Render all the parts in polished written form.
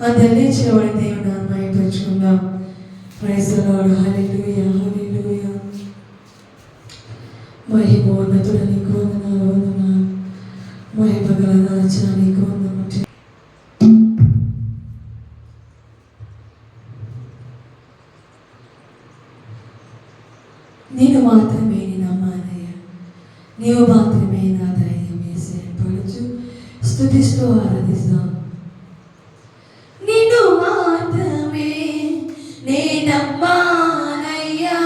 అందరినీ చేయబడి దేవుని మహిమపరచుకుందాం. Praise the lord. Hallelujah hallelujah. మహిమోన్నతుడ నీకు వందనాలు వందనాలు. మహిమగల రాజా నీకు వందనాలు. నేను మాత్రమే నా మానయ్య, నీవు మాత్రమే నా ధైర్యం వేసే పడుచు స్తుతిస్తూ ఆరాధిస్తాం. నిన్ను మాత్రమే నేనమ్మానయ్యా,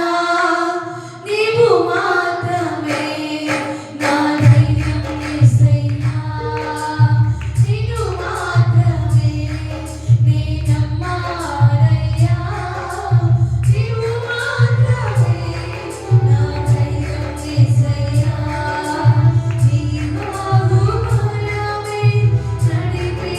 నీవు మాత్రమే నా ధైర్యం యేసయ్యా. నిన్ను మాత్రమే నేనమ్మానయ్యా, నీవు మాత్రమే నా ధైర్యం యేసయ్యా. నీ బాహుబలమే నడిపి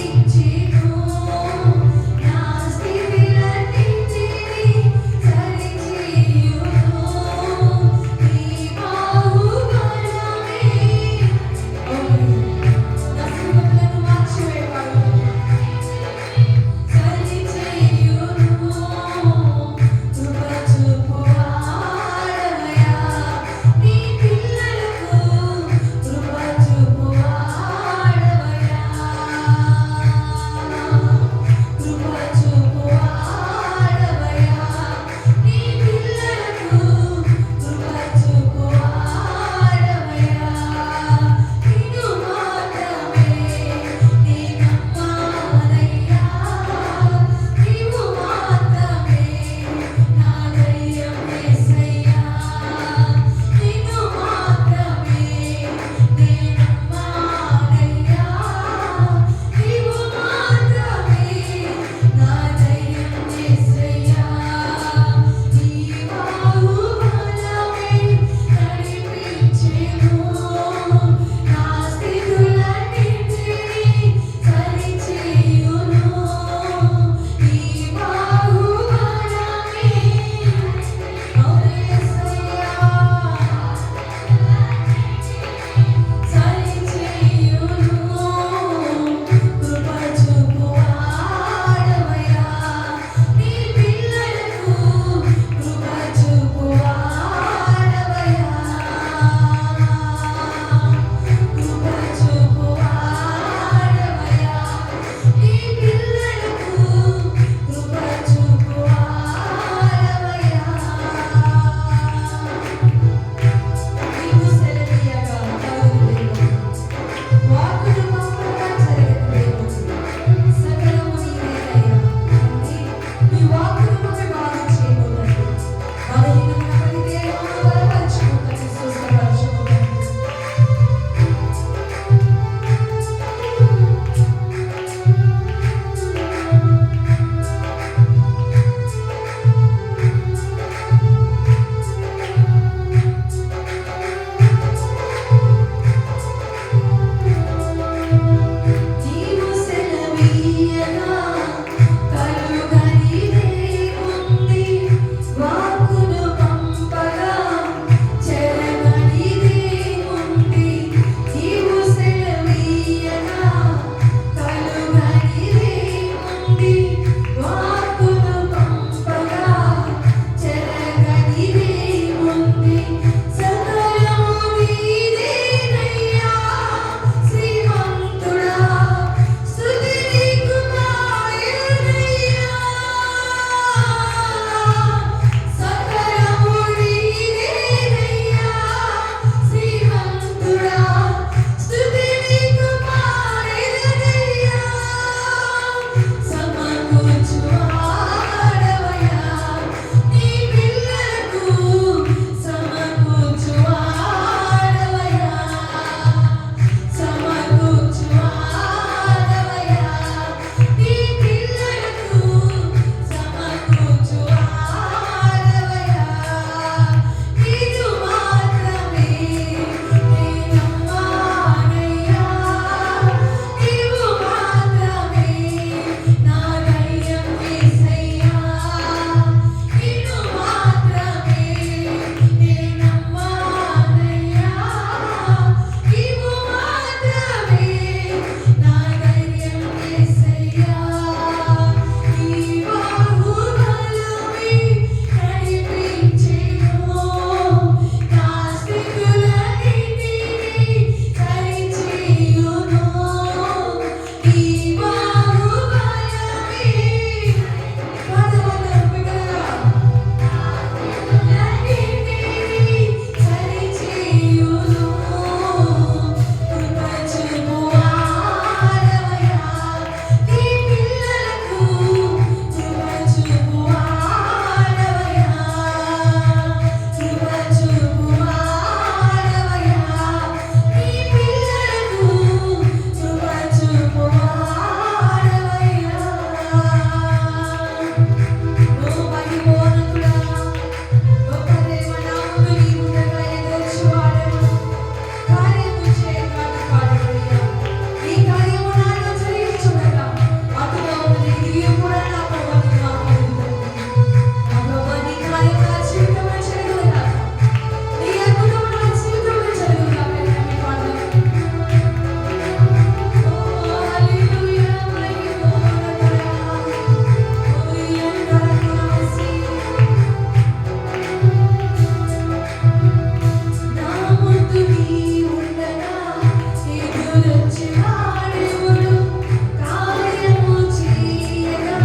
కూడా నా ప్రభా నీ ఆహ్వానించండి. నా ప్రభా నీ కార్యం నా జీవితంలో జరుగునుగాక. నీ అద్భుతం నా జీవితంలో జరుగునుగాక. మీ ప్రార్థన. ఓ హల్లెలూయా నా ముందు నీ ఉండగా ఎదురొచ్చి వాడెవడు కార్యము చేయగా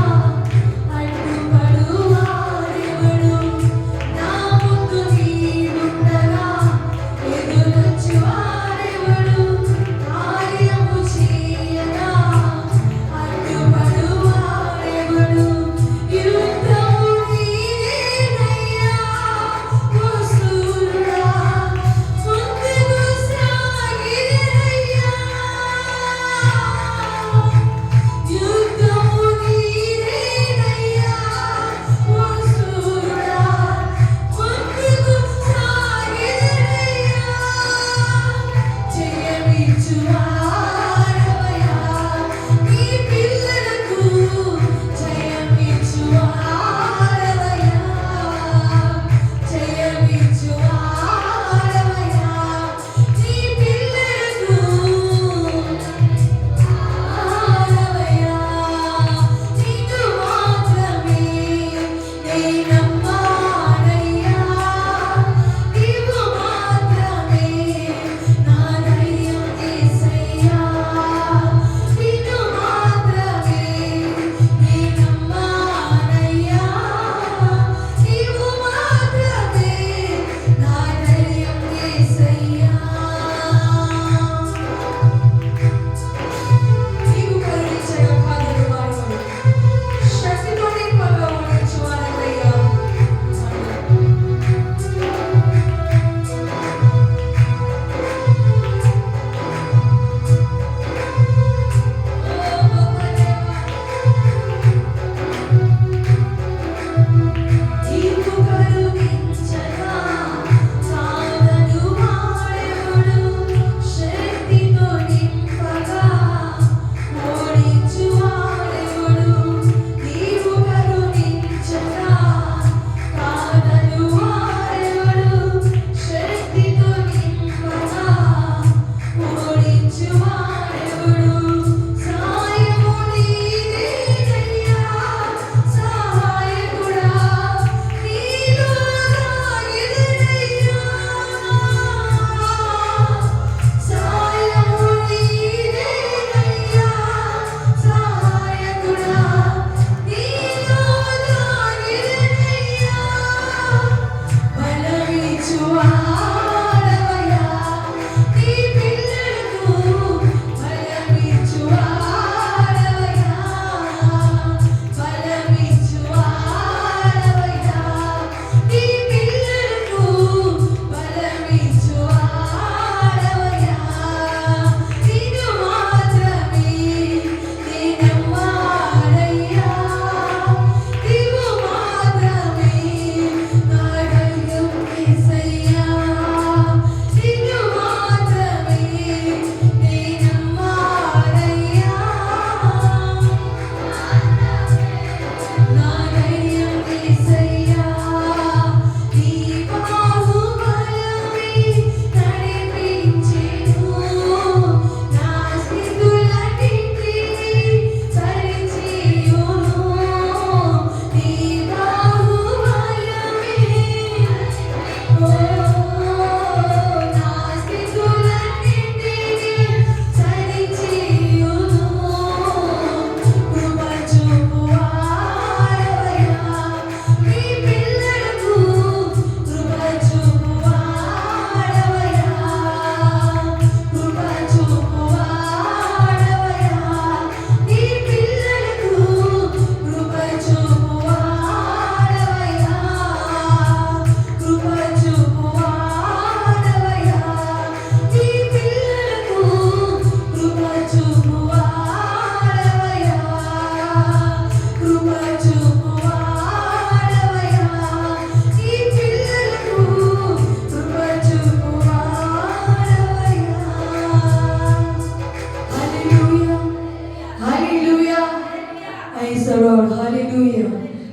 హల్లెలూయా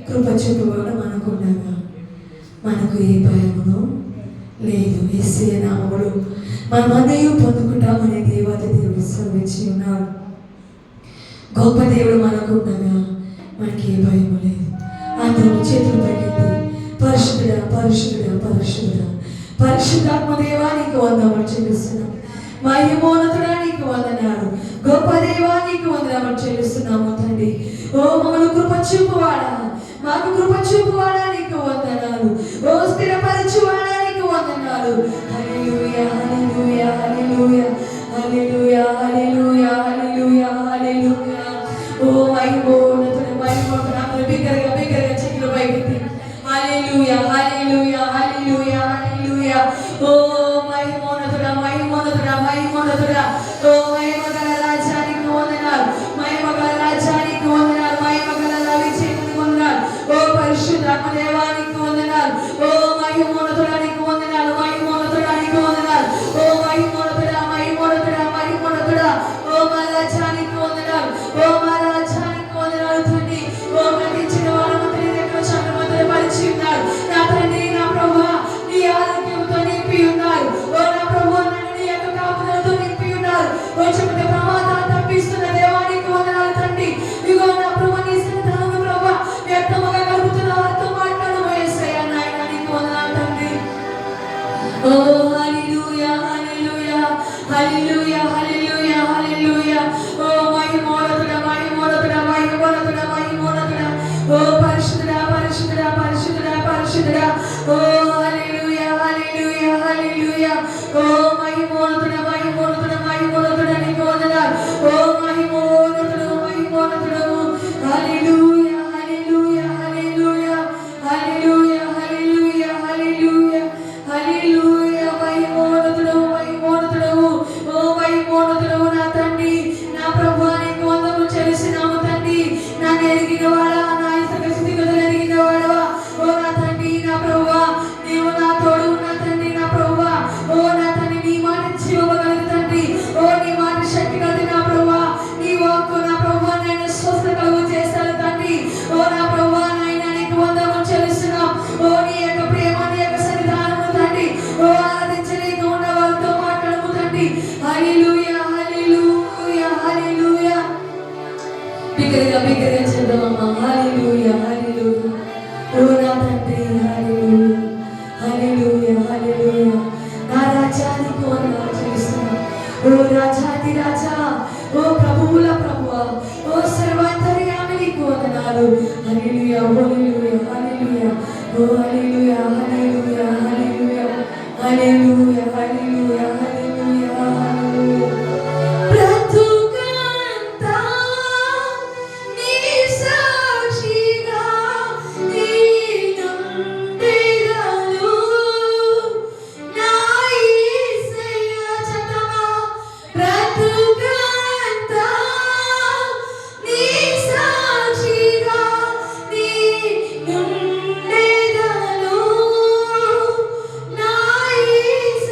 కృప చూపువాడు మనకుండగా మనకు ఏ భయమును లేదు. యేసయ్య నామములో మనమందరూ పొందుకుంటామని దేవాది దేవుడు సెలవిచ్చి ఉన్నాడు. గొప్ప దేవుడు మనకుండగా మనకి ఏ భయము లేదు. అందరూ చేతులు పైకెత్తి పరిశుద్ధుడా పరిశుద్ధుడా పరిశుద్ధుడా పరిశుద్ధాత్మ దేవానికి వందనాలు చెల్లిస్తున్నాం. మహిమోన్నతుడా నీకు వందనాలు. గొప్ప దేవానికి వందనాలు చెల్లిస్తున్నాము తండ్రి. ఓ మమ్మల్ని కృప చూపువాడా, మాకు కృప చూపువాడా నీకు వందనాలు. ఓ స్థిరపరచువాడా నీకు వందనాలు. హల్లెలూయా హల్లెలూయా హల్లెలూయా హల్లెలూయా హల్లెలూయా హల్లెలూయా హల్లెలూయా. ఓ మహిమోన్నతుడా మహిమోన్నతుడా బిగ్గరగా బిగ్గరగా చేతులు పైకెత్తి హల్లెలూయా హల్లెలూయా హల్లెలూయా హల్లెలూయా. ఓ మహిమోన్నతుడా మహిమోన్నతుడా మహిమోన్నతుడా ఓ మహిమగల రాజ్యానికి వందనాలు. మహిమగల రాజ్యానికి వందనాలు. మహిమగల రవిచేతునికి వందనాలు. ఓ పరిశుద్ధాత్మ దేవానికి వందనాలు. ఓ మహిమోన్నతుడానికి వందనాలు. మహిమోన్నతుడానికి వందనాలు. ఓ మహిమోన్నతుడా మహిమోన్నతుడా మహిమోన్నతుడా ఓ మా రాజ్యానికి వందనాలు. ఓ మా రాజ్యానికి వందనాలు తండ్రి. ఓ ప్రతించిన వారు మంత్రి దగ్గర చంద్రమంత్రి పరిచి ఉన్నారు. నా తండ్రి నా ప్రభువా నీ ఆరోగ్యంతో నింపి ఉన్నారు. ఓ నా ప్రభువా నన్ను నీ యొక్క కాపుదలతో నింపి ఉన్నారు. ఓ చెబితే ప్రమాదాలు తప్పిస్తున్న దేవానికి వందనాలు తండ్రి. ఇదిగో నా ప్రభువా నీ సన్నిధానము ప్రభువా వ్యక్తముగా కలుగుతున్న వారితో మాట్లాడము యేసయ్యా నాయన నీకు వందనాలు తండ్రి. ఓ హల్లెలూయా హల్లెలూయా హల్లెలూయా హల్లెలూయా హల్లెలూయా. ఓ మహిమోన్నతుడా మహిమోన్నతుడా మహిమోన్నతుడా మహిమోన్నతుడా ఓ పరిశుద్ధుడా పరిశుద్ధుడా పరిశుద్ధుడా పరిశుద్ధుడా ఓ హల్లెలూయా హల్లెలూయా హల్లెలూయా. ఓ మహిమోన్నతుడా మహిమోన్నతుడా మహిమోన్నతుడా నీకు వందనాలు. ఓ మహిమోన్నతుడు మహిమోన్నతుడు హల్లెలూయా హల్లెలూయా హల్లెలూయా హల్లెలూయా హల్లెలూయా హల్లెలూయా హల్లెలూయా. మహిమోన్నతుడు మహిమోన్నతుడు ఓ మహిమోన్నతుడు నా తండ్రి నా ప్రభువా నీకు వందనములు చెల్లిస్తున్నాము తండ్రి. నన్ను ఎరిగిన వాడా నా స్థితిగతులు ఎరిగిన వాడవా ఓ నా తండ్రి నా ప్రభువా నీవు నా తోడు నా తండ్రి నా ప్రభువా. ఓ నా తండ్రి నీ మాట జీవమగలదు తండ్రి. ఓ నీ మాట శక్తి కలిగి నా ప్రభువా. నీ వాక్కు నా ప్రభువా నేను స్వస్థ కలుగు చేస్తాను తండ్రి. ఓ నా ప్రభువా నాయన నీకు వందనములు చెల్లిస్తున్నాం. ఓ నీ యొక్క ప్రేమ నీ యొక్క సన్నిధానము తండ్రి. ఓ ఆరాధించలేక ఉన్న వారితో మాట్లాడము తండ్రి. హల్లెలూయా హల్లెలూయా హల్లెలూయా. బిగ్గరగా బిగ్గరగా చెప్దామమ్మా హల్లెలూయా హల్లెలూయా. ఓ నా తండ్రి హల్లెలూయా హల్లెలూయా హల్లెలూయా. నా రాజ్యానికి వందనాలు చెల్లిస్తున్నాం. ఓ రాజాది రాజా ఓ ప్రభువుల ప్రభువా ఓ సర్వాంతర్యామి నీకు వందనాలు. హల్లెలూయా హల్లెలూయా హల్లెలూయా. ఓ హల్లెలూయా హల్లెలూయా హల్లెలూయా హల్లెలూయా హల్లెలూయా హల్లెలూయా హల్లెలూయా. బ్రతుకంతా నీ సాక్షిగా నేనుండెదను. నా యేసయ్య చతమా బ్రతుకంతా నీ సాక్షిగా నేనుండెదను. నా యేసయ్య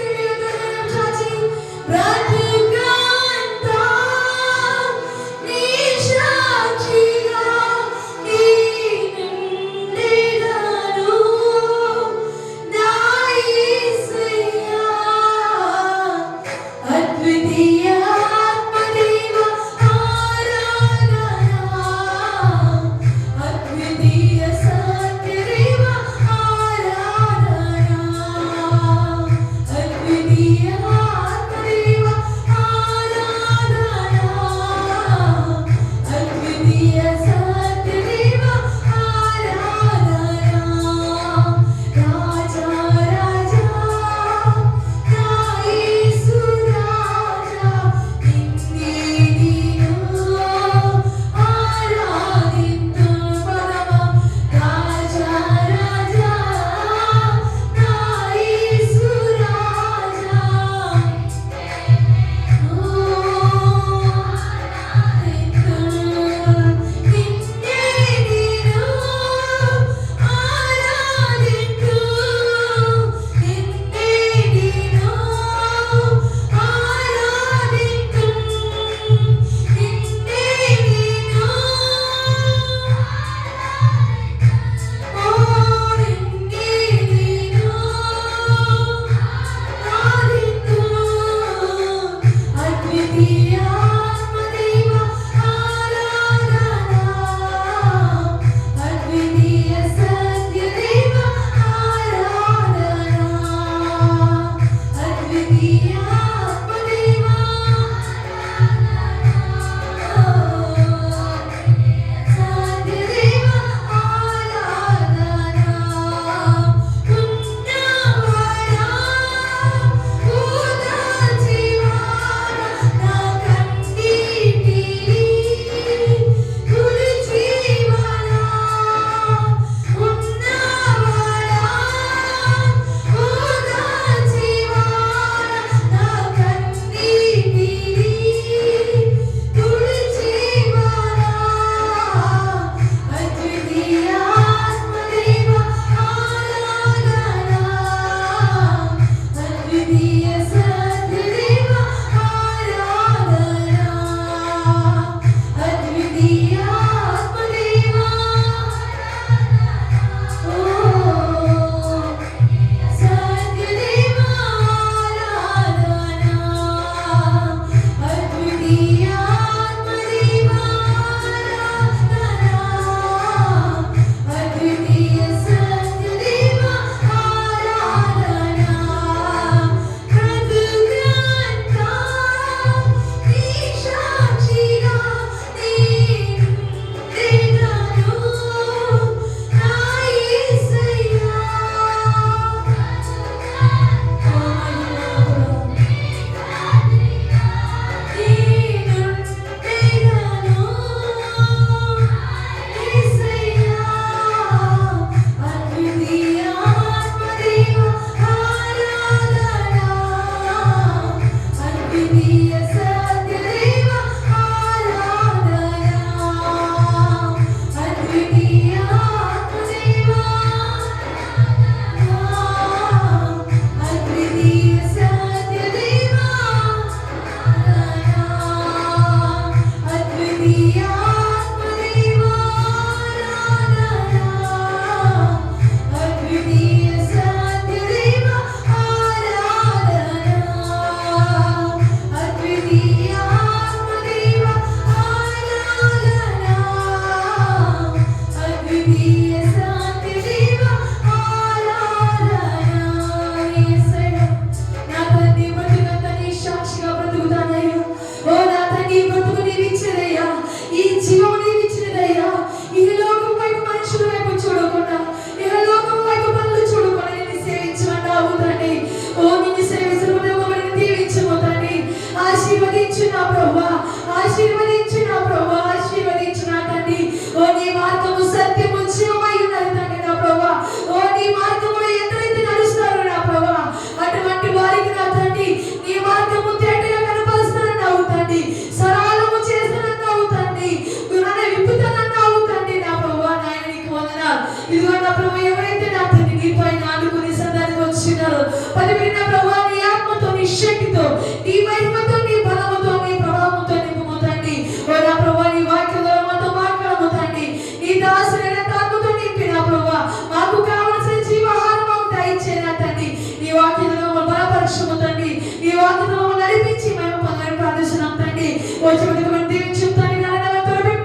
ప్రభు ఎవరైతే నా తండ్రి నీ పైన ఆనుకుని సందానికి వచ్చినారో పది విన్న ప్రభు నీ ఆత్మతో నీ శక్తితో నీ మహిమతో నీ బలముతో నీ ప్రభావంతో నింపుము తండ్రి. ఓ నా ప్రభు నీ వాక్యంలో మాతో మాట్లాడము తండ్రి. నీ దాసులైన ఆత్మతో నింపిన ప్రభు మాకు కావలసిన జీవాహారం దయచేనా తండ్రి. నీ వాక్యంలో బలపరచము తండ్రి. నీ వాక్యంలో నడిపించి మేము పొందని ప్రార్థిస్తున్నాం తండ్రి. వచ్చిన దీవించుతాను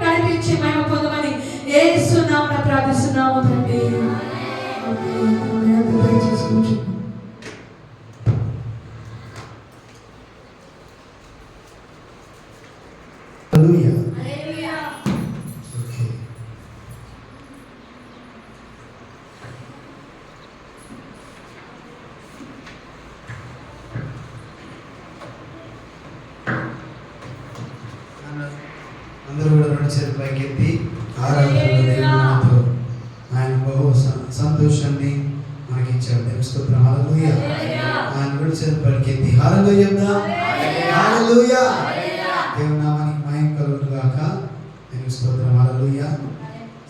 నడిపించి మేము పొందమని యేసు నామమున ప్రార్థిస్తున్నాము తండ్రి. అందరూ కూడా రెండు చేతులు పైకెత్తి ఆరాధనలో దేవునితో ఆయన బహు సంతోషాన్ని మనకి ఇచ్చాడు. దేవుని స్తోత్రం. హల్లెలూయా. ఆయన రెండు చేతులు పైకెత్తి హల్లెలూయా చెప్దాం. హల్లెలూయా. దేవుని నామానికి మహిమ కలుగును గాక. దేవుని స్తోత్రం. హల్లెలూయా.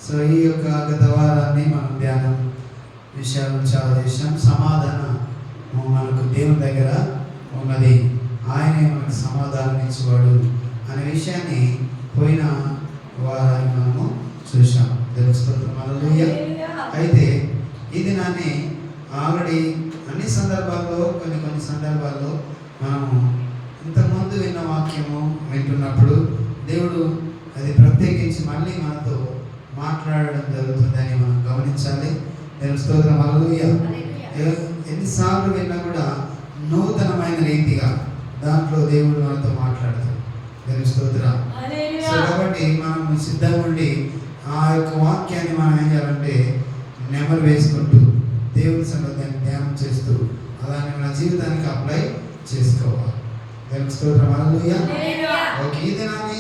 సో ఈ యొక్క గత వారాన్ని మనం ధ్యానం విషయాలు చాలా చేసాం. సమాధానం మనకు దేవుని దగ్గర ఉన్నది, ఆయనే మనకు సమాధానం ఇచ్చేవాడు అనే విషయాన్ని పోయిన వారాన్ని మనము చూసాం. దేవుని స్తోత్రం. హల్లెలూయా. అయితే ఈ దినాన్ని ఆల్రెడీ అన్ని సందర్భాల్లో కొన్ని సందర్భాల్లో మనము ఇంతకుముందు విన్న వాక్యము వింటున్నప్పుడు దేవుడు అది ప్రత్యేకించి మళ్ళీ మనతో మాట్లాడడం జరుగుతుందని మనం గమనించాలి. దేవుని స్తోత్రం. హల్లెలూయా. ఎన్నిసార్లు విన్నా కూడా నూతనమైన రీతిగా దాంట్లో దేవుడు మనతో మాట్లాడతాడు. దేవుని స్తోత్రం. సో కాబట్టి మనం సిద్ధంగా ఉండి ఆ యొక్క వాక్యాన్ని మనం ఏం చేయాలంటే నెమరు వేసుకుంటూ దేవుని సన్నిధాన్ని ధ్యానం చేస్తూ అలానే మన జీవితానికి అప్లై చేసుకోవాలి. దేవుని స్తోత్రం. హల్లెలూయా. ఓకే, ఈ దినాన్ని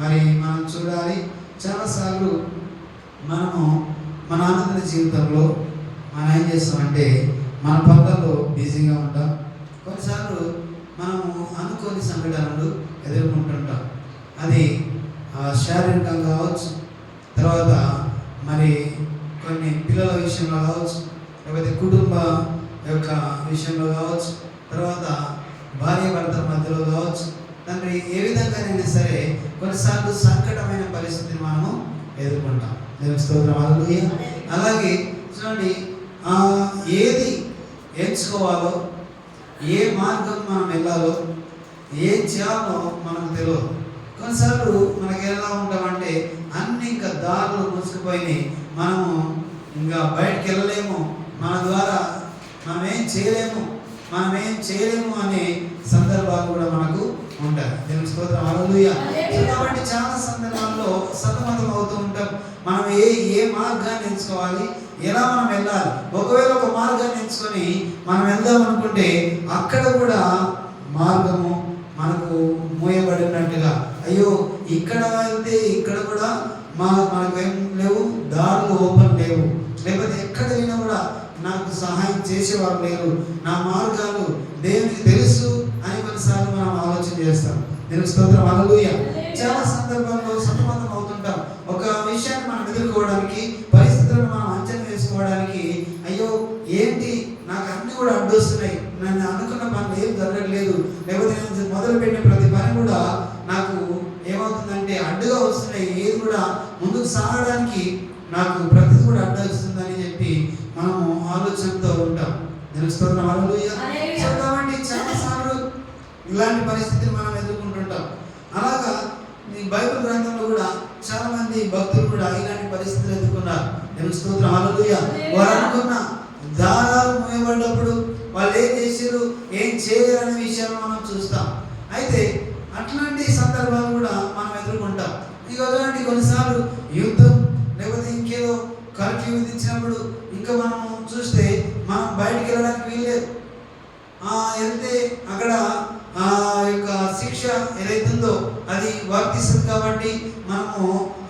మరి మనం చూడాలి. చాలాసార్లు మనము మన ఆనంద జీవితంలో మనం ఏం చేస్తామంటే మన పనులలో బిజీగా ఉంటాం. కొన్నిసార్లు మనము అనుకోని సంఘటనలు ఎదుర్కొంటుంటాం. అది శారీరకంగా కావచ్చు, తర్వాత మరి కొన్ని పిల్లల విషయంలో కావచ్చు, లేకపోతే కుటుంబ యొక్క విషయంలో కావచ్చు, తర్వాత భార్య భర్తల మధ్యలో కావచ్చు. తండ్రి ఏ విధంగానైనా సరే కొన్నిసార్లు సంకటమైన పరిస్థితిని మనము ఎదుర్కొంటాం. దేవుని స్తోత్రం. హల్లెలూయా. అలాగే చూడండి, ఏది ఎంచుకోవాలో, ఏ మార్గం మనం వెళ్ళాలో, ఏం చేయాలో మనకు తెలియదు. కొన్నిసార్లు మనకి ఎలా ఉంటామంటే అన్ని ఇంకా దారులు మూసుకుపోయినాయి, మనము ఇంకా బయటకు వెళ్ళలేము, మన ద్వారా మనం ఏం చేయలేము అనే సందర్భాలు కూడా మనకు ఉంటాయి. దేవుని స్తోత్రం. హల్లెలూయా. కాబట్టి చాలా సందర్భాల్లో సతమతం అవుతూ ఉంటాం. మనం ఏ మార్గాన్ని ఎంచుకోవాలి, ఎలా మనం వెళ్ళాలి. ఒకవేళ ఒక మార్గాన్ని ఎంచుకొని మనం వెళ్దాం అనుకుంటే అక్కడ కూడా మార్గము మనకు మూయబడినట్టుగా, అయ్యో ఇక్కడ వెళ్తే ఇక్కడ కూడా మనకేం లేవు, దారులు ఓపెన్ లేవు, లేకపోతే ఎక్కడ వెళ్ళినా కూడా నాకు సహాయం చేసేవారు లేరు, నా మార్గాలు దేవునికి తెలుసు అని కొన్నిసార్లు మనం ఆలోచన చేస్తాం. దేవుని స్తోత్రం. హల్లెలూయా. చాలా సందర్భాల్లో సతమతం అవుతుంటాం. ఒక విషయాన్ని మనం ఎదుర్కోవడానికి, పరిస్థితులను మనం అంచనా వేసుకోవడానికి, అయ్యో ఏంటి నాకు అన్ని కూడా అడ్డొస్తున్నాయి, నన్ను అనుకున్న పనులు ఏం జరగట్లేదు, లేకపోతే నేను మొదలుపెట్టిన ప్రతి పని కూడా నాకు ఏమవుతుందంటే అడ్డుగా వస్తున్నాయి, ఏది కూడా ముందుకు సాగడానికి నాకు ప్రతిది కూడా అడ్డు వస్తుందని చెప్పి మనము ఆలోచనతో ఉంటాం. దేవుని స్తోత్రం. హల్లెలూయా. కాబట్టి చాలాసార్లు ఇలాంటి పరిస్థితిని మనం ఎదుర్కొంటుంటాం. అలాగా ఈ బైబిల్ గ్రంథంలో కూడా చాలా మంది భక్తులు కూడా ఇలాంటి పరిస్థితులు ఎదుర్కొన్నారు. దేవుని స్తోత్రం. హల్లెలూయా. వారు అనుకున్న దారాలు మూయబడినప్పుడు వాళ్ళు ఏం చేశారు, ఏం చేయలేరు అనే విషయాన్ని మనం చూస్తాం. అయితే అట్లాంటి సందర్భాలు కూడా మనం ఎదుర్కొంటాం. ఇక కొన్నిసార్లు యుద్ధం లేకపోతే ఇంకేదో కర్ఫ్యూ విధించినప్పుడు ఇంకా మనం చూస్తే మనం బయటికి వెళ్ళడానికి వీల్లేదు. వెళ్తే అక్కడ యొక్క శిక్ష ఏదైతుందో అది వర్తిస్తుంది కాబట్టి మనము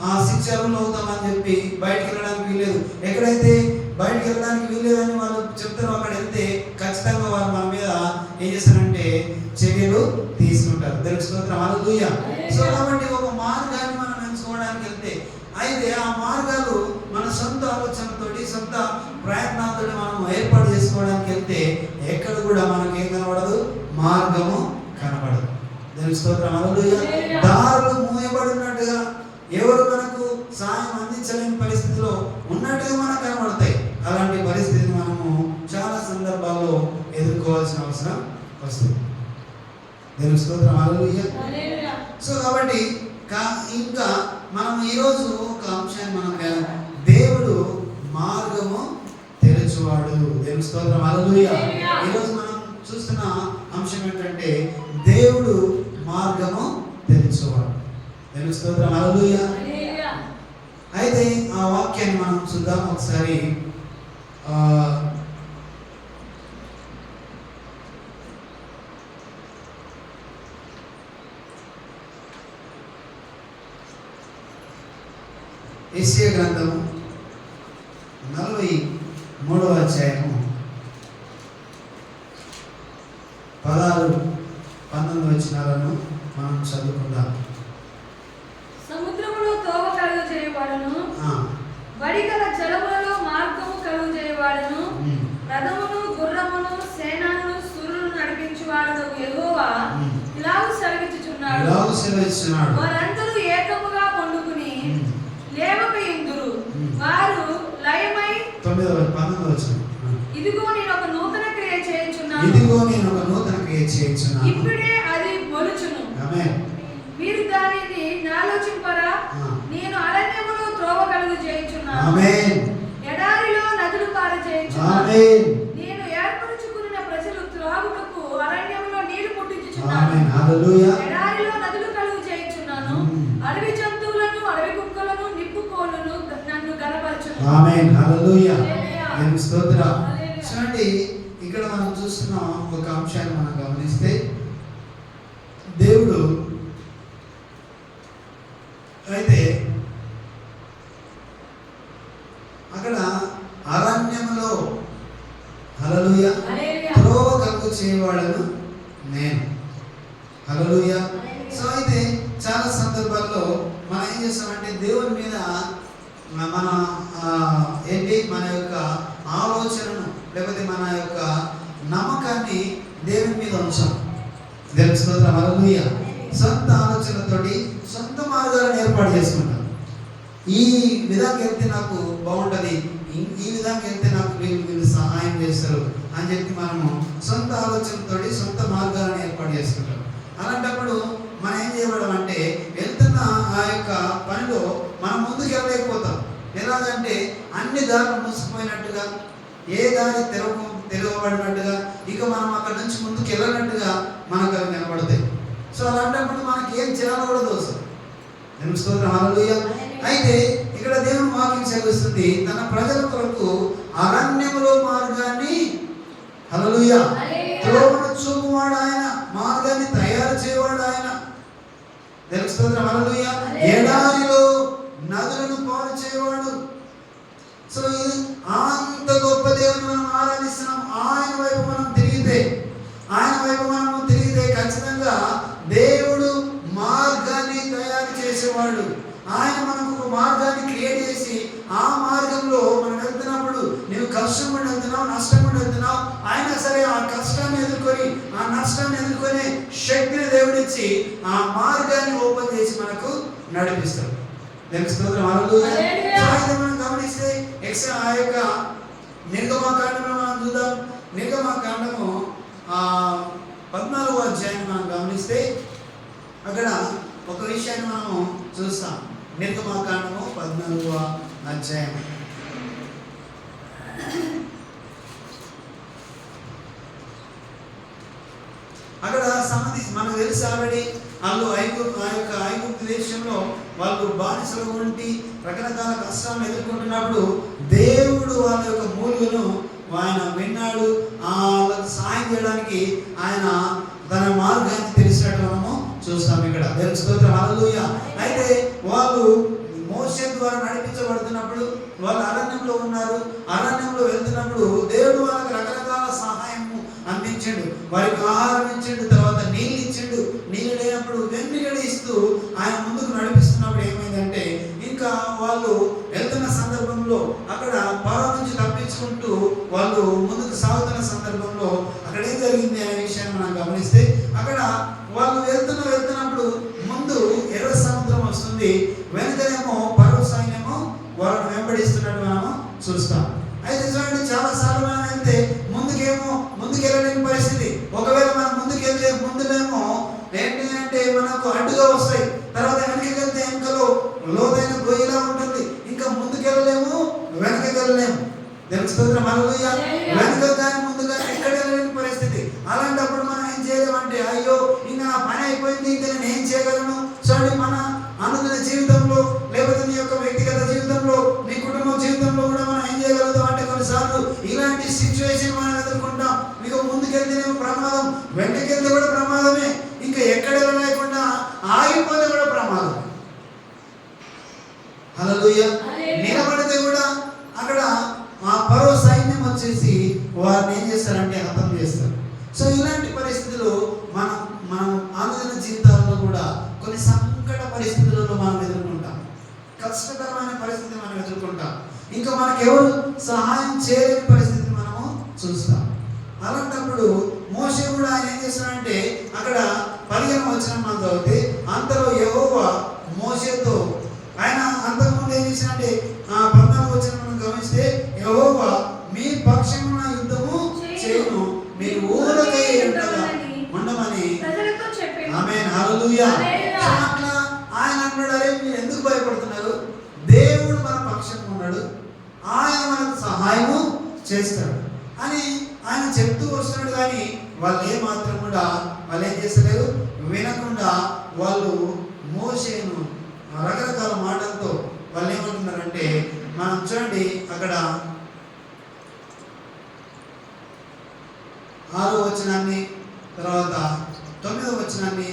ఆ శిక్షలో అవుతామని చెప్పి బయటికి వెళ్ళడానికి వీల్లేదు. ఎక్కడైతే బయటికి వెళ్ళడానికి వీల్లేదని వాళ్ళు చెప్తారో అక్కడ వెళ్తే ఖచ్చితంగా వారు మన మీద ఏం చేస్తారంటే చర్యలు తీసుకుంటారు. దేవుని స్తోత్రం. హల్లెలూయా. సో కాబట్టి ఒక మార్గాన్ని మనం ఎంచుకోవడానికి వెళ్తే, అయితే ఆ మార్గాలు మన సొంత ఆలోచనతోటి సొంత ప్రయత్నాలతో మనం ఏర్పాటు చేసుకోవడానికి వెళ్తే ఎక్కడ కూడా మనకి ఏం కనబడదు, మార్గము కనబడదు. దేవుని స్తోత్రం. హల్లెలూయా. దారులు మూయబడినట్టుగా, ఎవరు మనకు సాయం అందించలేని పరిస్థితిలో ఉన్నట్టుగా మనకు కనబడతాయి. అలాంటి పరిస్థితిని మనము చాలా సందర్భాల్లో ఎదుర్కోవాల్సిన అవసరం వస్తుంది. దేవుని స్తోత్రం. హల్లెలూయా. సో కాబట్టి ఇంకా మనం ఈరోజు ఒక అంశాన్ని మనం దేవుడు మార్గము తెరచువాడు. దేవుని స్తోత్రం. హల్లెలూయా. ఈరోజు మనం చూస్తున్న అంశం ఏంటంటే దేవుడు మార్గము తెరచువాడు. దేవుని స్తోత్రం. హల్లెలూయా. అయితే ఆ వాక్యాన్ని మనం చూద్దాం ఒకసారి. యెషయా గ్రంథము 43వ అధ్యాయము 16-19 వచనాలను మనం చదువుకుందాం. సముద్రములో తోవ కలుగు చేయవాడను, వడిగల జలములలో మార్గము కలుగు చేయవాడను, రథమును గుర్రమును సేనను సూర్యును నడిపించువాడు యెహోవా ఇలాగు సెలవిచ్చుచున్నాడు. వారందరూ ఏకముగా పండుకుని లేవకయుందురు, వారు లయమై 19వ వచనం. ఇదిగో నేను ఒక నూతన క్రియ చేయించున్నాను, ఇప్పుడే అది మొలుచును. ఆమేన్. మీరు దానిని ఆలోచింపరా? నేను అరణ్యములో త్రోవ కలుగు చేయించున్నాను, ఆమేన్. ఎడారిలో నదులు పార చేయించున్నాను. ఆమేన్. నేను ఏర్పరచుకున్న ప్రజలు త్రాగుటకు అరణ్యములో నీళ్లు పుట్టించుచున్నాను. ఆమేన్. హల్లెలూయా. ఎడారిలో నదులు కలుగు చేయించున్నాను, అడవి జంతువులను అడవి కుక్కలను నిప్పుకోలును నన్ను గనపరచును. ఆమేన్. హల్లెలూయా. హల్లెలూయా. స్తోత్రం. చూడండి, ఇక్కడ మనం చూస్తున్న ఒక అంశాన్ని మనం గమనిస్తే దేవుడు అయితే అక్కడ అరణ్యములో హల్లెలూయా త్రోవ కలుగు చేయవాడను నేను. హల్లెలూయా. సో అయితే చాలా సందర్భాల్లో మనం ఏం చేస్తామంటే దేవుని మీద మన మన యొక్క ఆలోచనను లేకపోతే మన యొక్క నమ్మకాన్ని దేవుని మీద ఉంచాం. దేవుని స్తోత్రం. హల్లెలూయా. సొంత ఆలోచనతోటి సొంత మార్గాలను ఏర్పాటు చేసుకుంటాం. ఈ విధంగా వెళ్తే నాకు బాగుంటుంది, ఈ విధంగా వెళ్తే నాకు వీళ్ళు సహాయం చేస్తారు అని చెప్పి మనము సొంత ఆలోచనతోటి సొంత మార్గాలను ఏర్పాటు చేసుకుంటాం. అలాంటప్పుడు మనం ఏం చేయడం అంటే వెళ్తున్న ఆ యొక్క పనిలో మనం ముందుకు వెళ్ళలేకపోతాం. ఎలాగంటే అన్ని దారులు మూసుకుపోయినట్టుగా, ఏ దారి తెరవబడినట్టుగా, ఇక మనం అక్కడ నుంచి ముందుకు వెళ్ళినట్టుగా మనకు అవి కనబడతాయి. సో అలాంటప్పుడు మనకి ఏం చేయాలో కూడా దోసం. దేవుని స్తోత్రం. హల్లెలూయా. అయితే ఇక్కడ దేవుని వాక్యం సెలవిస్తుంది, తన ప్రజల కొరకు అరణ్యములో మార్గాన్ని హల్లెలూయా త్రోవను చూపువాడు ఆయన, మార్గాన్ని తయారు చేయవాడు ఆయన. దేవుని స్తోత్రం. హల్లెలూయా. ఎడారిలో నదులను పారు చేయవాడు. సో అంత గొప్ప దేవుని మనం ఆరాధిస్తున్నాం. ఆయన వైపు మనం తిరిగితే ఖచ్చితంగా దేవుడు మార్గాన్ని తయారు చేసేవాడు. ఆయన మనకు ఒక మార్గాన్ని క్రియేట్ చేసి ఆ మార్గంలో మనం వెళ్తున్నప్పుడు నీవు కష్టం పడి వెళ్తున్నావు, నష్టం పడి వెళ్తున్నావు, అయినా సరే ఆ కష్టాన్ని ఎదుర్కొని ఆ నష్టాన్ని ఎదుర్కొనే శక్తిని దేవుడిచ్చి ఆ మార్గాన్ని ఓపెన్ చేసి మనకు నడిపిస్తాడు. దేవుని స్తోత్రం. హల్లెలూయా. మనం గమనిస్తే ఆ యొక్క నిర్గమకాండంలో మనం చూద్దాం. నిర్గమకాండము 14వ అధ్యాయం మనం గమనిస్తే అక్కడ ఒక విషయాన్ని మనము చూస్తాం. నిర్గమకాండము 14వ అధ్యాయం. అక్కడ మనకు తెలుసు ఆల్రెడీ వాళ్ళు ఐగుప్తు దేశంలో వాళ్ళు బానిసలు ఉండి రకరకాల కష్టాలను ఎదుర్కొంటున్నప్పుడు దేవుడు వాళ్ళ యొక్క మూలుగును ఆయన విన్నాడు. వాళ్ళకు సహాయం చేయడానికి ఆయన తన మార్గాన్ని తెలిసినట్టు మనము చూస్తాం ఇక్కడ. దేవుని స్తోత్రం. హల్లెలూయా. అయితే వాళ్ళు మోషే ద్వారా నడిపించబడుతున్నప్పుడు వాళ్ళు అరణ్యంలో ఉన్నారు. అరణ్యంలో వెళ్తున్నప్పుడు దేవుడు వాళ్ళకి రకరకాల సహాయము అందించాడు. వారికి ఆహారం ఇచ్చాడు, తర్వాత నీళ్ళు ఇచ్చాడు. నీళ్ళు లేనప్పుడు వెన్నుగడి ఇస్తూ ఆయన ముందుకు నడిపిస్తున్నప్పుడు ఏమైందంటే ఇంకా వాళ్ళు వెళ్తున్న సందర్భంలో ఫరో నుంచి తప్పించుకుంటూ వాళ్ళు ముందుకు సాగుతున్న సందర్భంలో అక్కడ ఏం జరిగింది అనే విషయాన్ని మనం గమనిస్తే, అక్కడ వాళ్ళు వెళ్తున్నప్పుడు ముందు ఎర్ర సముద్రం వస్తుంది, వెనుకనేమో ఫరో సైన్యము వాళ్ళని వెంబడిస్తున్నట్టు మనము చూస్తాం. అయితే చూడండి, చాలా సార్లు మనం వెళ్తే ముందుకెళ్ళలేని పరిస్థితి. ఒకవేళ మనం ముందులేమో ఏంటి అంటే మనకు అడ్డుగా వస్తాయి, తర్వాత వెనక్కి వెళ్తే వెనుకలో లోతైన గొయ్యిలా ఉంటుంది, ఇంకా ముందుకెళ్ళలేము వెనకకెళ్ళలేము. తెలుస్తుంది హల్లెలూయా. వెనుక కానీ ముందు కానీ ఎక్కడ వెళ్ళలేని పరిస్థితి. అలాంటప్పుడు మనం ఏం చేయలేమంటే, అయ్యో ఇంకా నా పని అయిపోయింది, ఇంకా నేను ఏం చేయగలను. చూడండి, మన అనుదిన జీవితంలో లేకపోతే నీ యొక్క వ్యక్తిగత జీవితంలో, నీ కుటుంబ జీవితంలో కూడా మనం ఏం చేయగలుగుతాం అంటే, కొన్నిసార్లు ఇలాంటి సిచ్యువేషన్ మనం ఎదుర్కొంటాం. నీకు ముందుకెళ్తేనేమో ప్రమాదం, వెనక్కెళ్తే కూడా ప్రమాదమే, ఇంకా ఎక్కడ లేకుండా ఆగిపోతే కూడా ప్రమాదం. హల్లెలూయా. నిలబడితే కూడా అక్కడ ఆ ఫరో సైన్యం వచ్చేసి వారిని ఏం చేస్తారంటే హతం చేస్తారు. సో ఇలాంటి పరిస్థితులు మనం అనుదిన జీవితాల్లో కూడా కొన్ని సంకట పరిస్థితులలో మనం ఎదుర్కొంటాం, కష్టతరమైన పరిస్థితి మనం ఎదుర్కొంటాం, ఇంకా మనకు ఎవరు సహాయం చేయలేని పరిస్థితిని మనము చూస్తాం. అలాంటప్పుడు మోషే కూడా ఆయన ఏం చేస్తాడంటే, అక్కడ 15వ వచనం మనం చదివితే, అంతలో యెహోవా మోషేతో, ఆయన అంతకుముందు ఏం చేశాడంటే 14వ వచనం మనం గమనిస్తే, యెహోవా మీ పక్షమున యుద్ధము చేయును, మీరు ఊరకై ఉండమని ప్రజలతో చెప్పాడు. ఆమేన్, హల్లెలూయా. అట్లా ఆయన అన్నాడు, అరే మీరు ఎందుకు భయపడుతున్నారు, దేవుడు మన పక్షంగా ఉన్నాడు, ఆయన మనకు సహాయము చేస్తాడు అని ఆయన చెప్తూ వస్తున్నాడు. కానీ వాళ్ళు ఏమాత్రం కూడా వాళ్ళు ఏం చేస్తలేరు, వినకుండా వాళ్ళు మోషేను రకరకాల మాటలతో వాళ్ళు ఏమంటున్నారంటే, మనం చూడండి అక్కడ 6వ వచనాన్ని తర్వాత 9వ వచనాన్ని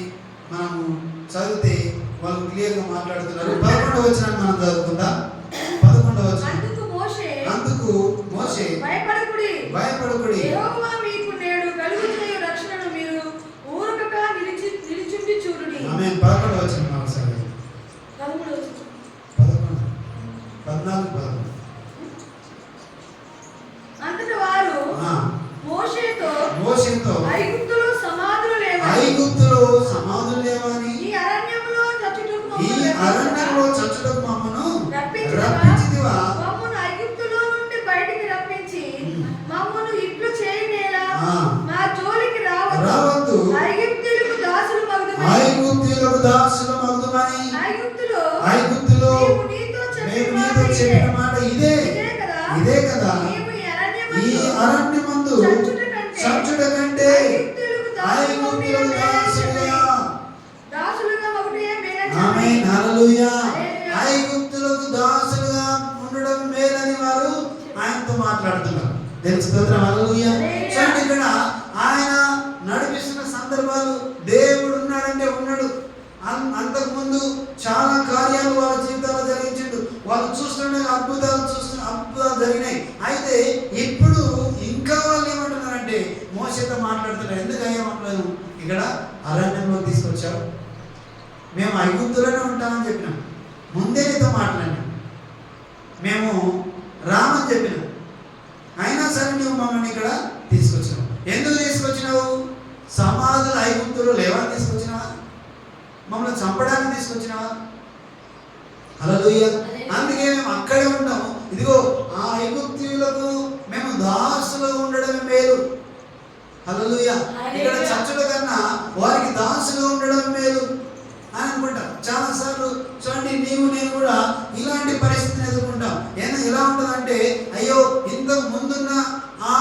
మనము చదివితే వాళ్ళు క్లియర్గా మాట్లాడుతున్నారు. 11వ వచనాన్ని మనం చదువుకుందాం. 11వ వచనం, అందుకు మోషే భయపడకుడి, యెహోవా మీకు నేడు కలుగుచేయు రక్షణను మీరు ఊరకక నిలిచుండి చూడుడి. ఆమేన్. 11వ వచనం ఒకసారి 13వ 14 అంతట వారు మోషేతో ఐగుప్తులో సమాధులు లేవని ఈ అరణ్యంలో చచ్చుటకు మమ్మను రప్పించితివా, మమ్మను ఐగుప్తులో నుండి బయటికి రప్పించి మమ్మను ఇట్లు చేయనేలా, మా జోలికి రావద్దు, ఐగుప్తులకు దాసులు మగుదుమని ఐగుప్తులో మేము నీతో చెప్పిన మాట ఇదే కదా, ఈ అరణ్యమందు చచ్చుట కంటే ఐగుప్తులకు దాసులుగా ఆమేన్, హల్లెలూయా. ఐగుప్తులకు దాసులుగా ఉండడం మేలని వారు ఆయనతో మాట్లాడుతున్నారు. స్తోత్రం, హల్లెలూయా. చూడండి, ఇక్కడ ఆయన నడిపిస్తున్న సందర్భాలు, దేవుడు ఉన్నాడంటే ఉన్నాడు. అంతకుముందు చాలా కార్యాలు వాళ్ళ జీవితాల్లో జరిగించిండు, వాళ్ళు చూస్తుండే అద్భుతాలు జరిగినాయి. అయితే ఇప్పుడు ఇంకా వాళ్ళు ఏమంటున్నారంటే, మోషేతో మాట్లాడుతున్నారు, ఎందుకు ఏమంటున్నారు, ఇక్కడ అరణ్యంలో తీసుకొచ్చావు, మేము ఐగుప్తులోనే ఉంటామని చెప్పినాం, ముందే నీతో మాట్లాడినాం, మేము రామని చెప్పినాం, అయినా సరే నువ్వు మమ్మల్ని ఇక్కడ తీసుకొచ్చినావు. ఎందుకు తీసుకొచ్చినావు? సమాధులు ఐగుప్తులో లేవని తీసుకొచ్చినావా? మమ్మల్ని చంపడానికి తీసుకొచ్చినావా? హల్లెలూయా. అందుకే మేము అక్కడే ఉంటాము. ఇదిగో ఆ ఐగుప్తీయులకు మేము దాసులుగా ఉండడమే మేలు. హల్లెలూయా. ఇక్కడ చచ్చుల కన్నా వారికి దాసులుగా ఉండడం మేలు అని అనుకుంటాం. చాలా సార్లు చూడండి, నేను కూడా ఇలాంటి పరిస్థితిని ఎదుర్కొంటాం. ఎలా ఉంటుందంటే, అయ్యో ఇంతకు ముందున్న ఆ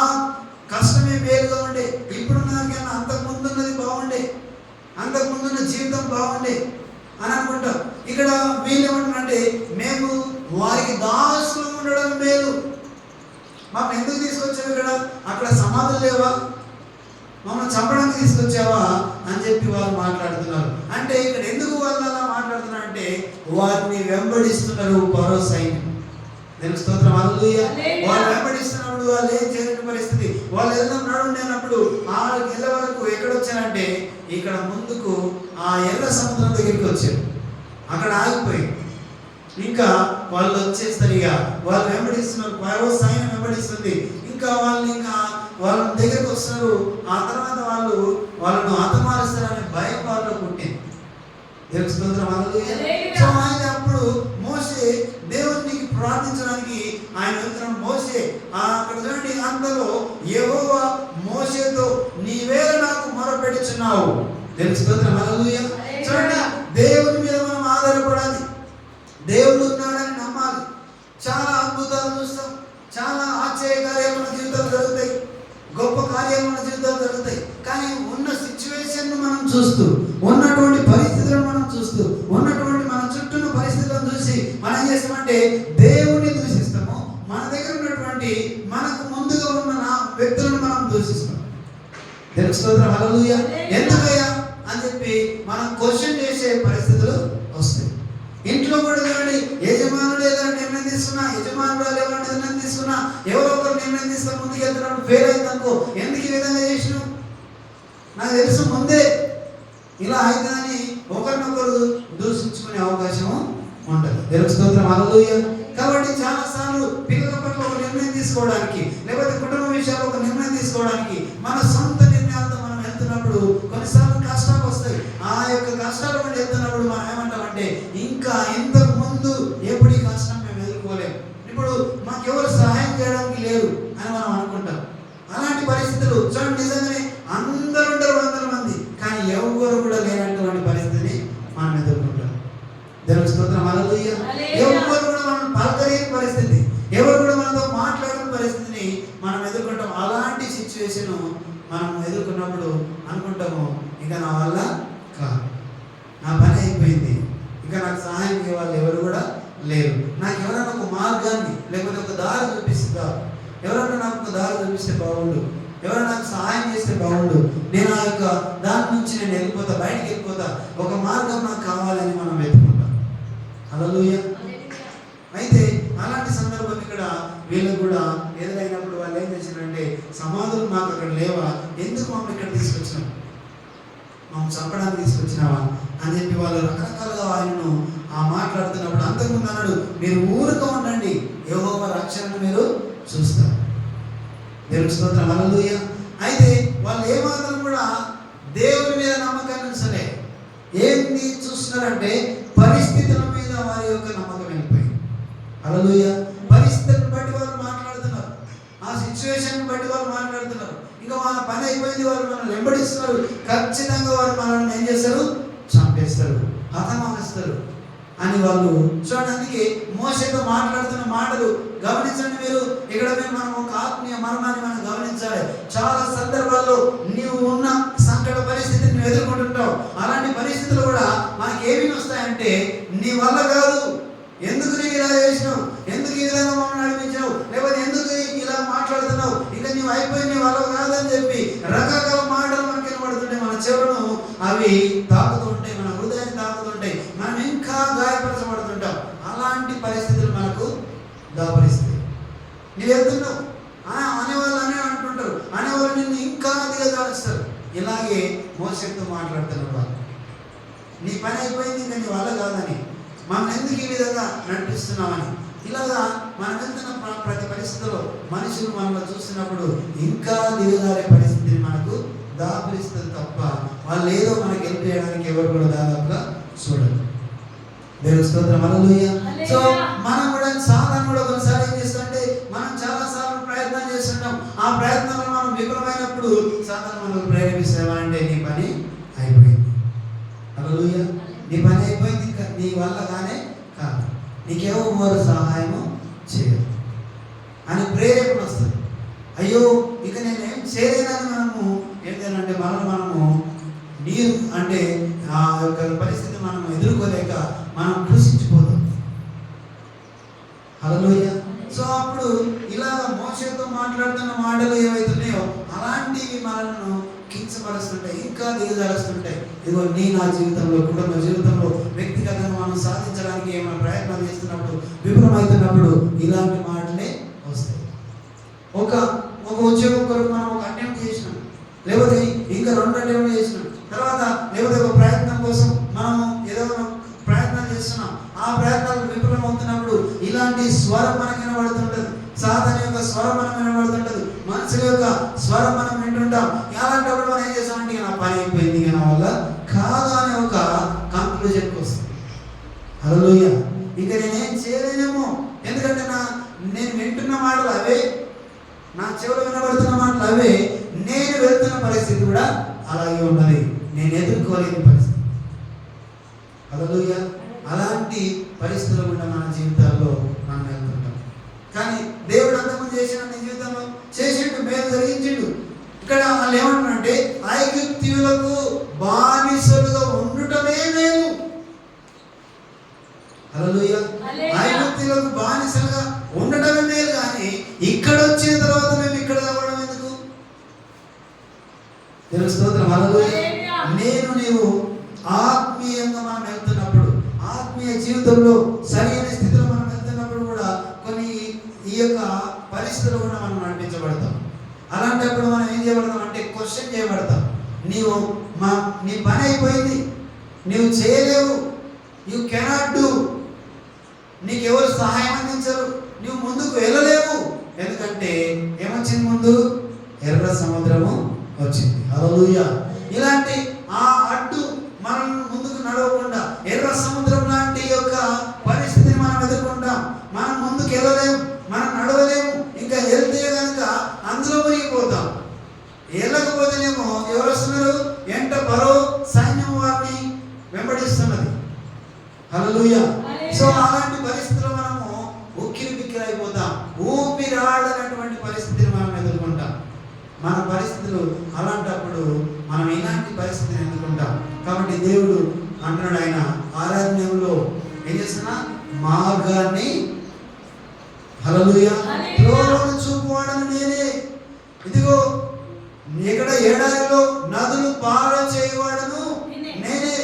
కష్టమే మేలుగా ఉండే, ఇప్పుడున్న దానికన్నా అంతకు ముందున్నది బాగుండే, అంతకు ముందున్న జీవితం బాగుండే అని అనుకుంటాం. ఇక్కడ వీళ్ళు ఏమంటారంటే, మేము వారికి దాసులు ఉండడం మేలు, మాకు ఎందుకు తీసుకొచ్చావు, ఇక్కడ అక్కడ సమాధులు లేవా, మమ్మల్ని చంపడానికి తీసుకొచ్చావా అని చెప్పి వాళ్ళు మాట్లాడుతున్నారు. అంటే ఇక్కడ ఎందుకు వాళ్ళు అలా మాట్లాడుతున్నారు అంటే, వారిని వెంబడిస్తున్నారు ఫరో సైన్యం. నేను స్తోత్రం, హల్లెలూయా. వాళ్ళు వెంబడిస్తున్నప్పుడు వాళ్ళు ఏం చేయలేని పరిస్థితి, వాళ్ళు నడుండేనప్పుడు వాళ్ళకి వెళ్ళే వరకు ఎక్కడొచ్చారంటే, ఇక్కడ ముందుకు ఆ ఎర్ర సముద్రం దగ్గరికి వచ్చారు, అక్కడ ఆగిపోయి. ఇంకా వాళ్ళు వచ్చేస్తారు. ఇక వాళ్ళు వెంబడిస్తున్నారు, ఫరో సైన్యం వెంబడిస్తుంది. ఇంకా వాళ్ళ దగ్గరకు వస్తున్నారు. ఆ తర్వాత వాళ్ళను హతమారుస్తారనే భయం వాళ్ళలో పుట్టింది. దేవుని స్తోత్రం, హల్లెలూయా. సో ఆయన అప్పుడు మోషే దేవునికి ప్రార్థించడానికి ఆయన వెళ్తున్నాడు. మోషే అక్కడ చూడండి, అంతలో యెహోవా మోషేతో నీవేళ నాకు మొరపెట్టుచున్నావు. దేవుని స్తోత్రం, హల్లెలూయా. చూడండి, దేవుని మీద మనం ఆధారపడాలి, దేవుడు ఉన్నాడని నమ్మాలి. చాలా అద్భుతాలు చూస్తాం, చాలా ఆశ్చర్య కార్యాలు మన జీవితాలు జరుగుతాయి, గొప్ప కార్యాలు మన జీవితాలు జరుగుతాయి. కానీ ఉన్న సిచ్యువేషన్ మనం చూస్తూ, ఉన్నటువంటి పరిస్థితులను మనం చూస్తూ, ఉన్నటువంటి మన చుట్టూ పరిస్థితులను చూసి మనం ఏం చేస్తామంటే దేవుడిని దూషిస్తాము. మన దగ్గర ఉన్నటువంటి మనకు ముందుగా ఉన్న వ్యక్తులను మనం దూషిస్తాం. దేవుని స్తోత్రం, హల్లెలూయా. ఎందుకయ్యా అని చెప్పి మనం క్వశ్చన్ చేసే పరిస్థితులు వస్తాయి. ఇంట్లో కూడా చూడండి, యజమానుడు ఏదైనా నిర్ణయం తీసుకున్నా, యజమానురాలు ఎవరైనా నిర్ణయం తీసుకున్నా, ఎవరో ఒకరు నిర్ణయం తీసుకుని ముందుకు వెళ్తున్నప్పుడు ఫెయిల్ అయింది అనుకో, ఎందుకు ఈ విధంగా చేసినావు, నాకు తెలుసు ముందే ఇలా అవుతుందని ఒకరినొకరు దూషించుకునే అవకాశం ఉంటుంది. దేవుని స్తోత్రం, హల్లెలూయా. కాబట్టి చాలాసార్లు పిల్లల పట్ల ఒక నిర్ణయం తీసుకోవడానికి, లేకపోతే కుటుంబ విషయాలు ఒక నిర్ణయం తీసుకోవడానికి మన సొంత నిర్ణయాలతో మనం వెళ్తున్నప్పుడు కొన్నిసార్లు కష్టాలు వస్తాయి. ఆ యొక్క కష్టాలు మనం వెళ్తున్నప్పుడు మనం ఏమంటామంటే ఇంకా ఇంతకు ముందు ఎప్పుడు ఈ కష్టం మేము ఎదుర్కోలేము, ఇప్పుడు మాకెవరు సహాయం చేయడానికి లేరు అని మనం అనుకుంటాం. అలాంటి పరిస్థితులు చూడండి, నిజంగానే అందరూ ఉంటారు, 100 మంది, కానీ ఎవరు కూడా లేనటువంటి పరిస్థితిని మనం ఎదుర్కొంటాం. దేవుని స్తోత్రం, హల్లెలూయా. ఎవరు కూడా మనం పలకలేని పరిస్థితి, ఎవరు కూడా మనతో మాట్లాడని పరిస్థితిని మనం ఎదుర్కొంటాం. అలాంటి సిచ్యువేషన్ మనం ఎదుర్కొన్నప్పుడు అనుకుంటాము, ఇంకా నా వల్ల కాదు, నా పని అయిపోయింది, ఇంకా నాకు సహాయం చేయాలి ఎవరు కూడా లేరు, నాకు ఎవరైనా ఒక మార్గాన్ని లేకపోతే ఒక దారి చూపిస్తారు, ఎవరైనా నాకు ఒక దారి చూపిస్తే బాగుండు, ఎవరైనా నాకు సహాయం చేస్తే బాగుండు, నేను ఆ యొక్క దాని నుంచి నేను వెళ్ళిపోతా, బయటికి వెళ్ళిపోతా, ఒక మార్గం నాకు కావాలని మనం వెతుకుంటాం. హల్లెలూయా. అయితే అలాంటి సందర్భం ఇక్కడ వీళ్ళకు కూడా ఎదురైనప్పుడు వాళ్ళు ఏం చేశారంటే, సమాధులు మాకు అక్కడ లేవా, ఎందుకు మమ్మల్ని ఇక్కడ తీసుకొచ్చినావు, మమ్మల్ని చంపడానికి తీసుకొచ్చినావా అని చెప్పి వాళ్ళు రకరకాలుగా ఆయనను మాట్లాడుతున్నప్పుడు అంతకుముందు అన్నాడు, మీరు ఊరుగా ఉండండి, యెహోవా రక్షణను మీరు చూస్తారు. దేవుని స్తోత్రం, హల్లెలూయా. అయితే వాళ్ళు ఏమాత్రం కూడా దేవుని మీద నమ్మకాన్ని ఉంచలే. ఏంటి చూస్తున్నారంటే పరిస్థితుల మీద వారి యొక్క నమ్మకం వెళ్ళిపోయింది. హల్లెలూయా. పరిస్థితులను బట్టి వాళ్ళు మాట్లాడుతున్నారు, ఆ సిచ్యువేషన్ బట్టి వాళ్ళు మాట్లాడుతున్నారు. ఇంకా వాళ్ళ పని అయిపోయింది, వాళ్ళు మనల్ని వెంబడిస్తున్నారు, ఖచ్చితంగా వారు మనల్ని ఏం చేస్తారు, చంపేస్తారు, హతమారుస్తారు అని వాళ్ళు చూడండి. అందుకే మోషేతో మాట్లాడుతున్న మాటలు గమనించండి మీరు. ఇక్కడ మనం ఒక ఆత్మీయ మర్మాన్ని మనం గమనించాలి. చాలా సందర్భాల్లో నీవు ఉన్న సంకట పరిస్థితిని నువ్వు ఎదుర్కొంటుంటావు. అలాంటి పరిస్థితులు కూడా మనకి ఏమేమి వస్తాయంటే, నీ వల్ల కాదు, ఎందుకు నీకు ఇలా చేసినావు, ఎందుకు ఈ విధంగా మమ్మల్ని నడిపించావు, లేకపోతే ఎందుకు ఇలా మాట్లాడుతున్నావు, ఇంకా నీవు అయిపోయి నీ వల్ల కాదని చెప్పి రకరకాల మాటలు మనకి వినబడుతుంటాయి. మన చెవులను అవి తాకుతుంటాయి, మన హృదయాన్ని తాకుతుంటాయి, మనం ఇంకా గాయపరచబడుతుంటాం. అలాంటి పరిస్థితులు మనకు దాపరిస్తాయి. నువ్వు వెళ్తున్నావు అనేవాళ్ళు అంటుంటారు, అనేవాళ్ళు నిన్ను ఇంకా దిగజారుస్తారు. ఇలాగే మోషేతో మాట్లాడుతున్నారు వాళ్ళు, నీ పని అయిపోయింది, ఇంకా నీ వల్ల కాదని, మనం ఎందుకు ఈ విధంగా నడిపిస్తున్నామని. ఇలాగా మనం వెళ్తున్న ప్రతి పరిస్థితిలో మనుషులు మనల్ని చూస్తున్నప్పుడు ఇంకా దిగజారే పరిస్థితిని మనకు దాపరిస్తుంది తప్ప వాళ్ళు ఏదో మనకి హెల్ప్ చేయడానికి ఎవరు కూడా దాదాపుగా చూడరు. దేవుని స్తోత్రం, హల్లెలూయా. సో మనం కూడా సాధారణ కూడా కొన్నిసార్లు ఏం చేస్తుంటే, మనం చాలా సార్లు ప్రయత్నం చేస్తుంటాం. ఆ ప్రయత్నంలో మనం విఫలమైనప్పుడు సాధారణ మనం ప్రేరేపిస్తామంటే నీ పని అయిపోయింది, హల్లెలూయా, నీ పని అయిపోయింది, ఇంకా నీ వల్ల కానీ కాదు, నీకేమో వారు సహాయము చేయరు అని ప్రేరేపణ వస్తుంది. అయ్యో ఇక నేనేం చేయలేనని మనము ఏంటంటే మనము నీరు అంటే ఆ యొక్క పరిస్థితి మనం ఎదుర్కోలేక మనం కృషించిపోతాం. హల్లెలూయా. సో అప్పుడు ఇలా మోషేతో మాట్లాడుతున్న మాటలు ఏవైతున్నాయో అలాంటివి మనల్ని కించపరుస్తుంటాయి, ఇంకా దిగజారుస్తుంటాయి. ఇదిగో నా జీవితంలో, కుటుంబ జీవితంలో, వ్యక్తిగతంగా మనం సాధించడానికి ఏమైనా ప్రయత్నం చేస్తున్నప్పుడు, విఫలమవుతున్నప్పుడు ఇలాంటి మాటలే వస్తాయి. ఒక ఉద్యోగం కొరకు మనం ఒక అటెంప్ట్ చేసినాం, లేకపోతే ఇంకా 2 అటెంప్ట్ చేసినాం, తర్వాత లేకపోతే ఒక ప్రయత్నం కోసం మనం ఏదో ప్రయత్నం చేస్తున్నాం, ఆ ప్రయత్నాలు విఫలం యొక్క స్వరం మనం వినబడుతుంటది, మనుషుల యొక్క స్వరం మనం వింటుంటాం. అలాంటప్పుడు మనం ఏం చేస్తామంటే ఇక నా పని అయిపోయింది, ఇక నా వల్ల కాదు అనే ఒక కంక్లూజన్కి వస్తుంది. హల్లెలూయా. ఇక నేనేం చేయలేనేమో, ఎందుకంటే నేను వింటున్న మాటలు అవే, నా చెవులు వినబడుతున్న మాటలు అవే, నేను వెళ్తున్న పరిస్థితి కూడా అలాగే ఉన్నది, నేను ఎదుర్కోలేని పరిస్థితి. హల్లెలూయా. అలాంటి పరిస్థితులు కూడా మన జీవితాల్లో మనం వెళ్తుంటాం. కానీ దేవుడు అంతకుముందు చేసిన నీ జీవితంలో చేసిండు, మేలు జరిగించిండు. ఇక్కడ వాళ్ళు ఏమంటున్నారంటే ఐగుప్తీయులకు బానిసలుగా ఉండటమే మేలు. హల్లెలూయా. ఐగుప్తీయులకు బానిసలుగా ఉండటమే మేలు, కానీ ఇక్కడ వచ్చిన తర్వాత మేము ఇక్కడ అవ్వడం ఎందుకు? దేవుని స్తోత్రం. హల్లెలూయా. నీవు ఆత్మీయంగా మనం వెళ్తున్నప్పుడు, ఆత్మీయ జీవితంలో సరైన స్థితిలో మనం వెళ్తున్నప్పుడు కూడా కొన్ని ఈ యొక్క పరిస్థితులు కూడా మనం నడిపించబడతాం. అలాంటప్పుడు మనం ఏం చేయబడతాం అంటే క్వశ్చన్ చేయబడతాం. నీ పని అయిపోయింది, నీవు చేయలేవు, యూ కెనాట్ డూ, నీకు ఎవరు సహాయం అందించరు, నువ్వు ముందుకు వెళ్ళలేవు. ఎందుకంటే ఏమొచ్చింది? ముందు ఎర్ర సముద్రము వచ్చింది. హల్లెలూయా. ఇలాంటి ఆ అడ్డు మనం ముందుకు నడవకుండా ఎర్ర సముద్రం లాంటి యొక్క పరిస్థితిని మనం ఎదుర్కొంటాం. మనం ముందుకు వెళ్ళలేము, మనం నడవలేము. ఇంకా వెళ్తే కనుక అందులో మునిగిపోతాం. వెళ్ళకపోతేనేమో ఎవరు వస్తున్నారు? ఎంట పరో సైన్యం వారిని వెంబడిస్తున్నది. హల్లెలూయా. సో అలాంటి పరిస్థితుల్లో మనము ఉక్కిరి బిక్కిరి అయిపోతాం. ఊపిరాడనటువంటి పరిస్థితిని మనం ఎదుర్కొంటాం. మన పరిస్థితులు అలాంటప్పుడు మనం ఇలాంటి పరిస్థితిని ఎదుర్కొంటాం. కాబట్టి దేవుడు అంటున్నాడు, ఆయన ఆరాధనలో ఏం చేస్తున్నా? మార్గాన్ని, హల్లెలూయా, త్రోవను చూపువాడను నేనే. ఇదిగో ఇక్కడ ఎడారిలో నదులు పారచేయవాడను నేనే.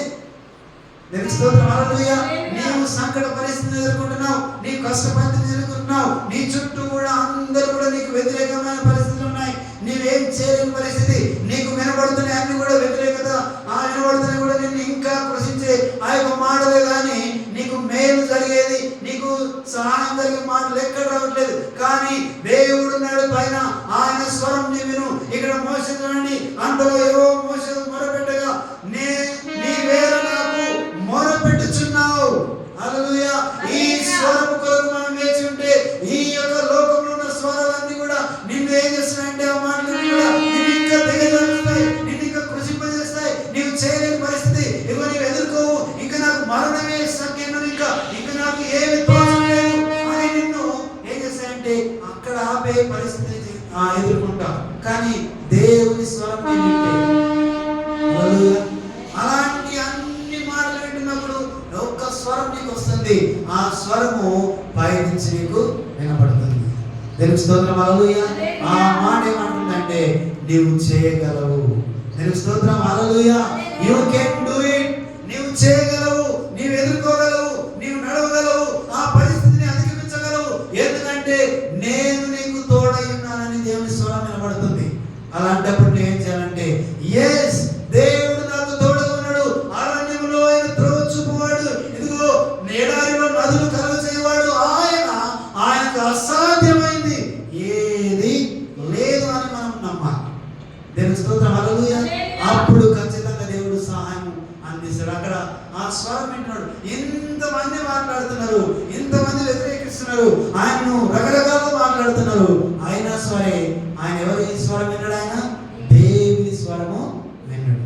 హల్లెలూయా. నీవు సంకట పరిస్థితిని ఎదుర్కొంటున్నావు, నీ కష్ట పరిస్థితిని ఎదుర్కొంటున్నావు, నీ చుట్టూ కూడా అందరూ కూడా నీకు వ్యతిరేకమైన పరిస్థితులు ఉన్నాయి, నీవేం చేయలేని పరిస్థితి, నీకు వినబడుతున్నాయి అన్ని కూడా వ్యతిరేకత. ఆ వినబడుతున్నాయి కూడా నిన్ను ఇంకా కృషించే ఆ యొక్క మాటలే కానీ నీకు మేలు జరిగేది, నీకు సహాయం జరిగే మాటలు ఎక్కడ రావట్లేదు. కానీ దేవుడు నాడు పైన ఆయన స్వరం నీ విను. ఇక్కడ మోషే చూడండి, అందులో ఏవో మోషే మొరపెట్టగా నీవేళ నాకు మొరపెట్టుచున్నావు. హల్లెలూయా. ఈ స్వరం కొరకు మనం వేచి ఉంటే ఈ యొక్క లోకంలో ఉన్న స్వరాలన్నీ కూడా నిన్ను ఏం చేస్తున్నాయంటే ఆ మాటలన్నీ కూడా నిన్ను ఇంకా దిగజారుస్తాయి, నిన్ను ఇంకా కృషింపజేస్తాయి. నీవు చేయలేని పరిస్థితి ఇవ్వ, నీవు ఎదుర్కోవు, ఇంకా నాకు మరణమే సంఖ్యను, ఇంకా నాకు ఏమి తోచడం లేదు అని నిన్ను ఏం చేస్తాయంటే అక్కడ ఆపే పరిస్థితి ఎదుర్కొంటావు. కానీ దేవుని స్వరం అలాంటి అన్ని మాటలు వింటున్నప్పుడు ఒక్క స్వరం నీకు వస్తుంది, ఆ స్వరము పైనుంచి నీకు వినపడుతుంది. దేవుని స్తోత్రం. హల్లెలూయా. ఆ మాట ఏమంటుందంటే నీవు చేయగలవు. దేవుని స్తోత్రం. Hallelujah. You can do it. నీవు చేయగలవు, నీవు ఎదుర్కోగలవు, నీవు నడవగలవు, ఆ పరిస్థితిని అధిగమించగలవు. ఎందుకంటే నేను నీకు తోడై ఉన్నానని దేవుని స్వరం వినబడుతుంది. అలాంటప్పుడు నేను ఏం చేయాలంటే ఎస్, దేవుడు నాకు తోడుగా ఉన్నాడు, అరణ్యంలో ఆయన త్రోవ చూపువాడు, ఇదిగో ఎడారిలో నదులు కలుగచేయవాడు, ఆయనకు అసాధ్యమైంది ఏది లేదు అని మనం నమ్మాలి. దేవుని స్తోత్రం. హల్లెలూయా. అప్పుడు ఖచ్చితంగా దేవుడు సహాయం అందిస్తాడు. అక్కడ ఆ స్వరం వింటున్నాడు. ఇంతమంది మాట్లాడుతున్నారు, ఇంతమంది వ్యతిరేకిస్తున్నారు, ఆయనను రకరకాలుగా మాట్లాడుతున్నారు, అయినా సరే ఆయన ఎవరు ఈ స్వరం విన్నాడు? ఆయన దేవుని స్వరము విన్నాడు.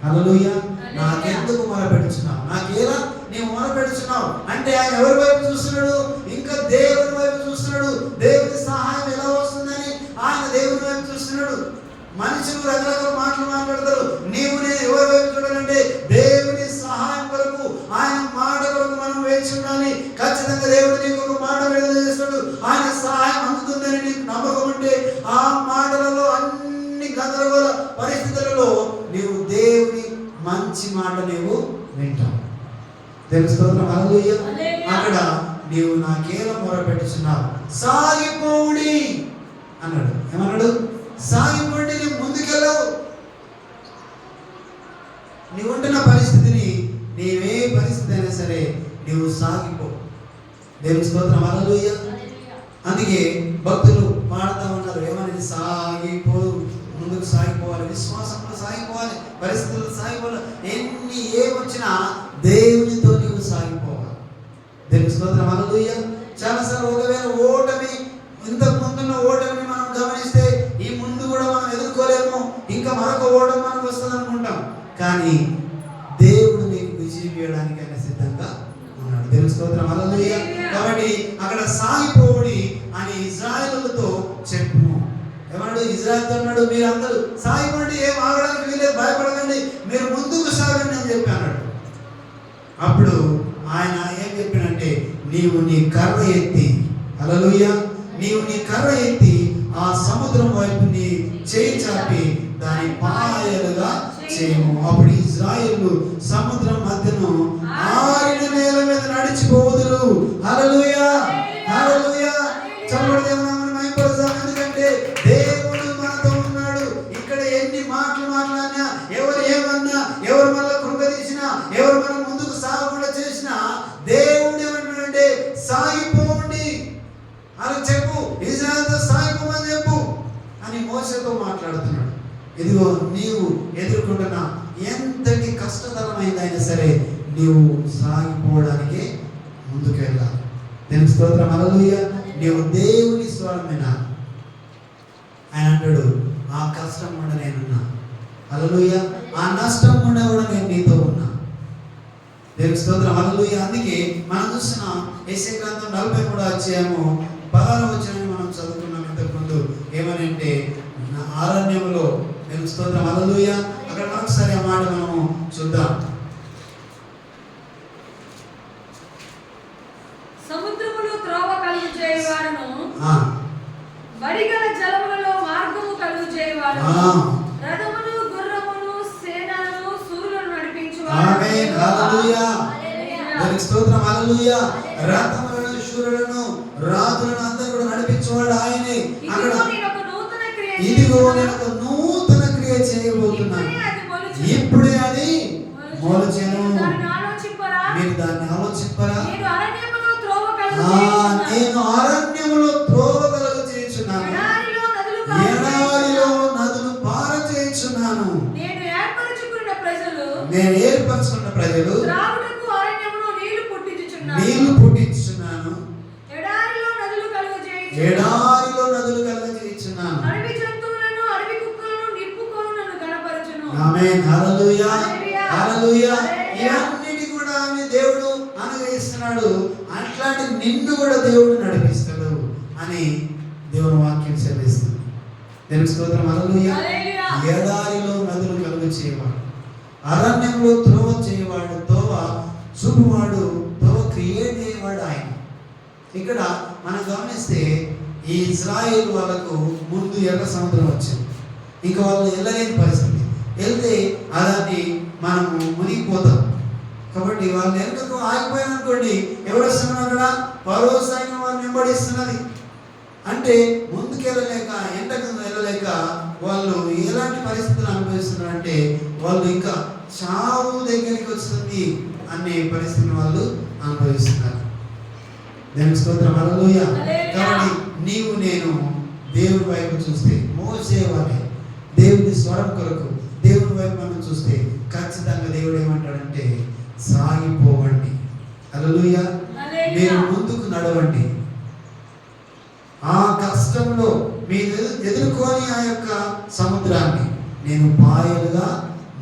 హల్లెలూయా. నాకెందుకు మొరపెడుచున్నావు, నాకేలా నీవు మొరపెడుచున్నావు అంటే ఆయన ఎవరి వైపు చూస్తున్నాడు? ఇంకా దేవుని వైపు చూస్తున్నాడు. దేవుని సహాయం ఎలా వస్తుందని ఆయన దేవుని వైపు చూస్తున్నాడు. మనుషులు రకరకాల మాటలు మాట్లాడతారు, నీవు నేను ఎవరి వైపు చూడాలంటే దేవుని సహాయం కొరకు, ఆయన మాట కొరకు మనం వేచి ఉండాలి. ఖచ్చితంగా దేవుడు నీకు ఒక మాట విడుదల చేస్తాడు. ఆయన సహాయం అందుతుందని నీకు నమ్మకం ఉంటే ఆ మాటలలో అన్ని గందరగోళ పరిస్థితులలో నీవు దేవుని మంచి మాట నీవు వింటావు. దేవుని స్తోత్రం. హల్లెలూయా. అక్కడ నీవు నాకేలా మొరపెట్టుచున్నావు, సాగిపోవుడి అన్నాడు. ఏమన్నాడు? సాగిపోండి, నీవు ముందుకెళ్ళవు. నీవు ఉంటున్న పరిస్థితిని, నీవే పరిస్థితి అయినా సరే నీవు సాగిపో. దేవుని స్తోత్రం. హల్లెలూయా. అందుకే భక్తులు పాడుతూ ఉన్నారు, ఏమని? ముందుకు సాగిపోవాలి, విశ్వాసంలో సాగిపోవాలి, పరిస్థితుల్లో సాగిపోవాలి. ఏమొచ్చినా దేవునితో నీవు సాగిపోవాలి. దేవుని స్తోత్రం, హల్లెలూయా. చాలాసార్లు ఒకవేళ ఓటమి, ఇంతకు ముందున్న ఓటమిని మనం గమనిస్తే ఈ ముందు కూడా మనం ఎదుర్కోలేము, ఇంకా మరొక ఓటమి మనకు వస్తుంది అనుకుంటాం. కానీ దేవుడు నీకు విజయం ఇవ్వడానికి ఆయన సిద్ధంగా ఉన్నాడు. దేవుని స్తోత్రం, హల్లెలూయా. కాబట్టి అక్కడ సాగిపోడి అని ఇశ్రాయేలులతో చెప్పు. ఏమన్నాడు? ఇశ్రాయేలుతో అన్నాడు, మీరందరూ సాగిపోండి, ఏం ఆగడానికి వీలేదు, భయపడకండి, మీరు ముందుకు సాగండి అని చెప్పి అన్నాడు. అప్పుడు ఆయన ఏం చెప్పినంటే, నీవు నీ కర్ర ఎత్తి, హల్లెలూయా, నీవు నీ కర్ర ఎత్తి ఆ సముద్రం వైపు నీ చేయి చాపి దాని పాయలుగా చేయము. అప్పుడు ఇశ్రాయేలు సముద్రం మధ్యను ఆరిన నేల మీద నడిచిపోదురు. హల్లెలూయా, హల్లెలూయా. చప్పటి దేవుని మహిమపరుద్దాం. ఎందుకంటే దేవుడు మనతో ఉన్నాడు. ఇక్కడ ఎన్ని మాటలు మాట్లాడినా, ఎవరు ఏమన్నా, ఎవరు మనల్ని కృంగదీసినా, ఎవరు మనం ముందుకు సాగకుండా చేసినా, దేవుడు ఏమంటాడంటే సాగిపోండి అని చెప్పు, ఇశ్రాయేలుతో సాగిపోమని చెప్పు అని మోషేతో మాట్లాడుతున్నాడు. ఇదిగో నీవు ఎదుర్కొంటున్న ఎంతటి కష్టతరమైందైనా సరే నీవు సాగిపోవడానికి ముందుకు వెళ్ళాలి. దేవుని స్తోత్రం, హల్లెలూయా. నీవు దేవుని స్వరం వినాలి. ఆయన అంటాడు, ఆ కష్టం కూడా నేనున్నా, హల్లెలూయా, ఆ నష్టం కూడా నేను నీతో ఉన్నా. దేవుని స్తోత్రం, హల్లెలూయా. అందుకే మనం చూస్తున్నాం యెషయా గ్రంథం 43వ అధ్యాయము 16వ వచనాన్ని మనం చదువుకున్నాం ఇంతకుముందు. ఏమనంటే అరణ్యంలో, దేవుని స్తోత్రం, హల్లెలూయా. అక్కడ మరొకసారి ఆ మాట మనము చూద్దాం. సముద్రములో త్రోవ కలుగు చేయవాడును, బడిగల జలములలో మార్గము కలుగు చేయవాడును, రథమును గుర్రమును సేనలను సూరులను నడిపించువాడు. ఆమేన్, హల్లెలూయా. దేవుని స్తోత్రం, హల్లెలూయా. రథములను, శూరులను, రాజులను అందరూ కూడా నడిపించేవాడు ఆయనే. అక్కడ ఇదిగో నేను ఒక నూతన క్రియ చేయబోతున్నాను, ఇప్పుడే అది మొలచెను. మీరు దాన్ని ఆలోచింపరా? నేను అరణ్యములో త్రోవ కలుగు చేయుచున్నాను, ఎడారిలో నదులు పార చేయుచున్నాను. నేను ఏర్పరచుకున్న ప్రజలు నీళ్లు పుట్టించుచున్నాను, ఎడారిలో నదులు కలుగ చేయుచున్నాను. ఆమేన్, హల్లెలూయా, హల్లెలూయా. ఇవన్నిటి కూడా ఆమె దేవుడు అనుగ్రహిస్తున్నాడు. అట్లాంటి నిన్ను కూడా దేవుడు నడిపిస్తాడు అని దేవుని వాక్యం సెలవిస్తుంది. దేవుని స్తోత్రం, హల్లెలూయా. ఎడారిలో నదులు కలుగు చేయవాడు, అరణ్యంలో త్రోవ చేయవాడు, తోవ చూపువాడు, తోవ క్రియేట్ చేయవాడు ఆయన. ఇక్కడ మనం గమనిస్తే ఈ ఇశ్రాయేలు వాళ్ళకు ముందు ఎర్ర సముద్రం వచ్చింది, ఇంకా వాళ్ళు వెళ్ళలేని పరిస్థితి. వెళ్తే అలాంటి మనము మునిగిపోతాం. కాబట్టి వాళ్ళు ఎందుకు ఆగిపోయారు అనుకోండి, ఎవరు వస్తున్నారు అక్కడ? ఫరో సైన్యం వాళ్ళు వెంబడిస్తున్నది. అంటే ముందుకెళ్ళలేక, ఎంటకు వెళ్ళలేక వాళ్ళు ఎలాంటి పరిస్థితులు అనుభవిస్తున్నారంటే, వాళ్ళు ఇంకా చావు దగ్గరికి వస్తుంది అనే పరిస్థితిని వాళ్ళు అనుభవిస్తున్నారు. దేవుని స్తోత్రం, హల్లెలూయా. కాబట్టి నీవు నేను దేవుని వైపు చూస్తే, మోసే వాళ్ళే దేవుని స్వరం కొరకు దేవుని వైపు మనం చూస్తే ఖచ్చితంగా దేవుడు ఏమంటాడంటే సాగిపోవండి, హల్లెలూయా, మీరు ముందుకు నడవండి. ఆ కష్టంలో మీరు ఎదుర్కొని ఆ యొక్క సముద్రాన్ని నేను పాయలుగా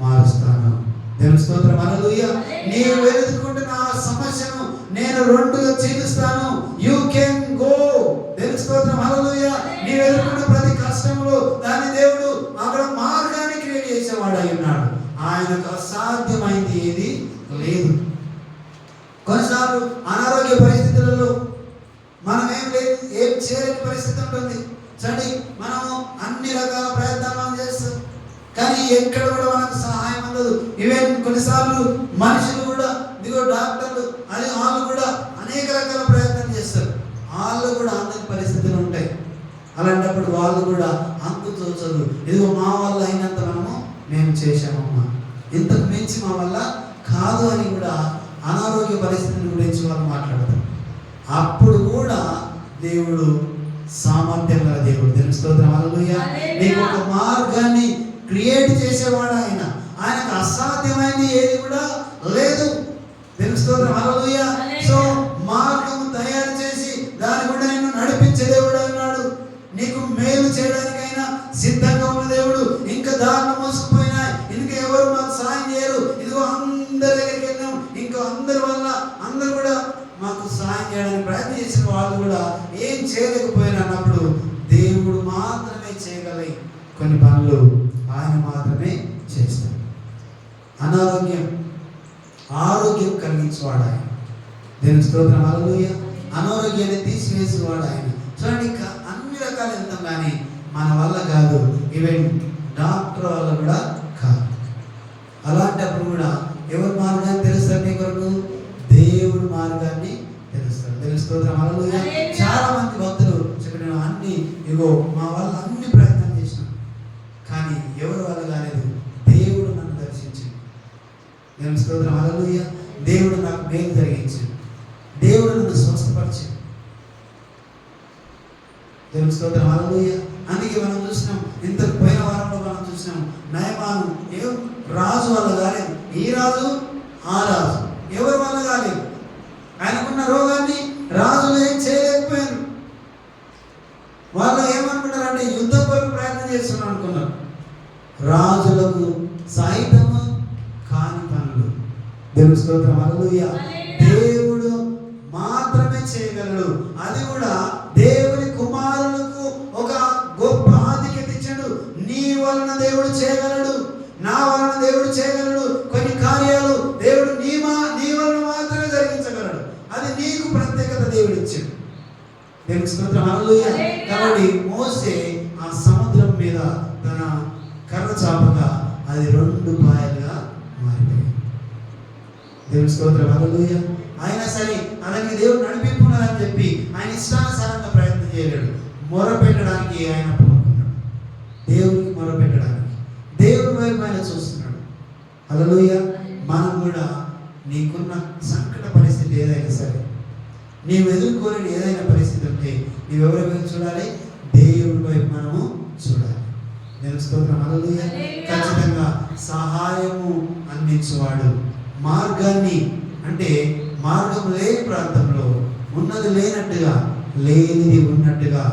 మారుస్తాను. దేవుని స్తోత్రం, హల్లెలూయా. నీవు ఎదుర్కొంటున్న ఆ సమస్యను నేను రెండుగా చీలుస్తాను. You can go. దేవుని స్తోత్రం, హల్లెలూయా. నీవు ఎదుర్కొన్న ప్రతి కష్టంలో దాని దేవుడు అక్కడ మార్గాన్ని క్రియేట్ చేసేవాడు అయి ఉన్నాడు. ఆయనకు అసాధ్యమైంది ఏది లేదు. కొన్నిసార్లు అనారోగ్య పరిస్థితులలో మనం ఏం చేయలేని పరిస్థితి ఉంటుంది. చూడండి, మనము అన్ని రకాల ప్రయత్నాలు చేస్తాం, కానీ ఎక్కడ కూడా మనకు సహాయం అందదు. ఈవెన్ కొన్నిసార్లు మనుషులు కూడా, ఇదిగో డాక్టర్లు అని వాళ్ళు కూడా అనేక రకాల ప్రయత్నాలు చేస్తారు, వాళ్ళు కూడా అందరి పరిస్థితులు ఉంటాయి. అలాంటప్పుడు వాళ్ళు కూడా అంతు తోచదు, ఇదిగో మా వల్ల అయినంత మేము చేశామమ్మా, ఇంతకు మించి మా వల్ల కాదు అని కూడా అనారోగ్య పరిస్థితుల గురించి వాళ్ళు మాట్లాడతారు. అప్పుడు కూడా దేవుడు సామర్థ్యం గల దేవుడు. దేవుని స్తోత్రం. హల్లెలూయా. నీకు ఒక మార్గాన్ని క్రియేట్ చేసేవాడు ఆయన. ఆయనకు అసాధ్యమైనది ఏది కూడా లేదు. దేవుని స్తోత్రం. హల్లెలూయా. సో మార్గం తయారు చేసి దాని కూడా నిన్ను నడిపించే దేవుడు అన్నాడు. నీకు మేలు చేయడానికైనా సిద్ధంగా ఉన్న దేవుడు. ఇంకా దారులు మోసపోయినా ఇంకా ఎవరు మాకు సాయం చేయరు, ఇదిగో అందరి దగ్గరికి వెళ్ళాం, ఇంకా అందరి వల్ల అందరూ కూడా మాకు సాయం చేయడానికి ప్రయత్నం చేసిన వాళ్ళు కూడా ఏం చేయలేకపోయినా అన్నప్పుడు దేవుడు మాత్రమే చేయగలి కొన్ని పనులు ఆయన మాత్రమే చేస్తాడు. ఆరోగ్యం కలిగించేవాడు ఆయన. దేవుని స్తోత్రం. హల్లెలూయా. అనారోగ్యాన్ని తీసివేసేవాడు ఆయన. చూడండి, అన్ని రకాలు వెళ్తాం కానీ మన వల్ల కాదు, ఈవెన్ డాక్టర్ వల్ల కూడా కాదు. అలాంటప్పుడు కూడా ఎవరి మార్గాన్ని తెలుస్తారు? నీ కొరకు దేవుడి మార్గాన్ని తెలుస్తారు. దేవుని స్తోత్రం. హల్లెలూయా. చాలా మంది భక్తులు చెప్పిన అన్ని ఇగో మా వల్ల అన్ని ప్రయత్నం చేసినాం కానీ ఎవరి వల్ల కాలేదు, దేవుడు నన్ను దర్శించింది. దేవుని స్తోత్రం. హల్లెలూయా. దేవుడు నాకు మేలు జరిగించింది, దేవుడు నన్ను స్వస్థపరిచింది. దేవుని స్తోత్రం. హల్లెలూయా. అందుకే మనం చూసినాం, ఇంతకు పోయిన వారంలో మనం చూసినాం, నయమాను రాజు వల్ల కాలేదు. ఈ రాజు ఆ రాజు ఎవరి వల్ల కాలేదు. ఆయనకున్న రోగాన్ని రాజులు ఏం చేయలేకపోయారు. వాళ్ళు ఏమనుకుంటారంటే యుద్ధం కొరకు ప్రయత్నం చేస్తున్నారు అనుకున్నారు. రాజులకు సైతము కాని పనులు. దేవుని స్తోత్రం. హల్లెలూయా. దేవుడు మాత్రమే చేయగలడు. అది కూడా దేవుని కుమారులకు ఒక గొప్ప ఆధిక్యత ఇచ్చాడు. నీ వలన దేవుడు చేయగలడు, నా వలన దేవుడు చేయగలడు. కొన్ని కార్యాలు దేవుడు నీ వలన మాత్రమే జరిగించగలడు. అది నీకు ప్రత్యేకత దేవుడు ఇచ్చాడు. దేవుని స్తోత్రం. హల్లెలూయా. కాబట్టి మోసే ఆ సముద్రం మీద తన కర్ర చాపగా అది 2 పాయలుగా మారిపోయింది. దేవుని స్తోత్రం. హల్లెలూయా. అయినా సరే అలాగే దేవుడు నడిపిస్తున్నాడని చెప్పి ఆయన ఇష్టానుసారంగా ప్రయత్నం చేయలేడు. మొరపెట్టడానికి ఆయన పూనుకున్నాడు. దేవునికి మొరపెట్టడానికి దేవుని వైపు ఆయన చూస్తున్నాడు. హల్లెలూయా. మనం కూడా నీకున్న సంకట పరిస్థితి ఏదైనా సరే, నీవు ఎదుర్కోలేని ఏదైనా పరిస్థితి ఉంటే నీవెవరి వైపు చూడాలి? దేవుడి వైపు మనము చూడాలి. దేవుని స్తోత్రం. హల్లెలూయా. ఖచ్చితంగా సహాయము అందించేవాడు. మార్గాన్ని అంటే మార్గం లేని ప్రాంతంలో ఉన్నది లేనట్టుగా లేనిది ఉన్నట్టుగా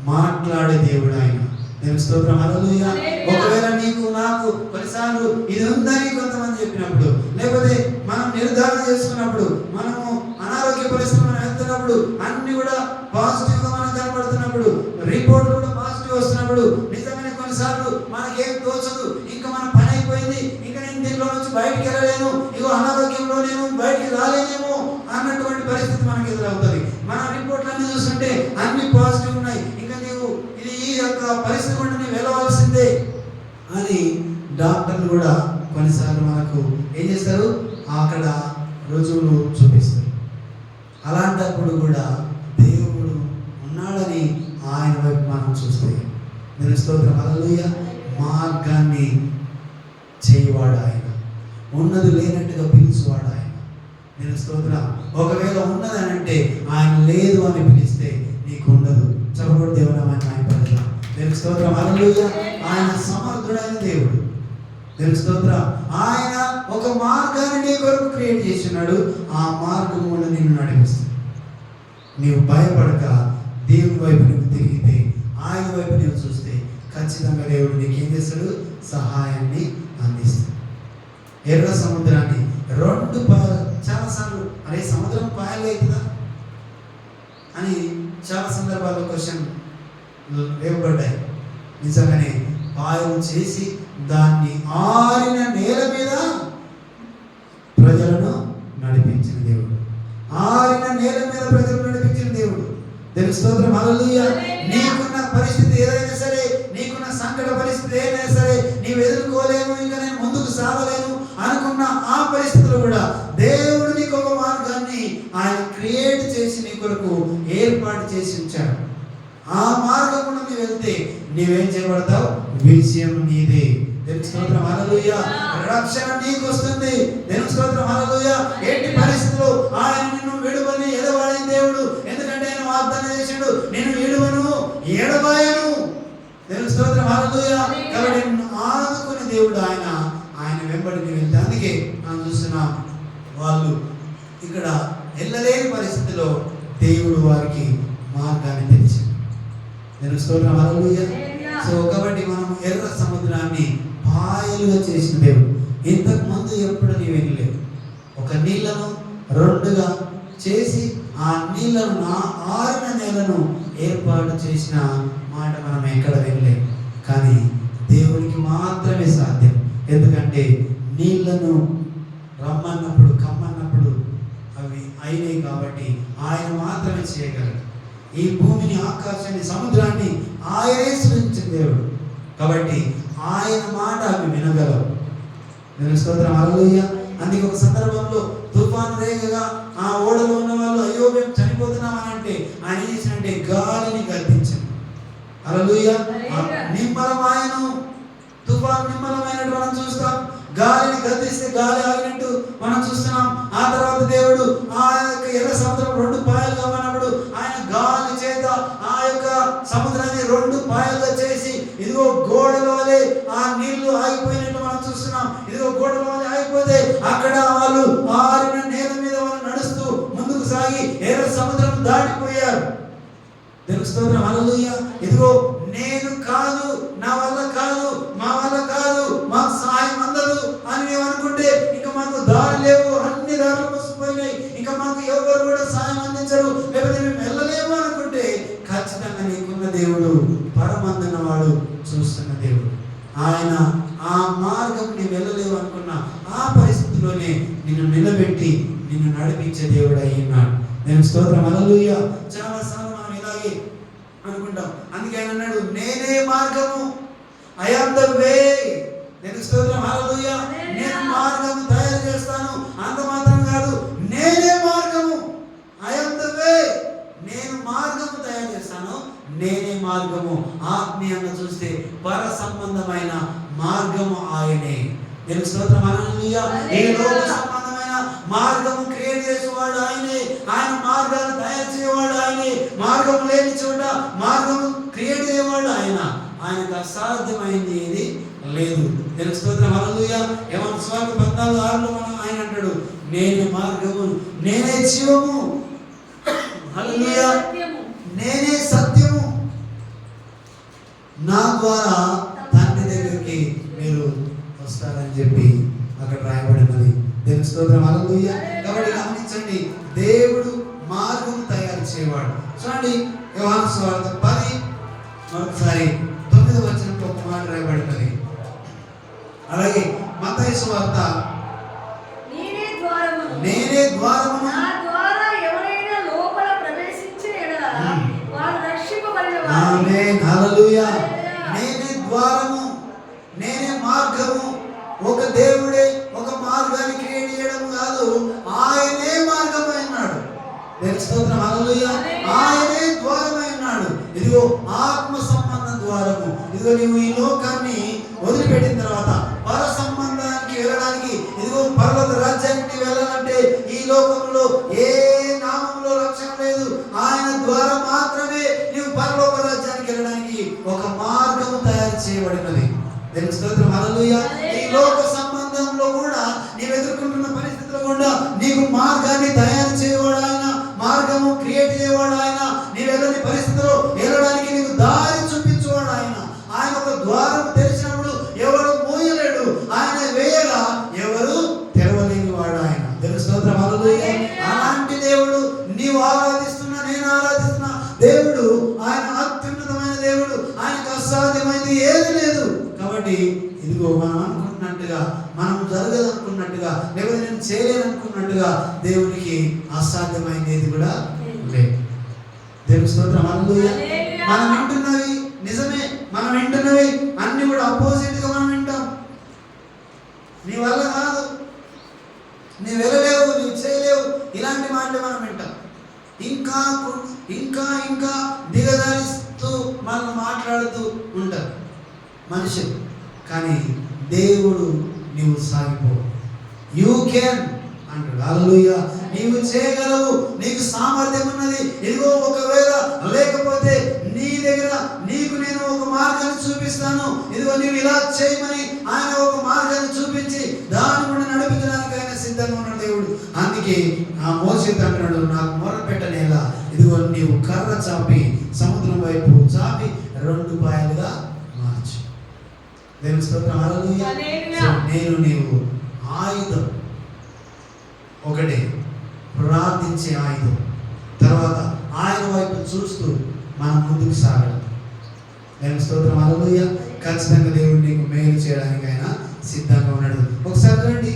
మాట్లాడే దేవుడు ఆయన. దేవుని స్తోత్రం. హల్లెలూయా. ఒకవేళ నీకు నాకు కొన్నిసార్లు ఇది ఉందని కొంతమంది చెప్పినప్పుడు, లేకపోతే మనం నిర్ధారణ చేసుకున్నప్పుడు, మనము అనారోగ్య పరిస్థితులు మనం వెళ్తున్నప్పుడు అన్ని కూడా పాజిటివ్ గా మనకు కనబడుతున్నప్పుడు, రిపోర్ట్ కూడా పాజిటివ్ వస్తున్నప్పుడు నిజంగానే కొన్నిసార్లు మనకేం తోచదు, ఇంకా మన పని అయిపోయింది, ఇంకా నేను దీంట్లో నుంచి బయటికి వెళ్ళలేను, ఇగో అనారోగ్యంలో నేను బయటికి రాలేనేమో అన్నటువంటి పరిస్థితి మనకు ఎదురవుతుంది. మన రిపోర్ట్లన్నీ చూస్తుంటే అన్ని పాజిటివ్ ఉన్నాయి, ఇంకా నీవు ఇది ఈ యొక్క పరిస్థితి కూడా నీవు వెళ్ళవలసిందే అని డాక్టర్లు కూడా కొన్నిసార్లు మనకు ఏం చేస్తారు? అక్కడ రుజువులు చూపిస్తారు. అలాంటప్పుడు కూడా దేవుడు ఉన్నాడని ఆయన వైపు మనం చూస్తే దేవుని స్తోత్రం. హల్లెలూయా. మార్గాన్ని చేయవాడు ఆయన. ఉన్నది లేనట్టుగా పిలుచువాడు ఆయన. దేవుని స్తోత్రం. ఒకవేళ ఉన్నదని అంటే ఆయన లేదు అని పిలిస్తే నీకు ఉండదు. చెప్పబడి దేవుడు ఆయన పడతాం. దేవుని స్తోత్రం. హల్లెలూయా. ఆయన సమర్థుడైన దేవుడు. దేవుని స్తోత్రం. ఆయన ఒక మార్గాన్ని నీ కొరకు క్రియేట్ చేస్తున్నాడు. ఆ మార్గం కూడా నిన్ను నడిపిస్తుంది. నీవు భయపడక దేవుని వైపు నువ్వు తిరిగితే, ఆయన వైపు నువ్వు చూస్తే ఖచ్చితంగా దేవుడు నీకు ఏం చేస్తాడు? సహాయాన్ని అందిస్తాడు. ఎర్ర సముద్రాన్ని 2 పాయలు, చాలాసార్లు అరే సముద్రం పాయలు అవుతుందా అని చాలా సందర్భాల్లో క్వశ్చన్ వేయబడ్డాయి. నిజంగానే పాయలు చేసి దాన్ని ఆరిన నేల మీద ప్రజలను నడిపించిన దేవుడు. ఆరిన నేల మీద ప్రజలను నడిపించిన దేవుడు. దేవుని స్తోత్రం. హల్లెలూయా. నీకున్న పరిస్థితి ఏదైనా సరే, నీకున్న సంకట పరిస్థితి ఏదైనా సరే, నీవు ఎదుర్కోలేము, ఇంకా నేను ముందుకు సాగలేను అనుకున్న ఆ పరిస్థితులు కూడా దేవుడు నీకు ఒక మార్గాన్ని ఆయన క్రియేట్ చేసి నీ కొరకు ఏర్పాటు చేసి ఉంచాడు. ఆ మార్గం కూడా నువ్వు వెళ్తే నీవేం చేయబడతావు? విజయం నీదే. దేవుని స్తోత్రం. హల్లెలూయా. రక్షణ నీకు వస్తుంది. దేవుని స్తోత్రం. హల్లెలూయా. ఎట్టి పరిస్థితుల్లో ఆయన నిన్ను విడువని ఎదవాడిన దేవుడు. ఎందుకంటే ఆయన వాగ్దానం చేశాడు, నేను విడువను దేవుని స్తోత్రం, హల్లెలూయా. కాబట్టి నిన్ను ఆదుకునే దేవుడు ఆయన. ఆయన వెంబడి నీవు వెళ్తే, అందుకే మనం చూస్తున్నాం వాళ్ళు ఇక్కడ వెళ్ళలేని పరిస్థితిలో దేవుడు వారికి మార్గాన్ని తెరిచాడు. దేవుని స్తోత్రం, హల్లెలూయా. సో కాబట్టి మనం ఎర్ర సముద్రాన్ని పాయలుగా చేసిన దేవుడు. ఇంతకు ముందు ఎప్పుడు నీవు వెళ్ళలేవు. ఒక నీళ్లను రెండుగా చేసి ఆ నీళ్లను ఆరిన నేలను ఏర్పాటు చేసిన మాట మనం ఎక్కడ వెళ్ళలేము. కానీ దేవునికి మాత్రమే సాధ్యం. ఎందుకంటే నీళ్లను రమ్మన్నప్పుడు కమ్మన్నప్పుడు అవి అయినాయి కాబట్టి ఆయన మాత్రమే చేయగలడు. ఈ భూమిని, ఆకాశాన్ని, సముద్రాన్ని ఆయనే సృష్టించిన దేవుడు కాబట్టి ఆయన మాట అవి వినగలవు. నేను స్తోత్రం, హల్లెలూయా. అందుకే ఒక సందర్భంలో తుఫాను రేగగా ఆ ఓడలో ఉన్న వాళ్ళు అయ్యో మేము చనిపోతున్నామని అంటే ఆయన ఏం చేసినంటే గాలిని గద్దించాడు. హల్లెలూయా. నిమ్మలమాయను, తుఫాను నిమ్మలమైనట్టు మనం చూస్తాం. గాలిని గద్దిస్తే గాలి ఆగినట్టు మనం చూస్తున్నాం. ఆ తర్వాత దేవుడు ఆ యొక్క ఎర్ర సముద్రం 2 పాయలుగా ఉన్నప్పుడు ఆయన గాలి చేత ఆ యొక్క సముద్రాన్ని 2 పాయలుగా చేసి ఇదిగో గోడల వలె ఆ నీళ్లు ఆగిపోయినట్టు మనం చూస్తున్నాం. ఇదిగో గోడల వలె ఆగిపోతే అక్కడ వాళ్ళు ఆరిన నేల మీద వాళ్ళు నడుస్తూ ముందుకు సాగి ఎర్ర సముద్రం దాటిపోయారు. దేవుని స్తోత్రం, హల్లెలూయా. ఇదిగో నేను కాదు, నా వల్ల కాదు, మా వల్ల కాదు, మాకు సహాయం అందదు అని మేము అనుకుంటే ఇంకా మాకు దారి లేవు, అన్ని దారులు మూసిపోయినాయి, ఇంకా మాకు ఎవరు కూడా సహాయం అందించరు, లేకపోతే మేము వెళ్ళలేము అనుకుంటే ఖచ్చితంగా నీకున్న దేవుడు పరమందున్న వాడు, చూస్తున్న దేవుడు. ఆయన ఆ మార్గం నీవు వెళ్ళలేవు అనుకున్న ఆ పరిస్థితిలోనే నిన్ను నిలబెట్టి నిన్ను నడిపించే దేవుడు అయి ఉన్నాడు. నేను స్తోత్రం, హల్లెలూయా. చాలా సార్లు మనం ఇలాగే అనుకుంటాం. అందుకే ఆయన అన్నాడు నేనే మార్గము, ఐ యామ్ ద వే. నేను స్తోత్రం, హల్లెలూయా. నేను మార్గము తయారు చేస్తాను, అంత మాత్రం కాదు నేనే మార్గము, ఐ యామ్ ద వే. నేను మార్గము తయారు చేస్తాను, నేనే మార్గము. ఆత్మీయంగా చూస్తే పర సంబంధమైన మార్గము ఆయనే. నేను స్తోత్రం, హల్లెలూయా. ఈ లోక సంబంధమైన మార్గము క్రియేట్ చేసేవాడు ఆయనే. ఆయన మార్గాలు తయారు చేయవాడు ఆయనే. మార్గం లేని చోట మార్గము క్రియేట్ చేయవాడు ఆయన. ఆయనకు అసాధ్యమైంది ఏది లేదు. నేను స్తోత్రం, హల్లెలూయా. యోహాను సువార్త 14:6లో మనం ఆయన అంటాడు నేనే మార్గము, నేనే జీవము, హల్లెలూయా, నేనే సత్యము, నా ద్వారా తండ్రి దగ్గరికి మీరు వస్తారని చెప్పి అక్కడ రాయబడినది. దేవుని స్తోత్రం, హల్లెలూయా. కాబట్టి గమనించండి, దేవుడు మార్గం తయారు చేయవాడు. చూడండి యోహాను సువార్త 10 మరొకసారి 9వ వచనంలో ఒక మాట రాయబడినది. అలాగే మత్తయి సువార్త నేనే ద్వారమును, నా ద్వారా ఎవరైనా లోపల ప్రవేశించే యెడల వారు రక్షింపబడినవారు. ఆమేన్, హల్లెలూయా. నేనే ద్వారము, నేనే మార్గము. ఒక దేవుడే ఒక మార్గాన్ని క్రియేట్ చేయడం కాదు, ఆయనే మార్గమై ఉన్నాడు. దేవుని స్తోత్రం, హల్లెలూయా. ఆయనే ద్వారమై ఉన్నాడు. ఇదిగో ఆత్మ సంబంధ ద్వారము. ఇదిగో నీవు ఈ లోకాన్ని వదిలిపెట్టిన తర్వాత పర సంబంధానికి వెళ్ళడానికి, ఇదిగో పరలోక రాజ్యానికి వెళ్ళాలంటే ఈ లోకంలో ఏ నామంలో రక్షణ లేదు, ఆయన ద్వారా మాత్రమే నీవు పరలోక రాజ్యానికి వెళ్ళడానికి ఒక మార్గము తయారు చేయబడినది. దేవుని స్తోత్రం, హల్లెలూయా. ఈ లోక సంబంధంలో కూడా నీవు ఎదుర్కొంటున్న పరిస్థితుల్లో కూడా నీకు మార్గాన్ని తయారు చేయవాడు ఆయన, మార్గము క్రియేట్ చేయవాడు ఆయన. నీవు వెళ్ళని పరిస్థితిలో వెళ్ళడానికి నీకు దారి చూపించేవాడు ఆయన. ఆయన ఒక ద్వారం తెరిచినప్పుడు ఎవరు మోయలేడు, ఆయన వేయగా ఎవరు తెరవలేని వాడు ఆయన. దేవుని స్తోత్రం, హల్లెలూయా. అలాంటి దేవుడు నీవు ఆరాధిస్తున్నా, నేను ఆరాధిస్తున్నా దేవుడు ఆయన అత్యున్నతమైన దేవుడు. ఆయనకు అసాధ్యమైనది ఏది లేదు. కాబట్టి ఇదిగో మనం అనుకున్నట్టుగా, మనం జరగదనుకున్నట్టుగా, లేకపోతే నేను చేయలేననుకున్నట్టుగా దేవునికి అసాధ్యమైనది ఏది కూడా లేదు. దేవుని స్తోత్రం, హల్లెలూయా. మనం వింటున్నవి నిజమే, మనం వింటున్నవి అన్ని కూడా అపోజిట్ గా మనం వింటాం. నీ వల్ల కాదు, నీవు వెళ్ళలేవు, నీవు చేయలేవు, ఇలాంటి మాటలు మనం వింటాం. ఇంకా ఇంకా ఇంకా దిగజారిస్తూ మనం మాట్లాడుతూ ఉంటారు మనుషులు. కానీ దేవుడు నీవు సాగిపో, యూ కెన్ అంటాడు. హల్లెలూయా. నీవు చేయగలవు, నీకు సామర్థ్యం ఉన్నది. ఇదిగో ఒకవేళ లేకపోతే నీ దగ్గర నీకు నేను ఒక మార్గాన్ని చూపిస్తాను, ఇదిగో నీవు ఇలా చేయమని ఆయన ఒక మార్గాన్ని చూపించి దాని కూడా నడిపించడానికి ఆయన సిద్ధంగా ఉన్నాడు దేవుడు. అందుకే ఆ మోషేతో అంటున్నాడు, నాకు మొర పెట్టనేలా, ఇదిగో నీవు కర్ర చాపి సముద్రం వైపు చాపి 2 పాయలుగా మార్చు. దేవుని స్తోత్రం, హల్లెలూయా. సో నేను నీవు ఆయుధం ఒకటే, ప్రార్థించే ఆయుధం, తర్వాత ఆయన వైపు చూస్తూ మనం ముందుకు సాగడం. దేవుని స్తోత్రం, హల్లెలూయా. ఖచ్చితంగా దేవుడు నీకు మేలు చేయడానికి ఆయన సిద్ధంగా ఉన్నాడు. ఒకసారి చూడండి,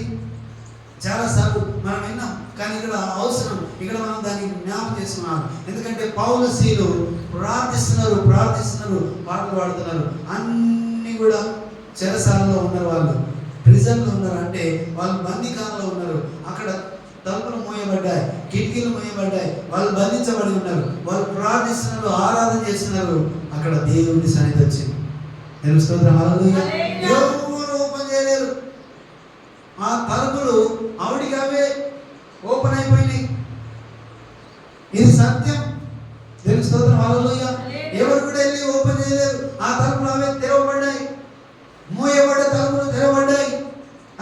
చాలాసార్లు మనం విన్నాం, కానీ ఇక్కడ అవసరం, ఇక్కడ మనం దాన్ని జ్ఞాపకం చేసుకున్నాం. ఎందుకంటే పౌలు శీలు ప్రార్థిస్తున్నారు, పాటలు పాడుతున్నారు, అన్నీ కూడా చెరసాలలో ఉన్నారు, వాళ్ళు ప్రిజన్లో ఉన్నారు, అంటే వాళ్ళు బందీకాలంలో ఉన్నారు. అక్కడ తలుపులు మూయబడ్డాయి, కిటికీలు మూయబడ్డాయి, వాళ్ళు బంధించబడి ఉన్నారు. వాళ్ళు ప్రార్థిస్తున్నారు, ఆరాధన చేస్తున్నారు. అక్కడ దేవుడి సన్నిధి వచ్చింది. దేవుని స్తోత్రం, హల్లెలూయా. ఎవరు ఓపెన్ చేయలేరు. ఆ తలుపులు ఆవిడికి అవే ఓపెన్ అయిపోయినాయి. ఇది సత్యం. దేవుని స్తోత్రం, హల్లెలూయా. ఎవరు కూడా వెళ్ళి ఓపెన్ చేయలేరు. ఆ తలుపులు అవే తెరవబడ్డాయి. మూయబడ్డ తలుపులు తెరవబడ్డాయి.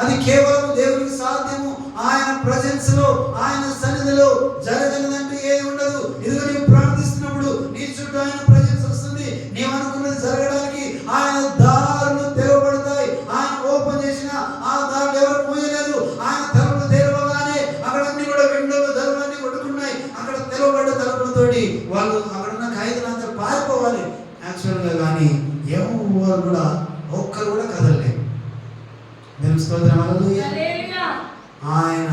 అది కేవలం దేవునికి సాధ్యము. ఆయన ప్రజెన్స్ లో, ఆయన సన్నిధిలో జరగలేదంటే ఏది ఉండదు. ఇదిగో నీవు ప్రార్థిస్తున్నప్పుడు నీ చుట్టూ ఆయన ప్రజెన్స్ వస్తుంది. నీవు అనుకున్నది జరగడానికి ఆయన దారులు తెరవబడతాయి. ఆయన ఓపెన్ చేసిన ఆ దారులు ఎవరు మూయలేదు. ఆయన తలుపులు తెరవగానే అక్కడ అన్ని కూడా విండోలు తలుపులన్నీ కొట్టుకున్నాయి. అక్కడ తెరవబడ్డ తలుపులతోటి వాళ్ళు అక్కడ ఉన్న ఖైదీలందరూ పారిపోవాలి యాక్చువల్గా, కానీ ఎవరు కూడా ఒక్కరు కూడా కదలలేదు. దేవుని స్తోత్రం, హల్లెలూయా. ఆయన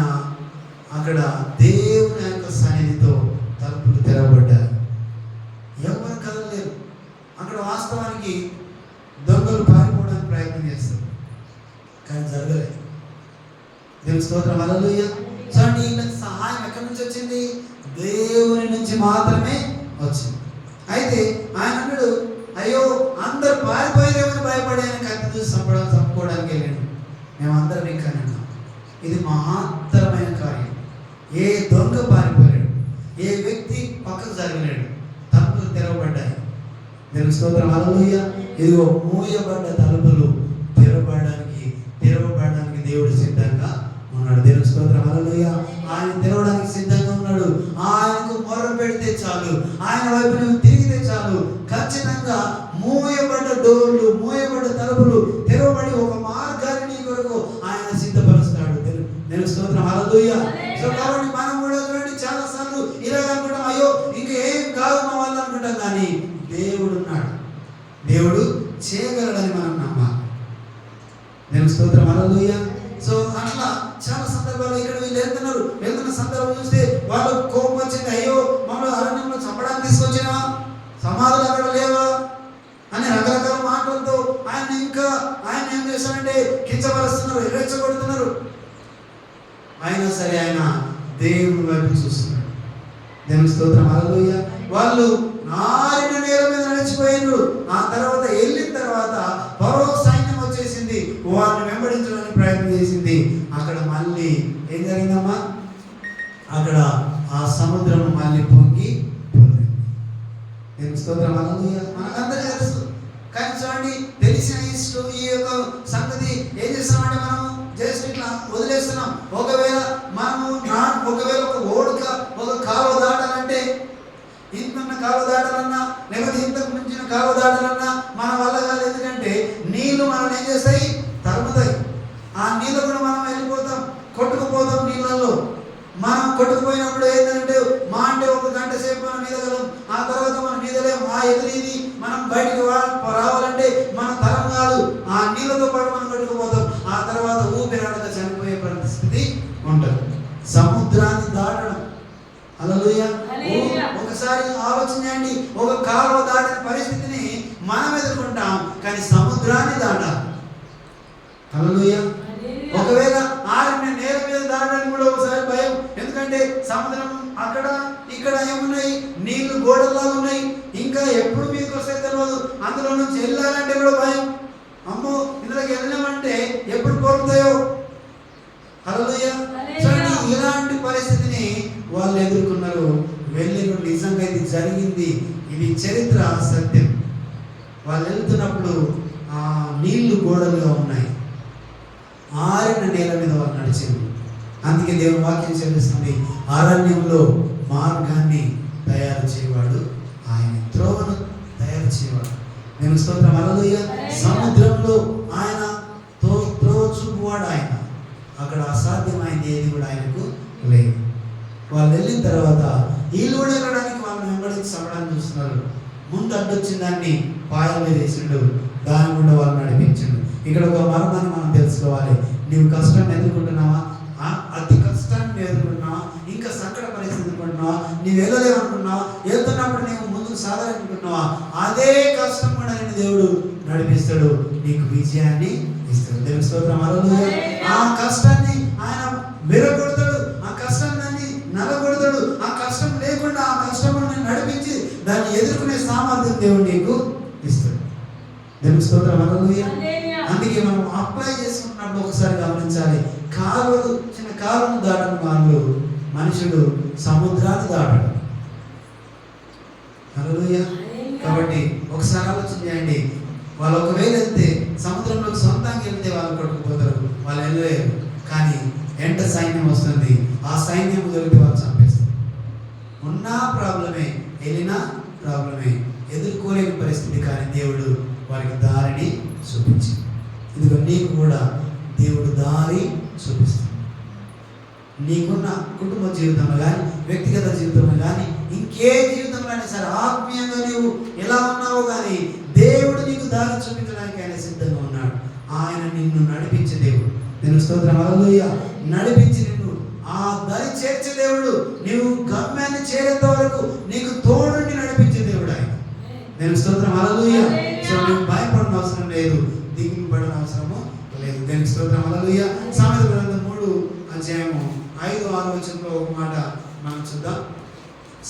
అక్కడ దేవుని యొక్క సన్నిధితో తలుపులు తెరవబడ్డారు. ఎవరు కదలలేరు. అక్కడ వాస్తవానికి దొంగలు పారిపోవడానికి ప్రయత్నం చేస్తారు, కానీ జరగలేదు. దేవుని స్తోత్రం, హల్లెలూయా. చూడండి, వీళ్ళకి సహాయం ఎక్కడి నుంచి వచ్చింది? దేవుని నుంచి మాత్రమే వచ్చింది. అయితే ఆయన అన్నాడు, అయ్యో అందరు పారిపోయేదేమని భయపడి ఆయన కత్తి చూసి చంపుకోవడానికి వెళ్ళాడు. మేమందరం ఇంకా అన్నాం, ఇది మహత్తరమైన కార్యం. ఏ దొంగ పారిపోయాడు, ఏ వ్యక్తి పక్కకు జరగలేడు. తలుపులు తెరవబడ్డాయి. దేవుని స్తోత్రం, హల్లెలూయా. ఇదిగో మూయబడ్డ తలుపులు తెరవబడడానికి దేవుడు సిద్ధంగా ఉన్నాడు. దేవుని స్తోత్రం, హల్లెలూయా. ఆయన తెరవడానికి సిద్ధంగా ఉన్నాడు. ఆయనకు మొర పెడితే చాలు, ఆయన వైపు నువ్వు తిరిగితే చాలు, ఖచ్చితంగా మూయబడ్డ డోర్లు, మూయబడ్డ తలుపులు తెరవబడి ఒక మార్గాన్ని నీ కొరకు ఆయన సిద్ధపరుస్తాడు. దేవుని స్తోత్రం, హల్లెలూయా. సో కాబట్టి మనం కూడా చూడండి, చాలా సార్లు ఇలాగ అనుకుంటాం, అయ్యో ఇంకా ఏం కాదు మా వాళ్ళు అనుకుంటాం, కానీ దేవుడు ఉన్నాడు, దేవుడు చేయగలడని మనం నమ్మాలి. దేవుని స్తోత్రం, హల్లెలూయా. సో అట్లా చాలా సందర్భాలు ఇక్కడ వీళ్ళు వెళ్తున్న సందర్భం చూస్తే వాళ్ళకు కోపం వచ్చింది. అయ్యో మమ్మల్ని అరణ్యంలో చంపడానికి తీసుకొచ్చినా, సమాధులు అక్కడ లేవా అని రకరకాల మాటలతో ఆయన ఏం చేశారంటే కించపరుస్తున్నారు, ఎర్రెచ్చగొడుతున్నారు. అయినా సరే ఆయన దేవుని వైపు చూస్తున్నాడు. దేవుని స్తోత్రం, హల్లెలూయా. వాళ్ళు నారిన నేల మీద నడిచిపోయినారు. ఆ తర్వాత వెళ్ళిన తర్వాత ఫరో సైన్యం వచ్చేసింది, వారిని వెంబడించడానికి ప్రయత్నం చేసింది. అక్కడ మళ్ళీ ఏం జరిగిందమ్మా? అక్కడ ఆ సముద్రం మళ్ళీ పొంగి పొందింది. దేవుని స్తోత్రం, హల్లెలూయా. మనకందరికీ తెలుసు, కానీ చూడండి, తెలిసిన ఈ యొక్క సంగతి ఏం చేస్తామంటే మనం జస్ట్ ఇట్లా వదిలేస్తున్నాం. ఒకవేళ ఒక ఓడక ఒక కాలువ దాటాలంటే, ఇంత కాలువ దాటాలన్నా లేకపోతే ఇంతకు మించిన కాలువ దాటాలన్నా మన వల్ల కాదు. ఎందుకంటే నీళ్లు మనం ఏం చేస్తాయి? తరుముతాయి. ఆ నీళ్ళు కూడా మనం వెళ్ళిపోతాం, కొట్టుకుపోతాం నీళ్ళల్లో. మనం కొట్టుకుపోయినప్పుడు ఏంటంటే అంటే 1 గంట సేపు మనం ఈదగలం, ఆ తర్వాత మనం ఈదలేము. ఆ ఎదురీది మనం బయటికి రావాలంటే మన తరం కాదు, ఆ నీళ్ళతో పాటు మనం కొట్టుకుపోతాం. ఆ తర్వాత ఊపిరాడక చనిపోయే పరిస్థితి ఉంటుంది. సముద్రాన్ని దాటడం, హల్లెలూయా. ఒకసారి ఆలోచన చేయండి, ఒక కాలువ దాటిన పరిస్థితిని మనం ఎదుర్కొంటాం, కానీ సముద్రాన్ని దాటాలి. హల్లెలూయా. ఒకవేళ ఆరిన నేల మీద దాటడానికి కూడా ఒకసారి భయం. ఎందుకంటే సముద్రం అక్కడ ఇక్కడ ఏమున్నాయి? నీళ్లు గోడల్లా ఉన్నాయి. ఇంకా ఎప్పుడు మీదకి వస్తే తెలియదు. అందులో నుంచి వెళ్ళాలంటే కూడా భయం. అమ్మో, ఇందులోకి వెళ్ళామంటే ఎప్పుడు పోతాయో. హల్లెలూయా. చూడండి, ఇలాంటి పరిస్థితిని వాళ్ళు ఎదుర్కొన్నారు. వెళ్ళినప్పుడు నిజంగా ఇది జరిగింది, ఇది చరిత్ర సత్యం. వాళ్ళు వెళ్తున్నప్పుడు నీళ్లు గోడలుగా ఉన్నాయి. ఆరిన నేల మీద వాళ్ళు నడిచింది. అందుకే దేవుని వాక్యం చెల్లిస్తుంది, అరణ్యంలో మార్గాన్ని తయారు చేయవాడు ఆయన, త్రోవను తయారు చేయవాడు. నేను స్తోత్రం హల్లెలూయా. సముద్రంలో ఆయన త్రోవ చూపువాడు ఆయన. అక్కడ అసాధ్యమైంది ఏది కూడా ఆయనకు లేదు. వాళ్ళు వెళ్ళిన తర్వాత వీళ్ళు కూడా వెళ్ళడానికి వాళ్ళని వెంబడించి చంపడానికి చూస్తున్నారు. ముందు అడ్డొచ్చిన దాన్ని పాయల మీద వేసిండు, దాని గుండా వాళ్ళు నడిపించిండు. ఇక్కడ ఒక మర్మాన్ని మనం తెలుసుకోవాలి. నీవు కష్టాన్ని ఎదుర్కొంటున్నావా? అతి కష్టాన్ని ఎదుర్కొంటున్నావా? ఇంకా సంకట పరిస్థితి ఎదుర్కొంటున్నావా? నీవు వెళ్ళలేమనుకున్నావా? వెళ్తున్నప్పుడు నీవు ముందుకు సాగాలనుకుంటున్నావా? అదే కష్టం కూడా నేను దేవుడు నడిపిస్తాడు, నీకు విజయాన్ని ఇస్తాడు. దేవుని స్తోత్రం హల్లెలూయా. ఆ కష్టాన్ని ఆయన విరగొడతాడు, ఆ కష్టాన్ని నలగొడతాడు. ఆ కష్టం లేకుండా ఆ కష్టమును నడిపించి దాన్ని ఎదుర్కొనే సామర్థ్యం దేవుడు నీకు ఇస్తాడు. దేవుని స్తోత్రం హల్లెలూయా. అందుకే మనం అప్లై చేసుకున్నప్పుడు ఒకసారి గమనించాలి, కాలువలు చిన్న కాలువను దాటని వాళ్ళు మనుషుడు సముద్రాన్ని దాటడు. హల్లెలూయా. కాబట్టి ఒకసారి ఆలోచన చేయండి, వాళ్ళు ఒకవేళ వెళ్తే సముద్రంలోకి సొంతంగా వెళ్తే వాళ్ళు కొట్టుకుపోతారు, వాళ్ళు వెళ్ళలేరు. కానీ ఎంట సైన్యం వస్తుంది, ఆ సైన్యం దొరికి వాళ్ళు చంపేస్తారు. ఉన్నా ప్రాబ్లమే, వెళ్ళినా ప్రాబ్లమే, ఎదుర్కోలేని పరిస్థితి. కానీ దేవుడు వారికి దారిని చూపించింది. ఇదిగో నీకు కూడా దేవుడు దారి చూపిస్తాడు. నీకున్న కుటుంబ జీవితంలో కానీ, వ్యక్తిగత జీవితంలో కానీ, ఇంకే జీవితంలో అయినా సరే, ఆత్మీయంగా నీవు ఎలా ఉన్నావో కానీ దేవుడు నీకు దారి చూపించడానికి ఆయన సిద్ధంగా ఉన్నాడు. ఆయన నిన్ను నడిపించే దేవుడు. నేను స్తోత్రం హల్లెలూయా. నడిపించి నిన్ను ఆ దారి చేర్చే దేవుడు. నీవు గమ్యాన్ని చేరేంత వరకు నీకు తోడుని నడిపించే దేవుడు ఆయన. నేను స్తోత్రం హల్లెలూయా. సో నువ్వు భయపడిన అవసరం లేదు, దిగులు పడిన అవసరము లేదు. నేను స్తోత్రం హల్లెలూయా. సామెతల గ్రంథం 3:5-6 ఒక మాట మనం చూద్దాం.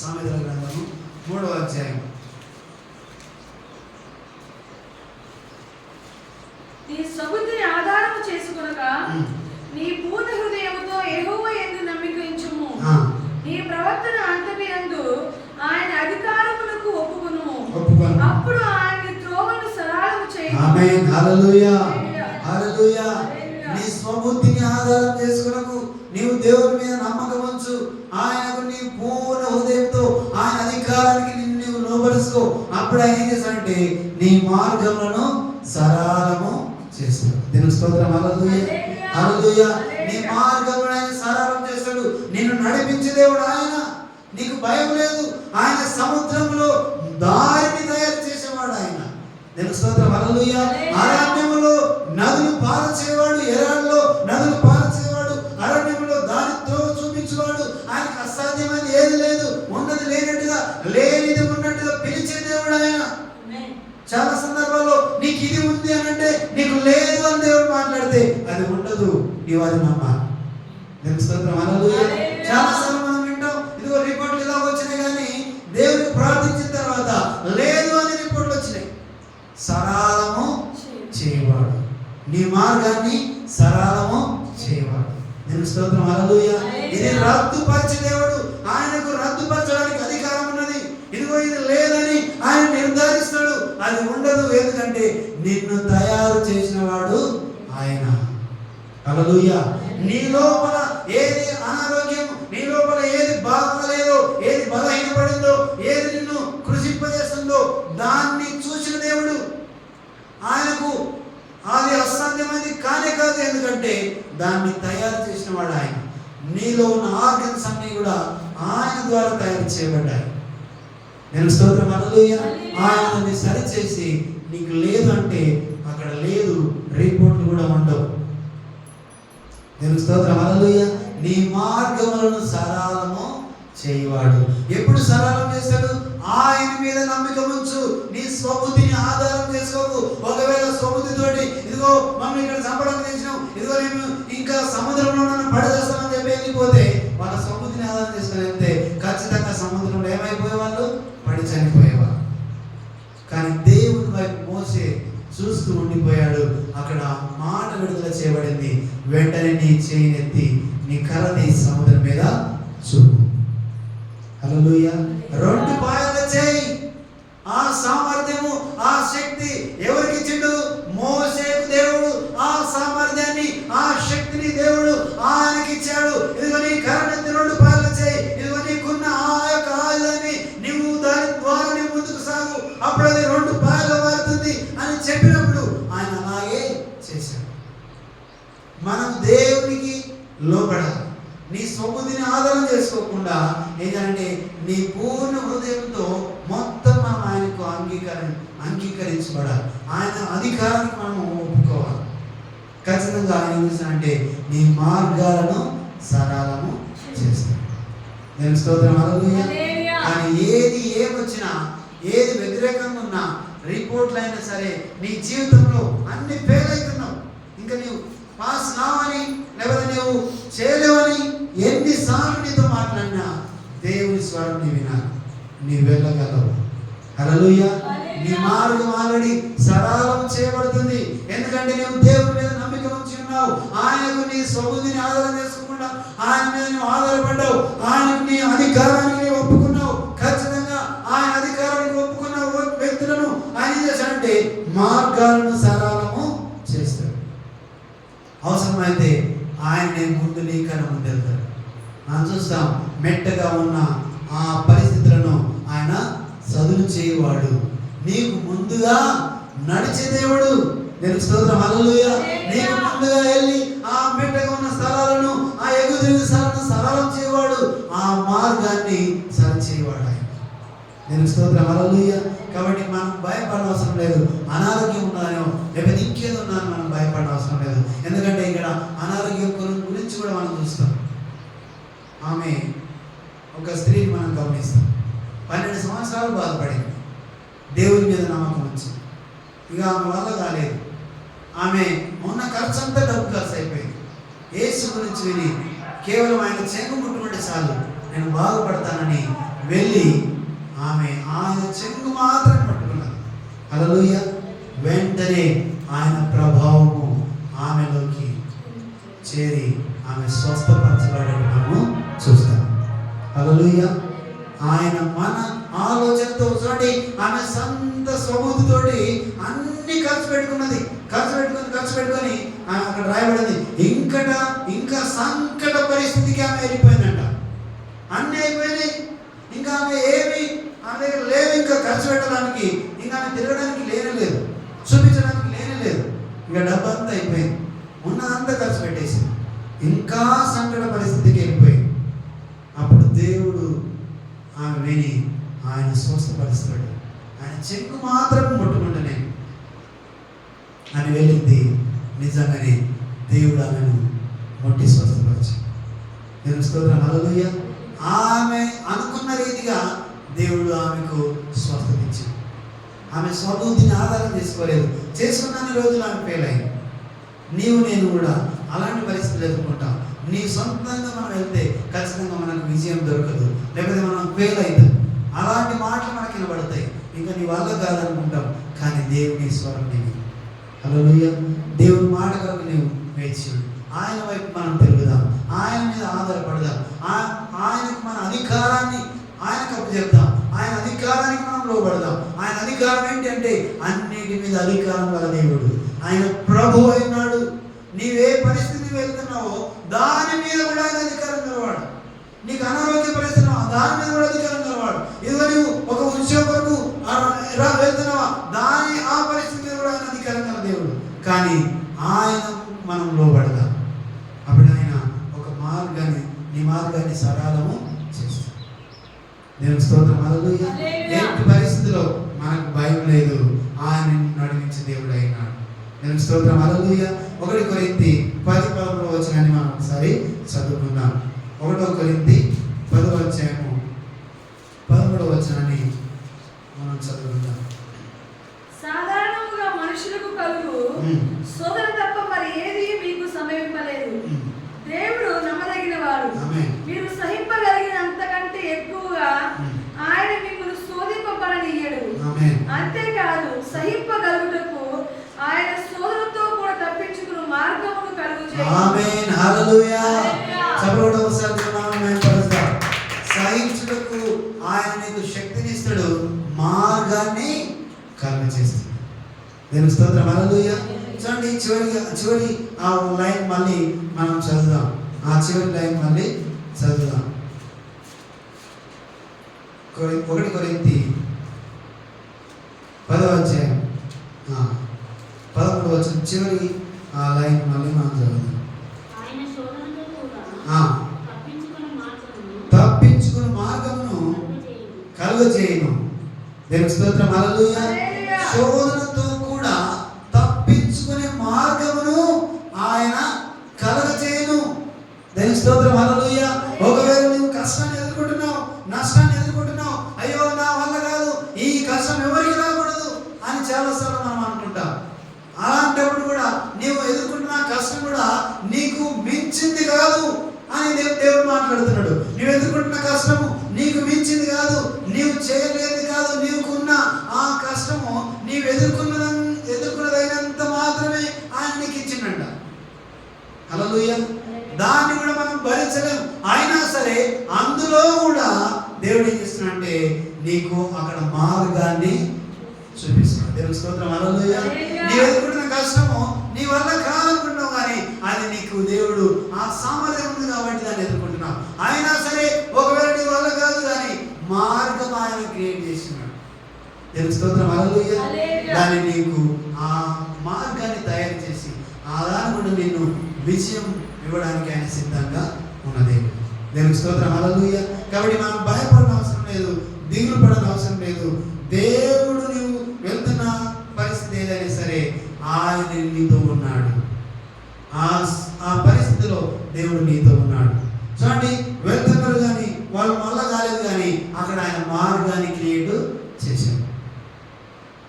సామెతల గ్రంథము 3వ అధ్యాయం. నీ సబుద్ధిని ఆధారము చేసుకొనగా నీ పూర్ణ హృదయముతో యెహోవా యందు నమ్మిక ఉంచుము. నీ ప్రవర్తన అంతటి యందు ఆయన అధికారములకు ఒప్పుకొనుము. అప్పుడు ఆయన త్రోవను సరళము చేయును. ఆమేన్. హల్లెలూయా. హల్లెలూయా. నీ స్వబుద్ధిని ఆధారం చేసుకొనకు, నీవు దేవుని మీద నమ్మకం ఉంచు. ఆయనకు నీ పూర్ణ హృదయంతో ఆయన అధికారానికి నిన్ను నీవు లోబరుసుకో. అప్పుడు ఆయన ఏం చేస్తాడంటే నీ మార్గములను సరళము చేస్తాడు. దేవుని స్తోత్రం హల్లెలూయా. హల్లెలూయా. నీ మార్గములను ఆయన సరళం చేస్తాడు. నిన్ను నడిపించే దేవుడు ఆయన. నీకు భయం లేదు. ఆయన సముద్రంలో దారిని తయారు చేసేవాడు ఆయన. దేవుని స్తోత్రం హల్లెలూయా. అరణ్యములో నదులు పారచేవాడు, ఎరాల్లో నదులు పారచేవాడు, అరణ్యంలో దారితో చూపించేవాడు. ఆయనకు అసాధ్యమైనది ఏది లేదు. ఉన్నది లేనట్టుగా, లేనిది ఉన్నట్టుగా పిలిచే దేవుడు ఆయన. చాలా సందర్భాల్లో నీకు ఇది ఉంది అని అంటే నీకు లేదు అని దేవుడు మాట్లాడితే అది ఉండదు, నీవు అది నమ్మాలి. దేవుని స్తోత్రం హల్లెలూయా. చాలా సార్లు మనం వింటాం, ఇదిగో రిపోర్ట్లు ఇలా వచ్చినాయి, కానీ దేవుడికి ప్రార్థించిన తర్వాత లేదు అని రిపోర్ట్లు వచ్చినాయి. సరళము చేయవాడు, నీ మార్గాన్ని సరళము చేయవాడు. దేవుని స్తోత్రం హల్లెలూయా. ఇది రద్దుపరిచే దేవుడు. ఆయనకు రద్దుపరచడానికి అధికారం ఉన్నది. ఇదిగో ఇది లేదని ఆయన నిర్ధారిస్తాడు, అది ఉండదు. ఎందుకంటే నిన్ను తయారు చేసిన వాడు ఆయన. హల్లెలూయా. నీ లోపల ఏది అనారోగ్యం, నీ లోపల ఏది బాగోలేదో, ఏది బలహీనపడిందో, ఏది నిన్ను కృషింపజేస్తుందో దాన్ని చూసిన దేవుడు. ఆయనకు అది అసాధ్యమైనది కానే కాదు. ఎందుకంటే దాన్ని తయారు చేసిన వాడు ఆయన. నీలో ఉన్న ఆర్గన్స్ అన్ని కూడా ఆయన ద్వారా తయారు చేయబడ్డాయి. నేను స్తోత్రం హల్లెలూయా. ఆయనని సరిచేసి నీకు లేదు అంటే అక్కడ లేదు, రిపోర్ట్లు కూడా ఉండవు. నేను స్తోత్రం హల్లెలూయా. నీ మార్గములను సరళము చేయవాడు. ఎప్పుడు సరళం చేస్తాడు? ఆయన మీద నమ్మిక ఉంచు. నీ స్వబుద్ధిని ఆధారం చేసుకోకు. ఒకవేళ స్వబుద్ధితోటి ఇదిగో మనం ఇక్కడ చంపడం చేసినాం, ఇదిగో నేను ఇంకా సముద్రంలో నన్ను పడేస్తామని చెప్పి వెళ్ళిపోతే వాళ్ళ స్వబుద్ధిని ఆధారం చేసుకుని వెళ్తే ఖచ్చితంగా సముద్రంలో ఏమైపోయే వాళ్ళు? పడి చనిపోయేవాళ్ళు. కానీ దేవుని వైపు మోసే చూస్తూ ఉండిపోయాడు. అక్కడ మాట విడుదల చేయబడింది. వెంటనే నీ చేయనెత్తి నీ కర్ర తీసి సముద్రం మీద చూపు. హల్లెలూయా. 2 పాయల చేయి. ఆ సామర్థ్యము, ఆ శక్తి ఎవరికి ఇచ్చిండు? చెప్పినప్పుడు ఆయన అలాగే చేశాడు. మనం దేవునికి లోబడాలి. నీ స్వబుద్ధిని ఆధారం చేసుకోకుండా ఏంటంటే నీ పూర్ణ హృదయంతో మొత్తం మనం ఆయనకు అంగీకరించబడాలి. ఆయన అధికారానికి మనం ఒప్పుకోవాలి. ఖచ్చితంగా ఆయన ఏం చేస్తానంటే నీ మార్గాలను సరళము చేస్తాడు. నేను స్తోత్రం హల్లెలూయా. కానీ ఏమొచ్చినా ఏది వ్యతిరేకంగా ఉన్నా రిపోర్ట్లు అయినా సరే నీ జీవితంలో అన్ని ఫెయిల్ అవుతున్నావు, ఇంకా నీవు పాస్ కావని లేకపోతే నువ్వు చేయలేవని ఎన్నిసార్లు నీతో మాట్లాడినా దేవుని స్వరం నీ వినాలి, నీ వెళ్ళగలవు. హల్లెలూయా. నీ మార్గం ఆల్రెడీ సరళం చేయబడుతుంది. ఎందుకంటే నువ్వు దేవుని మీద నమ్మిక ఉంచి ఉన్నావు. ఆయనకు నీ స్వబుద్ధిని ఆధారం చేసుకోకుండా ఆయన మీద నువ్వు ఆధారపడ్డావు. ఆయనకు నీ అధికారానికి ఒప్పుకున్నావు. ఖచ్చితంగా ఆయన అధికారానికి ఒప్పుకున్న వ్యక్తులను ఆయన చేశాడంటే మార్గాలను సరళము చేస్తాడు. అవసరమైతే ఆయన ముందు నీకన్నా ముందు వెళ్తాడు. మనం చూస్తాం మెట్టగా ఉన్న ఆ పరిస్థితులను ఆయన సదును చేయవాడు. నీకు ముందుగా నడిచే దేవుడు. నేను స్తోత్రం హల్లెలూయా. నీకు ముందుగా వెళ్ళి ఆ మెట్టగా ఉన్న స్థలాలను ఆ ఎగుదిరిగిన స్థలాలను సరళం చేయవాడు. ఆ మార్గాన్ని సరిచేయవాడు ఆయన. నేను స్తోత్రం హల్లెలూయా. కాబట్టి మనం భయపడడం అవసరం లేదు. అనారోగ్యం ఉన్నానో లేకపోతే ఇంకేదో ఉన్నానో మనం భయపడడం అవసరం లేదు. ఎందుకంటే ఇక్కడ అనారోగ్యం గురించి కూడా మనం చూస్తాం. ఆమె ఒక స్త్రీని మనం గమనిస్తాం. 12 సంవత్సరాలు బాధపడింది. దేవుని మీద నమ్మకం వచ్చింది. ఇక ఆమె వల్ల కాలేదు. ఆమె ఉన్న ఖర్చు అంతా డబ్బు ఖర్చు అయిపోయింది. యేసు గురించి విని కేవలం ఆయన చెంగు ముట్టుకుంటే చాలు నేను బాగుపడతానని వెళ్ళి ఆమె ఆయన చెంగు మాత్రం పట్టుకున్నది. హల్లెలూయా. వెంటనే ఆయన ప్రభావము ఆమెలోకి చేరి ఆమె స్వస్థపరచబడేది మనము చూస్తాం. హల్లెలూయా. ఆయన మన ఆలోచనతో చూడండి, ఆమె సొంత స్వబుద్ధితోటి అన్ని ఖర్చు పెట్టుకున్నది. ఖర్చు పెట్టుకొని ఆమె అక్కడ రాయబడింది. ఇంకా సంకట పరిస్థితికి ఆమె వెళ్ళిపోయిందంట. అన్నీ అయిపోయినాయి. ఇంకా ఆమె ఆమె దగ్గర లేవు. ఇంకా ఖర్చు పెట్టడానికి, ఇంకా ఆమె తిరగడానికి లేదు, చూపించడానికి లేదు. ఇక డబ్బు అంతా అయిపోయింది. ఉన్నదంతా ఖర్చు పెట్టేసింది. ఇంకా సంకట పరిస్థితికి వెళ్ళిపోయింది. అప్పుడు దేవుడు ఆమె విని ఆయన స్వస్థపరుస్తాడు. ఆయన చెక్కు మాత్రం ముట్టుకుంటేనే అని వెళ్ళింది. నిజంగానే దేవుడు ఆమెను ముట్టి స్వస్థపరిచి. నేను స్తోత్రం హల్లెలూయా. ఆమె అనుకున్న రీతిగా దేవుడు ఆమెకు స్వస్థత ఇచ్చింది. ఆమె స్వబుద్ధిని ఆధారం చేసుకోలేదు. చేసుకున్న రోజులు ఆమె ఫెయిల్ అయింది. నేను కూడా అలాంటి పరిస్థితులు ఎదుర్కొంటాం. నీ సొంతంగా మనం వెళ్తే ఖచ్చితంగా మనకు విజయం దొరకదు, లేకపోతే మనం ఫెయిల్ అవుతాం. అలాంటి మాటలు మనకి వినబడతాయి. ఇంకా నీ వల్ల కాదనుకుంటాం. కానీ దేవుని స్వరం నీవు. హల్లెలూయా. దేవుని మాట కొరకు నీవు వేచి ఆయన వైపు మనం తిరుగుదాం. ఆయన మీద ఆధారపడదాం. ఆయనకు మన అధికారాన్ని ఆయనకు అప్పచెప్దాం. ఆయన అధికారానికి మనం లోబడదాం. ఆయన అధికారం ఏంటి అంటే అన్నిటి మీద అధికారం గల దేవుడు. ఆయన ప్రభు అయినాడు. నీవే పరిస్థితి వెళ్తున్నావో దాని మీద కూడా ఆయన అధికారం గలవాడు. నీకు అనారోగ్య పరిస్థితి దాని మీద కూడా అధికారం గలవాడు. ఇదిగో నువ్వు ఒక ఉద్యోగం కొరకు వెళ్తున్నావా దాని ఆ పరిస్థితి మీద కూడా ఆయన అధికారం గల దేవుడు. కానీ ఆయన మనం లోబడదాం. అప్పుడు ఆయన ఒక నీ మార్గాన్ని సరళము చేస్తాడు. నేను స్తోత్రం హల్లెలూయా. ఎట్టి పరిస్థితిలో మనకు భయం లేదు. ఆయన నడిపించే దేవుడు అయినాడు. నేను స్తోత్రం హల్లెలూయా. 1 కొరింథీ 10:13 వచనాన్ని మనం ఒకసారి చదువుకుందాం. 1 కొరింథీ 10వ అధ్యాయము 13వ వచనాన్ని మనం చదువుకుందాం. సాధారణంగా మనుషులకు కలుగు శోధన తప్ప మరి ఏది మీకు సమీపలేదు. దేవుడు నమ్మదగిన వాడు. మీరు సహింపగలిగినంతకంటే ఎక్కువగా ఆయన మిమ్మల్ని శోధింపబడనీయడు. అంతేకాదు సహింపగలుగుటకు ఆయన శోధనతో కూడా తప్పించుకుని మార్గమును కలుగజేయును. ఆమేన్. హల్లెలూయా. చదవడం ఒకసారి మనం పడతాం. సహించుటకు ఆయన నీకు శక్తినిస్తాడు, మార్గాన్ని కలుగజేస్తాడు. నేను స్తోత్రం హల్లెలూయా. చూడండి చివరి ఆ లైన్ మళ్ళీ మనం చదువుదాం. ఆ చివరి లైన్ మళ్ళీ చదువుదాం. 1 కొరింథీ 10వ అధ్యాయం వచ్చిన చివరి ఆ లైన్ మళ్ళీ మనం చదువుదాం. ఆయన శోధనతో కూడా ఆ, తప్పించుకుని మార్గమును తప్పించుకుని మార్గమును కలుగజేయును. కలుగజేయును. దేవుని స్తోత్రం, హల్లెలూయా. హల్లెలూయా. శోధనతో కూడా తప్పించుకునే మార్గమును ఆయన కలుగజేయును. దేవుని స్తోత్రం, హల్లెలూయా. ఒకవేళ నువ్వు కష్టాన్ని ఎదుర్కొంటున్నావు, నష్టాన్ని ఎదుర్కొంటున్నావు, అయ్యో నా వల్ల కాదు, ఈ కష్టం ఎవరికి రాకూడదు అని చాలాసార్లు మనం అనుకుంటాం. అలాంటప్పుడు కూడా నీవు ఎదుర్కొంటున్న కష్టం కూడా నీకు మించింది కాదు అని దేవుడు మాట్లాడుతున్నాడు. నీవు ఎదుర్కొంటున్న కష్టము నీకు మించింది కాదు, నీవు చేయలేనిది కాదు, నీకున్న ఆ కష్టము నీవు ఎదుర్కొన్నదైనంత మాత్రమే ఆయన నీకు ఇచ్చిందంట. హల్లెలూయా. దాన్ని కూడా మనం భరించలేం. అయినా సరే అందులో కూడా దేవుడు ఏం చేస్తున్నాడంటే నీకు అక్కడ మార్గాన్ని చూపిస్తున్నాడు. దేవుని స్తోత్రం, హల్లెలూయా. నీవు ఎదుర్కొంటున్న కష్టము నీ వల్ల కాదనుకుంటున్నావు, కానీ అది నీకు దేవుడు ఆ సామర్థ్యం ఉంది కాబట్టి దాన్ని ఎదుర్కొంటున్నావు. అయినా సరే ఒకవేళ నీ వల్ల కాదు, కానీ మార్గం ఆయన క్రియేట్ చేస్తున్నాడు. దేవుని స్తోత్రం, హల్లెలూయా. దాన్ని నీకు ఆ మార్గాన్ని తయారు చేసి ఆ దాని కూడా నిన్ను విజయం ఇవ్వడానికి ఆయన సిద్ధంగా ఉన్నది. దేవుని స్తోత్రం, హల్లెలూయా. కాబట్టి మనం భయపడిన అవసరం లేదు, దిగులు పడని అవసరం లేదు. దేవుడు నువ్వు వెళ్తున్న పరిస్థితి ఏదైనా సరే ఆయన నీతో ఉన్నాడు. ఆ పరిస్థితిలో దేవుడు నీతో ఉన్నాడు. చూడండి, వెళ్తున్నారు కానీ వాళ్ళు మళ్ళా కాలేదు, కానీ అక్కడ ఆయన మార్గాన్ని క్రియేట్ చేశాడు.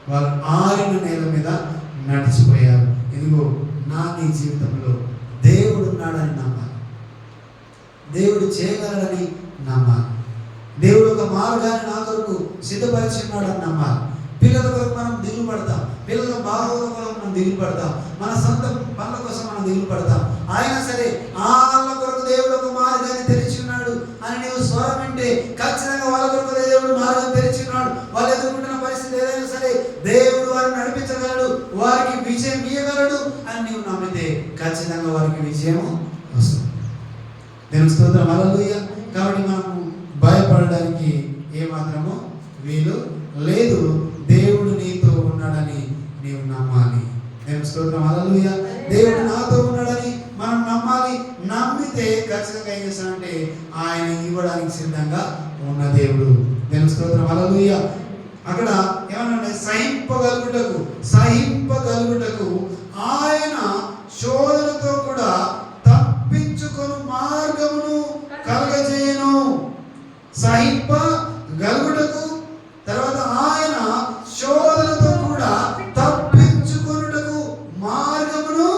వాళ్ళు ఆరిన నేల మీద నడిచిపోయారు. ఇదిగో నీ జీవితంలో దేవుడు ఉన్నాడని నమ్మాలి, దేవుడు చేయగలడని నమ్మాలి, దేవుడు ఒక మార్గాన్ని నా కొరకు సిద్ధపరిచి ఉన్నాడని నమ్మాలి. పిల్లల కొరకు మనం దిగులు పడతాం, పిల్లల బాగోగుల కొరకు మనం దిగులు పడతాం, మన సొంత పనుల కోసం మనం దిగులు పడతాం. అయినా సరే వాళ్ళ కొరకు దేవుడు ఒక మార్గాన్ని తెరిచి ఉన్నాడు అని నీవు స్వరం వింటే ఖచ్చితంగా వాళ్ళ కొరకు దేవుడు మార్గం తెరిచి ఉన్నాడు. వాళ్ళు ఎదుర్కొంటున్న పరిస్థితి ఏదైనా సరే దేవుడు వారిని నడిపించగలడు, వారికి విజయం ఇవ్వగలడు అని నీవు నమ్మితే ఖచ్చితంగా వారికి విజయం వస్తుంది. దేవుని స్తోత్రం, హల్లెలూయా. కాబట్టి మనము భయపడడానికి ఏమాత్రము వీలు లేదు. దేవుడు నీతో ఉన్నాడని నీవు నమ్మాలి. దేవుని స్తోత్రం, హల్లెలూయా. దేవుడు నాతో ఉన్నాడని మనం నమ్మాలి. నమ్మితే ఖచ్చితంగా ఏం చేస్తానంటే ఆయన ఇవ్వడానికి సిద్ధంగా ఉన్న దేవుడు. దేవుని స్తోత్రం, హల్లెలూయా. అక్కడ ఏమన్నా సహింపగలుగుటకు ఆయన శోధనతో కూడా తప్పించుకొని మార్గమును కలగజేయను. సహింపగలుగుటకు, తర్వాత ఆయన శోధనతో కూడా తప్పించుకొనుటకు మార్గమును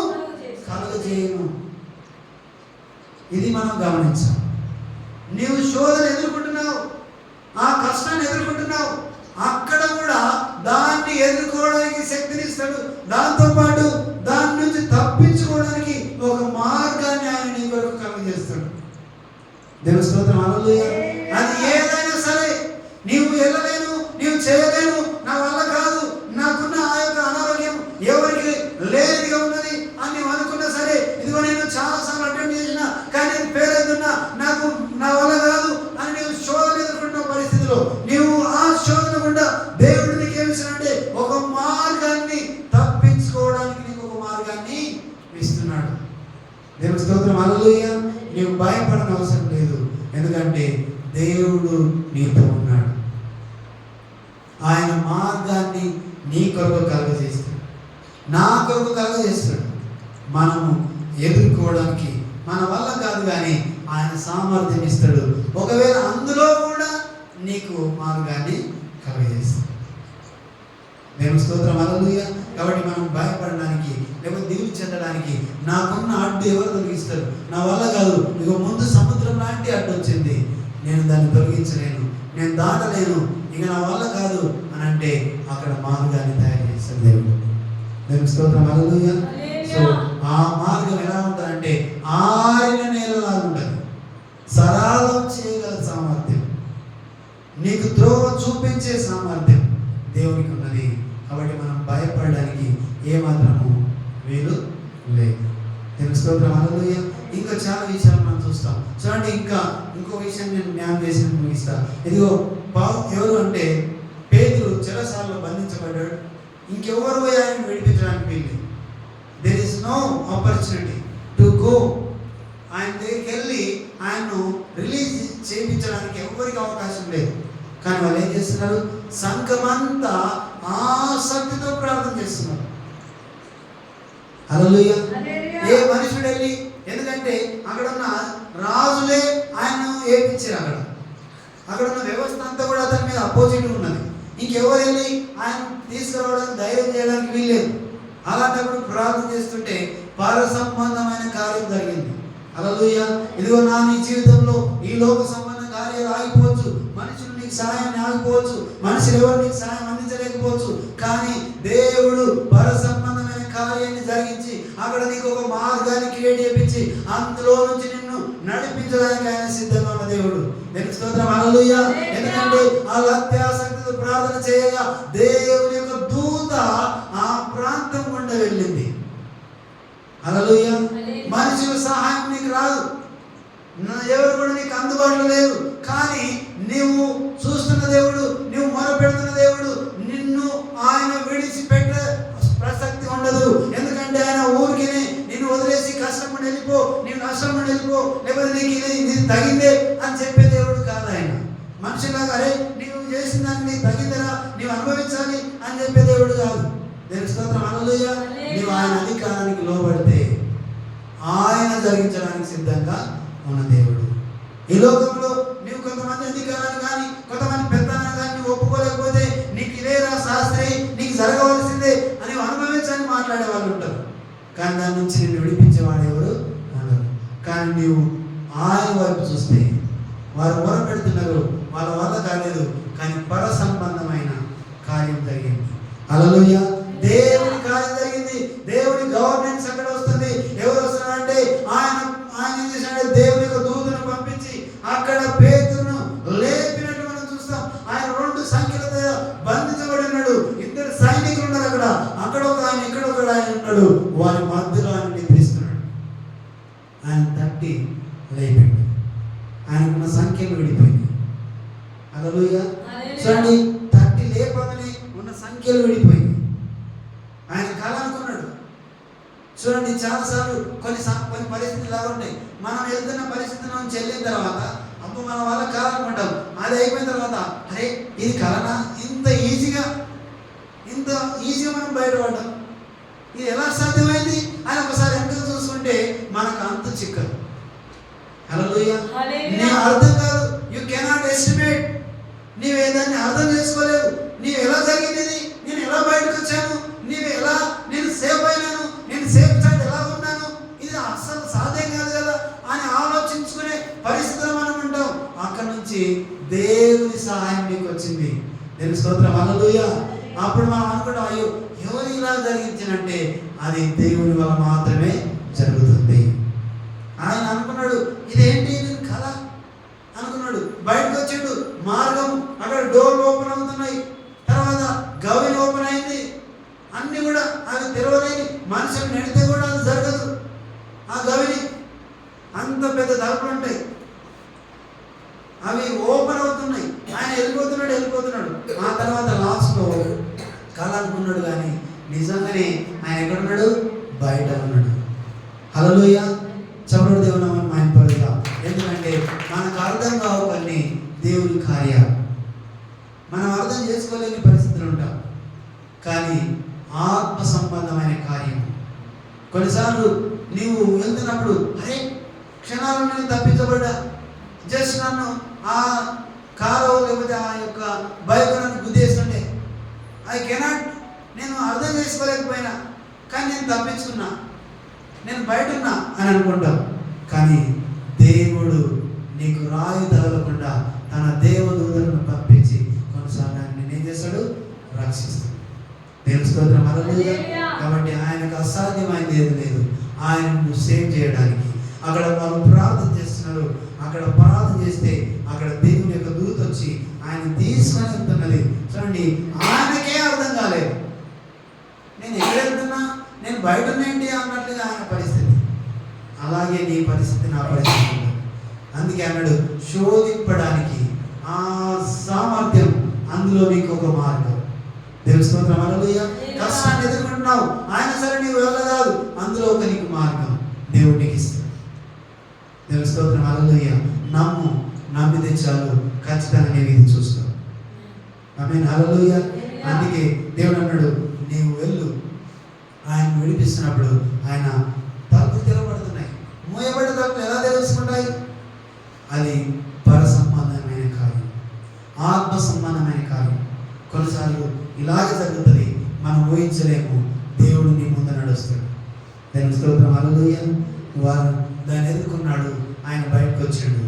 కలగజేయను. ఇది మనం గమనించాలి. నీవు శోధన ఎదుర్కొంటున్నావు, ఆ కష్టాన్ని ఎదుర్కొంటున్నావు, అక్కడ కూడా దాన్ని ఎదుర్కోవడానికి శక్తినిస్తాడు. దాంతోపాటు దాని నుంచి తప్పించుకోవడానికి ఒక మార్గాన్ని ఆయన నీ కొరకు కలుగజేస్తాడు. దేవుని స్తోత్రం, హల్లెలూయా. అది ఏదైనా సరే నీవు వెళ్ళలేను, నీవు చేయలేను, నా వల్ల కాదు, నాకున్న ఆ యొక్క అనారోగ్యం ఎవరికి లేనిదిగా ఉన్నది అని నీవు అనుకున్నా సరే, ఇదిగో నేను చాలాసార్లు అటెండ్ చేసిన కానీ నేను పేరేదున్నా, నాకు నా వల్ల కాదు అని నీవు శోధన ఎదుర్కొంటున్న పరిస్థితిలో నీవు ఆ శోధన గుండా దేవుడు నీకు ఏమిస్తాడంటే ఒక మార్గాన్ని తప్పించుకోవడానికి నీకు ఒక మార్గాన్ని ఇస్తున్నాడు. దేవుని స్తోత్రం, హల్లెలూయా. నీవు భయపడని అవసరం లేదు, ఎందుకంటే దేవుడు నీతో ఉన్నాడు. ఆయన మార్గాన్ని నీ కొరకు కలుగజేస్తాడు, నా కొరకు కలుగజేస్తాడు. మనము ఎదుర్కోవడానికి మన వల్ల కాదు, కానీ ఆయన సామర్థ్యం ఇస్తాడు. ఒకవేళ అందులో కూడా నీకు మార్గాన్ని కలుగజేస్తాడు. దేవుని స్తోత్రం, హల్లెలూయా. కాబట్టి మనం భయపడడానికి లేకపోతే దిగులు చెందడానికి నాకున్న అడ్డు ఎవరు తొలగిస్తారు? నా వల్ల కాదు, ఇక ముందు సముద్రం లాంటి అడ్డు వచ్చింది, నేను దాన్ని తొలగించలేను, నేను దాటలేను, ఇక నా వల్ల కాదు అని అంటే అక్కడ మార్గాన్ని తయారు చేస్తాడు దేవుడు. దేవుని స్తోత్రం, హల్లెలూయా. సో ఆ మార్గం ఎలా ఉంటుందంటే ఆరిన నేలలా ఉంటుంది. సరళం చేయగల సామర్థ్యం, నీకు త్రోవ చూపించే సామర్థ్యం దేవునికి ఉన్నది. కాబట్టి మనం భయపడడానికి ఏమాత్రము వీలు లేదు. దేవుని స్తోత్రం, హల్లెలూయా. ఇంకా చాలా విషయాలు మనం చూస్తాం. చూడండి, ఇంకో విషయం నేను జ్ఞానం చేసి ముగిస్తా. ఇదిగో ఎవరు అంటే పేతురు చెరసాలలో బంధించబడ్డాడు. ఇంకెవరు ఆయన విడిపించడానికి వీలు. No opportunity to go. ఆయన దగ్గరికి వెళ్ళి ఆయన్ను రిలీజ్ చేయించడానికి ఎవరికి అవకాశం లేదు. కానీ వాళ్ళు ఏం చేస్తున్నారు? సంఘమంతా ఆసక్తితో ప్రార్థన చేస్తున్నారు. హల్లెలూయా. ఏ మనుషుడు వెళ్ళి, ఎందుకంటే అక్కడ ఉన్న రాజులే ఆయన్ను ఏపించారు. అక్కడ ఉన్న వ్యవస్థ అంతా కూడా అతని మీద అపోజిట్ ఉన్నది. ఇంకెవరు వెళ్ళి ఆయన తీసుకురావడానికి ధైర్యం చేయడానికి వీల్లేదు. అలాంటప్పుడు ప్రార్థన చేస్తుంటే పర సంబంధమైన కార్యం జరిగింది. హల్లెలూయా. ఇదిగో నీ జీవితంలో ఈ లోక సంబంధ కార్యాలు ఆగిపోవచ్చు, మనుషులు నీకు సహాయాన్ని ఆగిపోవచ్చు, మనుషులు ఎవరు నీకు సహాయం అందించలేకపోవచ్చు. కానీ దేవుడు పర సంబంధమైన కార్యాన్ని జరిగించి అక్కడ నీకు ఒక మార్గాన్ని క్రియేట్ చేయించి అందులో నుంచి నిన్ను నడిపించడానికి ఆయన సిద్ధంగా ఉన్న దేవుడు. నేను స్తోత్రం. హల్లెలూయా. ఎందుకంటే వాళ్ళు అత్యాసక్తితో ప్రార్థన చేయగా దేవుని యొక్క దూత ఆ ప్రాంతం గుండా వెళ్ళింది. హల్లెలూయా. మనుషుల సహాయం నీకు రాదు, ఎవరు కూడా నీకు అందుబాటులో లేదు. కానీ నీవు చూస్తున్న దేవుడు, నీవు మొరపెడుతున్న దేవుడు, నిన్ను ఆయన విడిచిపెట్ట ప్రసక్తి ఉండదు. ఎందుకంటే ఆయన ఊరికి నిన్ను వదిలేసి కష్టపడి వెళ్ళిపో, నీవు నష్టపడి వెళ్ళిపో, లేకపోతే నీకు ఇది తగిందే అని చెప్పే దేవుడు కాదు ఆయన. మనుషులాగా అరే నీవు చేసిన దాన్ని నీకు తగిందరా, నీవు అనుభవించాలి అని చెప్పే దేవుడు కాదు. దేవుని స్తోత్రం. హల్లెలూయా. నీవు ఆయన అధికారానికి లోబడితే ఆయన జరిగించడానికి సిద్ధంగా ఉన్న దేవుడు. ఈ లోకంలో నీవు కొంతమంది అధికారాన్ని కానీ కొంతమంది పెద్దలను కానీ నువ్వు ఒప్పుకోలేకపోతే నీకు ఇదేరా శాస్త్రి, నీకు జరగవలసిందే అని అనుభవించని మాట్లాడే వాళ్ళు ఉంటారు. కానీ దాని నుంచి నిన్ను విడిపించేవాడు ఎవరు ఉండరు. కానీ నీవు ఆయన వైపు చూస్తే వారు మొర పెడుతున్నారు, వాళ్ళ వల్ల కాలేదు, కానీ పర సంబంధమైన కార్యం జరిగింది. హల్లెలూయా. దేవుడి కార్యం జరిగింది. దేవుడి గవర్నెన్స్ అక్కడ వస్తుంది. ఎవరు వస్తున్నారంటే ఆయన ఏం చేశాడంటే దేవుని యొక్క దూతను పంపించి అక్కడ పేతురును లేపినట్టు మనం చూస్తాం. ఆయన 2 సంఖ్యలతో బంధించబడి ఉన్నాడు. 2 సైనికులు ఉన్నారు అక్కడ. అక్కడ ఒక ఆయన, ఇక్కడ ఒక ఆయన ఉన్నాడు. వారి మధ్యలో ఆయన నిద్రిస్తున్నాడు. ఆయన తట్టి లేపాడు. ఆయనకున్న సంఖ్యలు విడిపోయింది. హల్లెలూయా. చూడండి, తట్టి లేపగానే ఉన్న సంఖ్యలు విడిపోయింది. ఆయన కళ అనుకున్నాడు. చూడండి, చాలాసార్లు కొన్ని పరిస్థితులు ఎలా ఉంటాయి. మనం వెళ్తున్న పరిస్థితి నుంచి వెళ్ళిన తర్వాత అప్పుడు మన వాళ్ళ కళ అనుకుంటాం. అది అయిపోయిన తర్వాత అరే ఇది కళనా, ఇంత ఈజీగా మనం బయటపడ్డాం, ఇది ఎలా సాధ్యమైంది అని ఒకసారి ఎందుకు చూసుకుంటే మనకు అంత చిక్కదు. హల్లెలూయా. నీవు అర్థం కాదు, యు కెనాట్ ఎస్టిమేట్. నీవు ఏదాన్ని అర్థం చేసుకోలేవు. నీవు ఎలా జరిగింది, నేను ఎలా బయటకు వచ్చాను, నేను సేఫ్ అయినాను, నేను సేఫ్ సైడ్ ఎలా ఉన్నాను, ఇది అస్సలు సాధ్యం కాదు కదా అని ఆలోచించుకునే పరిస్థితులు మనం ఉంటాం. అక్కడి నుంచి దేవుని సహాయం నీకు వచ్చింది. దేవుని స్తోత్రం. హల్లెలూయా. అప్పుడు మనం అనుకుంటాం, అయ్యో ఎవరు ఇలా జరిగించినంటే అది దేవుని వల్ల మాత్రమే జరుగుతుంది. ఆయన అనుకున్నాడు ఇదేంటి, నేను కళ అనుకున్నాడు. బయటకు వచ్చిండు, మార్గం అక్కడ డోర్లు ఓపెన్ అవుతున్నాయి, తర్వాత గవిని ఓపెన్ అయింది. అన్ని కూడా అవి తెరవలేని మనుషులు నెడితే కూడా అది జరగదు. ఆ గవిని అంత పెద్ద తలుపులు ఉంటాయి, అవి ఓపెన్ అవుతున్నాయి. ఆయన వెళ్ళిపోతున్నాడు. ఆ తర్వాత లాస్ట్లో కళ అనుకున్నాడు, కానీ నిజంగానే ఆయన ఎక్కడున్నాడు, బయట ఉన్నాడు. హల్లెలూయా. చవడు దేవుని ఆయన పడుగా. ఎందుకంటే మనకు అర్థం కావు కొన్ని దేవుని కార్యాలు, మనం అర్థం చేసుకోలేని పరిస్థితులు ఉంటాం. కానీ ఆత్మ సంబంధమైన కార్యం కొన్నిసార్లు నీవు వెళ్తున్నప్పుడు అరే క్షణాలు నేను తప్పించబడ్డా, జస్ట్ నన్ను ఆ కారు లేకపోతే ఆ యొక్క బైక్ నన్ను గుద్దేస్తుండే, నేను అర్థం చేసుకోలేకపోయినా, కానీ నేను తప్పించుకున్నా, నేను బయట ఉన్నా అని అనుకుంటాం. కానీ దేవుడు నీకు రాయి తగలకుండా తన దేవదూతలను పంపించి కొన్నిసార్లు ఆయన నేనేం చేస్తాడు, రక్షిస్తాడు. దేవుని స్తోత్రం. హల్లెలూయా. కాబట్టి ఆయనకు అసాధ్యమైనది ఏది లేదు. ఆయనను సేవ్ చేయడానికి అక్కడ వాళ్ళు ప్రార్థన చేస్తున్నారు. అక్కడ ప్రార్థన చేస్తే అక్కడ దేవుని యొక్క దూత వచ్చి ఆయన తీసుకొని వెళ్తున్నది. చూడండి, ఆయనకే అర్థం కాలేదు, నేను ఎక్కడ వెళ్తున్నా, నేను బయట ఏంటి అన్నట్లుగా ఆయన పరిస్థితి. అలాగే నీ పరిస్థితి, నా పరిస్థితి. అందుకే అన్నాడు, శోధింపడానికి ఆ సామర్థ్యం అందులో నీకు ఒక మార్గం. దేవుని స్తోత్రం. హల్లెలూయా. కష్టాన్ని ఎదుర్కొంటున్నావు, ఆయన సరే నీవు వెళ్ళరాదు, అందులో ఒక నీకు మార్గం దేవుడు నీకు ఇస్తాడు. దేవుని స్తోత్రం, హల్లెలూయా. నమ్మితే చాలు, ఖచ్చితంగా నీవు ఇది చూస్తావు. ఆమేన్, హల్లెలూయా. అందుకే దేవుడు అన్నాడు, నీవు వెళ్ళు. ఆయన విడిపిస్తున్నప్పుడు ఆయన తలుపులు తెరవబడుతున్నాయి. మూయబడిన తలుపులు ఎలా తెలుసుకుంటాయి? అది పర సంబంధమైన కార్యం, ఆత్మ సంబంధమైన కార్యం. కొన్నిసార్లు ఇలాగే జరుగుతుంది, మనం ఊహించలేము. దేవుడు నీ ముందు నడుస్తాడు. దేవుని స్తోత్రం, హల్లెలూయా. వారు దాన్ని ఎదుర్కొన్నాడు, ఆయన బయటకు వచ్చాడు.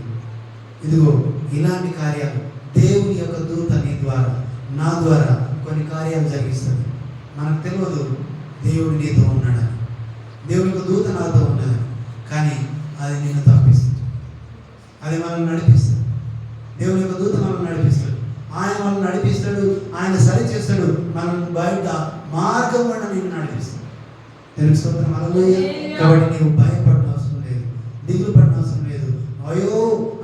ఇదిగో ఇలాంటి కార్యాలు దేవుని యొక్క దూత నీ ద్వారా, నా ద్వారా కొన్ని కార్యాలు జరిగిస్తుంది. మనకు తెలియదు దేవుడు నీతో ఉన్నాడని, దేవుని యొక్క దూత నాతో ఉన్నదని, కానీ అది నిన్ను తప్పిస్తుంది, అది మనల్ని నడిపిస్తుంది. దేవుని యొక్క దూత మనల్ని నడిపిస్తాడు, ఆయన మనల్ని నడిపిస్తాడు, ఆయన సరి చేస్తాడు, మనల్ని బయట మార్గం కూడా నిన్ను నడిపిస్తాడు. దేవుని స్తోత్రం, హల్లెలూయా. కాబట్టి నీవు భయపడిన అవసరం లేదు, దిగులు పడిన అవసరం లేదు. అయ్యో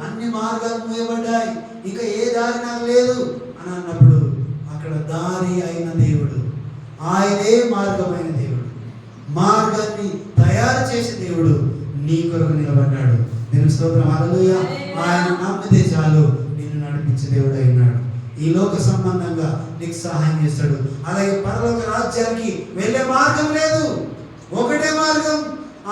అన్ని మార్గాలు మూయబడ్డాయి, ఇంకా ఏ దారి నాకు లేదు అని అన్నప్పుడు అక్కడ దారి అయిన దేవుడు, ఆయనే మార్గమైన దేవుడు, మార్గాన్ని తయారు చేసే దేవుడు నీ కొరకు నిలబడ్డాడు. దేవుని స్తోత్రం, హల్లెలూయా. ఆయన నమ్మితే చాలు, నిన్ను నడిపించే దేవుడు అయినాడు. ఈ లోక సంబంధంగా నీకు సహాయం చేస్తాడు. అలాగే పరలోక రాజ్యానికి వెళ్ళే మార్గం లేదు, ఒకటే మార్గం.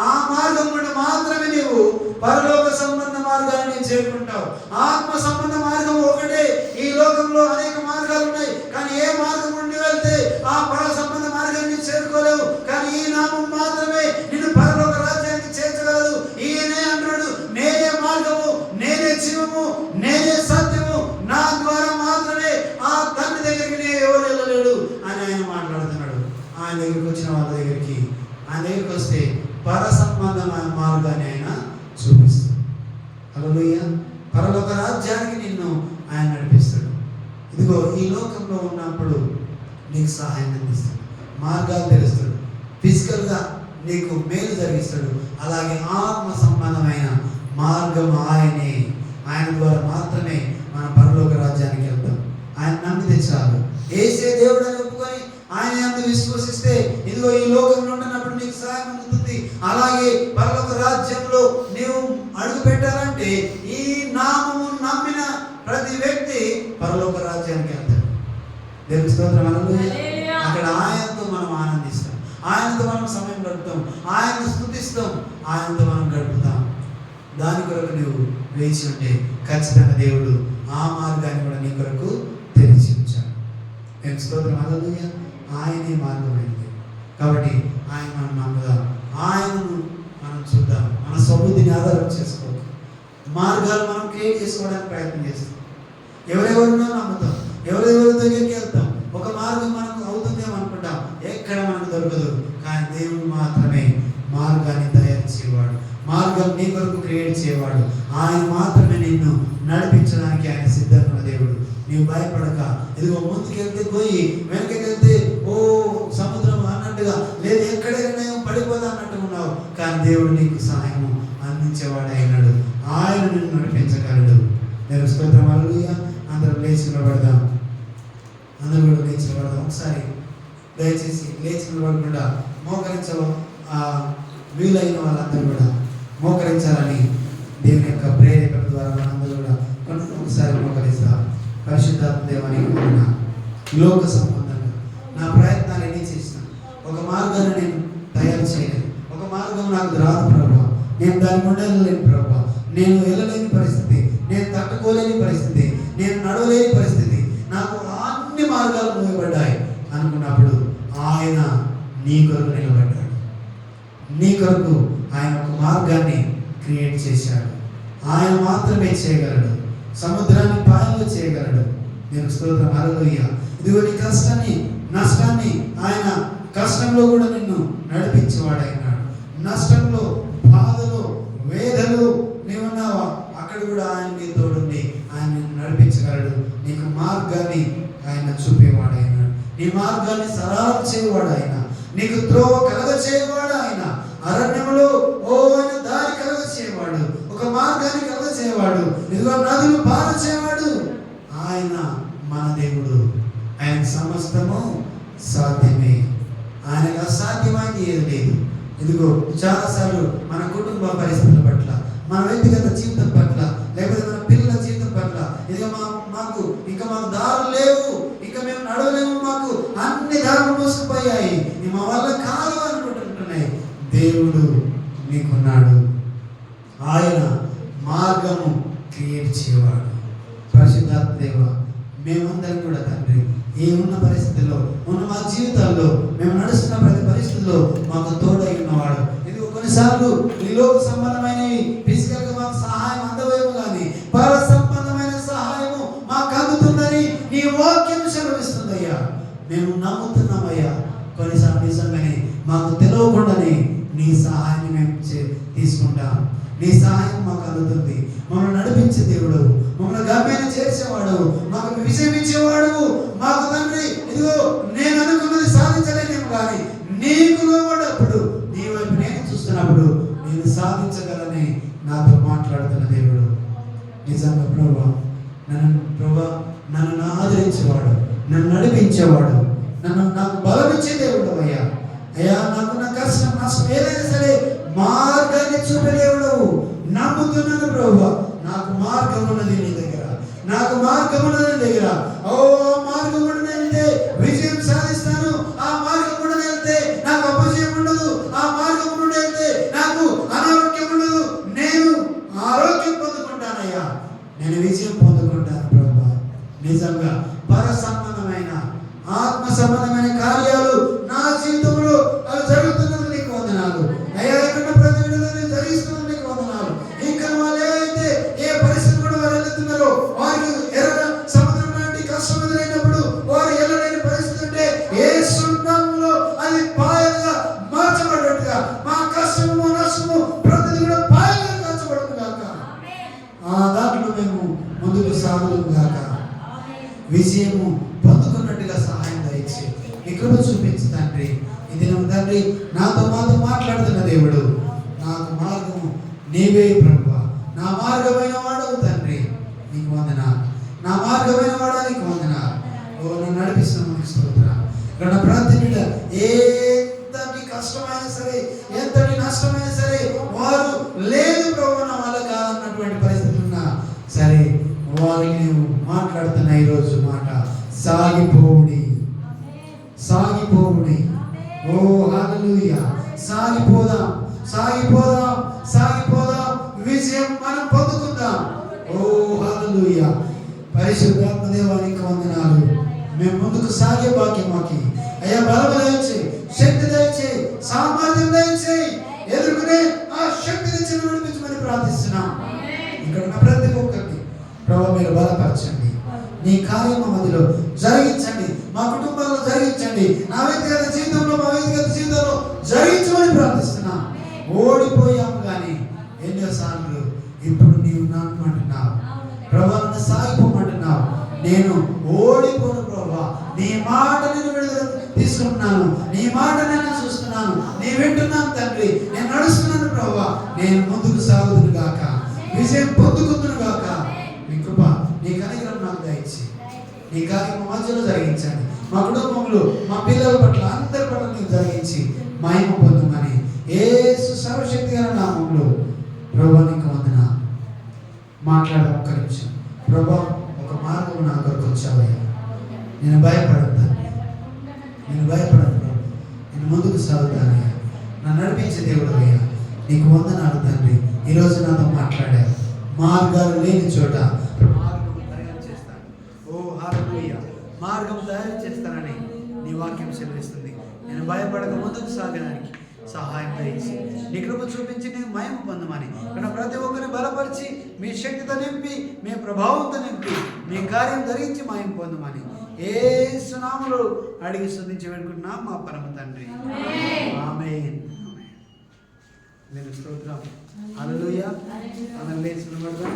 ఆ మార్గం నుండి మాత్రమే నీవు పరలోక సంబంధ మార్గాన్ని చేరుకుంటావు. ఆత్మ సంబంధ మార్గం ఒకటే. ఈ లోకంలో అనేక మార్గాలు ఉన్నాయి, కానీ ఏ మార్గం నుండి వెళ్తే ఆ పర సంబంధ మార్గాన్ని చేరుకోలేవు. కానీ ఈ నామం మాత్రమే నిన్ను పరలోక రాజ్యానికి చేర్చగలదు. ఈయనే అంటున్నాడు, నేనే మార్గము, నేనే జీవము, నేనే సత్యము, నా ద్వారా మాత్రమే ఆ తండ్రి దగ్గరికి ఎవరు వెళ్ళలేడు అని ఆయన మాట్లాడుతున్నాడు. ఆయన దగ్గరికి వచ్చిన వాళ్ళ దగ్గరికి, ఆయన దగ్గరికి వస్తే పర సంబంధమైన మార్గాన్ని ఆయన చూపిస్తాడు. హల్లెలూయా. పరలోక రాజ్యానికి నిన్ను ఆయన నడిపిస్తాడు. ఇదిగో ఈ లోకంలో ఉన్నప్పుడు నీకు సహాయం అందిస్తాడు, మార్గాలు తెలుస్తాడు, ఫిజికల్గా నీకు మేలు జరిగిస్తాడు. అలాగే ఆత్మ సంబంధమైన మార్గం ఆయనే. ఆయన ద్వారా మాత్రమే మన పరలోక రాజ్యానికి వెళ్తాం. ఆయన నమ్మితే చాలు. యేసే దేవుడు అని ఒప్పుకొని ఆయన యందు విశ్వసిస్తే ఇదిగో ఈ లోకంలో ఉంటున్నప్పుడు నీకు సహాయం అందుతుంది. అలాగే పరలోక రాజ్యంలో నీవు అడుగు పెట్టాలంటే ఈ నామము నమ్మిన ప్రతి వ్యక్తి పరలోక రాజ్యానికి వెళ్తాడు. దేవుని స్తోత్రం, హల్లెలూయా. అక్కడ ఆయనతో మనం ఆనందిస్తాం, ఆయనతో మనం సమయం గడుపుతాం, ఆయనను స్తుతిస్తాం, ఆయనతో మనం గడుపుతాం. దాని కొరకు నువ్వు వేచి ఉంటే ఖచ్చితంగా దేవుడు ఆ మార్గాన్ని కూడా నీ కొరకు తెరిచి ఉంచాడు. దేవుని స్తోత్రం, హల్లెలూయా. ఆయనే మార్గమైంది. కాబట్టి ఆయన మనం నమ్ముదాం, ఆయనను మనం చూద్దాం. మన స్వబుద్ధిని ఆధారం చేసుకోవాలి, మార్గాలు మనం క్రియేట్ చేసుకోవడానికి ప్రయత్నం చేస్తాం. ఎవరెవరినో నమ్ముతాం, ఎవరెవరి దగ్గరికి వెళ్తాం. ఒక మార్గం మనకు అవుతుందేమో అనుకుంటాం, ఎక్కడ మనకు దొరకదు. కానీ దేవుడు మాత్రమే మార్గాన్ని తయారు చేయవాడు, మార్గం నీ కొరకు క్రియేట్ చేయవాడు. ఆయన మాత్రమే నిన్ను నడిపించడానికి ఆయన సిద్ధంగా ఉన్న దేవుడు. నీవు భయపడక, ఇదిగో ముందుకెళ్తే పోయి వెనకకెళ్తే ఓ సముద్రం అన్నట్టుగా, లేదు ఎక్కడైనా పడిపోదా అన్నట్టు ఉన్నావు. కానీ దేవుడు నీకు సహాయము అందించేవాడు అయినాడు. ఆయన నిన్ను నడిపించగలడు. నేను స్తోత్రం, హల్లెలూయా. అందరం లేచి నిలబడదాం, అందరూ కూడా లేచి నిలబడదాం. ఒకసారి దయచేసి లేచి నిలబడకుండా వీలైన వాళ్ళందరూ కూడా మోకరించాలని దేవుని యొక్క ప్రేరేపణ ద్వారా మనందరూ కూడా ఒకసారి మోకరిస్తాం. పరిశుద్ధాత్మ దేవానికి లోక సంబంధంగా నా ప్రయత్నాలు ఎన్ని చేసిన ఒక మార్గాన్ని నేను తయారు చేయలేదు, ఒక మార్గం నాకు రాదు ప్రభా, నేను దాని ఉండలేని ప్రభా, నేను వెళ్ళలేని పరిస్థితి, నేను తట్టుకోలేని పరిస్థితి, నేను నడవలేని పరిస్థితి, నాకు అన్ని మార్గాలు మూయబడ్డాయి అనుకున్నప్పుడు ఆయన నీ కొరకు నిలబడ్డాడు. నీ కొరకు ఆయన ఒక మార్గాన్ని క్రియేట్ చేశాడు. ఆయన మాత్రమే చేయగలడు, సముద్రాన్ని పాయలు చేయగలడు. నేను స్తోత్రం, హల్లెలూయా. ఇదిగో నీ కష్టాన్ని నష్టాన్ని ఆయన కష్టంలో కూడా నిన్ను నడిపించేవాడైనాడు. నష్టంలో, బాధలో, వేదలో నీవున్నావా, అక్కడ కూడా ఆయన నీ తోడుండి ఆయన నిన్ను నడిపించగలడు. నీకు మార్గాన్ని ఆయన చూపేవాడైనాడు, నీ మార్గాన్ని సరళం చేయవాడు ఆయన, నీకు త్రోవ కలగ చేయవాడు ఆయన. అరణ్యంలో ఆయన దారి కలగ చేయవాడు, ఒక మార్గాన్ని కలగ చేయవాడు, ఇదిగో నదులు పార చేయవాడు. ఆయన మన దేవుడు, ఆయన సమస్తము సాధ్యమే. అసాధ్యమైంది ఏది లేదు. ఇదిగో చాలాసార్లు మన కుటుంబ పరిస్థితుల పట్ల, మన వ్యక్తిగత జీవితం పట్ల, లేకపోతే మన పిల్లల జీవితం పట్ల ఇదిగో మాకు దారులు లేవు, ఇంకా మేము నడవలేము, మాకు అన్ని దారులు మోసుకుపోయాయి, మా వల్ల కాదు అనుకుంటున్నాయి. దేవుడు నీకున్నాడు. ఆయన మార్గము క్రియేట్ చేయవాడు. పరిశుద్ధాత్మ దేవ, మేమందరం కూడా తండ్రి ఏమున్న పరిస్థితుల్లో ఉన్న మా జీవితాల్లో మేము నడుస్తున్న ప్రతి పరిస్థితుల్లో మాకు తోడై ఉన్నవాడు. ఇది కొన్నిసార్లు ఈ లోక సంబంధమైనవి ఫిజికల్ గా మాకు సహాయం అందవేమో కానీ పర సంబంధమైన సహాయము మాకు అందుతుందని నీ వాక్యం సెలవిస్తుందయ్యా. మేము నమ్ముతున్నామయ్యా. కొన్నిసార్లు నిజంగానే మాకు తెలియకుండానే నీ సహాయాన్ని మేము తీసుకుంటాం. నీ సహాయం మాకు అందుతుంది. మమ్మల్ని నడిపించే దేవుడు, మమ్మల్ని గమ్యాన్ని చేర్చేవాడు, మాకు విజయం ఇచ్చేవాడు. మాకు తండ్రి ఇదిగో నేను అనుకున్నది సాధించలేనేమో కానీ నీకు లోబడినప్పుడు, నీ వైపు నేను చూస్తున్నప్పుడు నేను సాధించగలని నాతో మాట్లాడుతున్న దేవుడు. నిజంగా ప్రభా, నన్ను ఆదరించేవాడు, నన్ను నడిపించేవాడు, నాకు బలమిచ్చే దేవుడు అయ్యా. అయ్యా నాకున్న కష్టం నష్టం ఏదైనా సరే మార్గాన్ని చూపే దేవుడు. నమ్ముతున్నాను ప్రభువా, నాకు మార్గం ఉన్నది నీ దగ్గర, నాకు మార్గం ఉన్నది నీ దగ్గర. ఓ మార్గం కూడా వెళ్తే విజయం సాధిస్తాను, ఆ మార్గం కూడా వెళ్తే నాకు అపజయం ఉండదు, ఆ మార్గం కూడా వెళ్తే నాకు అనారోగ్యం ఉండదు, నేను ఆరోగ్యం పొందుకుంటానయ్యా, నేను విజయం పొందుకుంటాను ప్రభువా. నిజంగా పర సంబంధమైన ఆత్మ సంబంధమైన కార్యాలు నా జీవితంలో అవి జరుగుతున్నది నీకు వందనాలు అయ్యా. ఇక్కడ ప్రతి విడుదలని జరిగిస్తున్నది నీకు వందనాలు. ఇంకా వాళ్ళు ఏదైతే ఏ పరిస్థితి కూడా వారు వెళ్తున్నారో, వారికి ఎర్ర సముద్రం లాంటి కష్టం ఎదురైనప్పుడు వారు ఎల్లలేని పరిస్థితి ఉంటే ఏ సున్నంలో అది పాయలుగా మార్చబడ్డట్టుగా మా కష్టము నష్టము ప్రతిది కూడా పాయలుగా మార్చబడును గాక. ఆ దాంట్లో మేము ముందుకు సాగులు గాక. విజయము పొందుకున్నట్టుగా సహాయం దయచి నీ కృప చూపించు తండ్రి. ఇది తండ్రి నాతో మాట్లాడుతున్న దేవుడు. నాకు మార్గము నీవే ప్రభువా, నా మార్గమైన వాడవు తండ్రి, నీకు వందనాలు. నా మార్గమైన వాడా నీకు వందనాలు. ఓ నన్ను నడిపిస్తున్నాను స్తోత్రం. ఇక్కడ ప్రతి బిడ్డ ఎంతటి కష్టమైనా సరే, ఎంతటి నష్టమైనా సరే వారు లేదు ప్రభు నా వల్ల కాదన్నటువంటి పరిస్థితులు ఉన్నా సరే వారికి నీవు మాట్లాడుతున్న ఈరోజు మాట సాగిపోవుడి, సాగిపోవుడి. ఓ హల్లెలూయా. సాగిపోదాం, సాగిపోదాం, సాగిపోదాం. విజయం మనం పొందుకుందాం. ఓ హల్లెలూయా. పరిశుద్ధాత్మ దేవానికి వందనాలు. మేము ముందుకు సాగే భాగ్యం మాకి అయ్యా. బలము దయచేయి, శక్తి దయచేయి, సామర్థ్యం దయచేయి. ఎదుర్కొనే ఆ శక్తిని చిన్న నడిపించమని ప్రార్థిస్తున్నాం. ఇక్కడ ఉన్న ప్రతి ఒక్కరికి ప్రభు మీరు బలపరచండి. నీ కార్యము మధ్యలో జరిగించండి, మా కుటుంబాల్లో జరిగించండి, నా వ్యక్తిగత జీవితంలో మా వ్యక్తిగత జీవితంలో జరిగించమని ప్రార్థిస్తున్నాం. ఓడిపోయాము కానీ ఎన్నోసార్లు ఇప్పుడు నీవు నామంటున్నావు ప్రభా, నన్ను సాగిపోమంటున్నావు. నేను ఓడిపోను ప్రభా, నీ మాట నేను విడుదల తీసుకుంటున్నాను, నీ మాట నేను చూస్తున్నాను, నీ వింటున్నాను తండ్రి, నేను నడుస్తున్నాను ప్రభా. నేను ముందుకు సాగుదును గాక, విజయం పొందుకుందును గాక. నీ కృప, నీ కనికరం నాకు దయచి నీ కార్యం మా మధ్యలో జరిగించండి. మా కుటుంబంలో మా పిల్లల పట్ల అందరి పట్ల నీకు జరిగించి మహిమ పొందుమని యేసు సర్వశక్తి గల నామములో ప్రభువా నీకు వందనాలు. మాట్లాడ ఒక్క నిమిషం ప్రభా, ఒక మార్గం నా కొరకు వచ్చావయ్యా. నేను భయపడద్దు, నేను భయపడను ప్రభు, నేను ముందుకు సాగుతానయ్యా. నన్ను నడిపించే దేవుడు అయ్యా, నీకు వందనాలు తండ్రి. ఈరోజు నాతో మాట్లాడారు. మార్గాలు లేని చోట మార్గం తయారు చేస్తాను. ఓ హల్లెలూయా. మార్గం తయారు చేస్తానని నీ వాక్యం సెలవిస్తుంది. నేను భయపడక ముందుకు సాగడానికి సహాయం దయచి నీ కృప చూపించి నేను మహిమ పొందమని ఇక్కడ ప్రతి ఒక్కరిని బలపరిచి మీ శక్తితో నింపి మీ ప్రభావంతో నింపి మీ కార్యం జరిగించి మహిమ పొందమని యేసు నామములో అడిగి స్తుతించి వేడుకుంటున్నాం మా పరమ తండ్రి. ఆమేన్. నేను స్తోత్రం. హల్లెలూయా. మనం లేచి నిలబడదాం.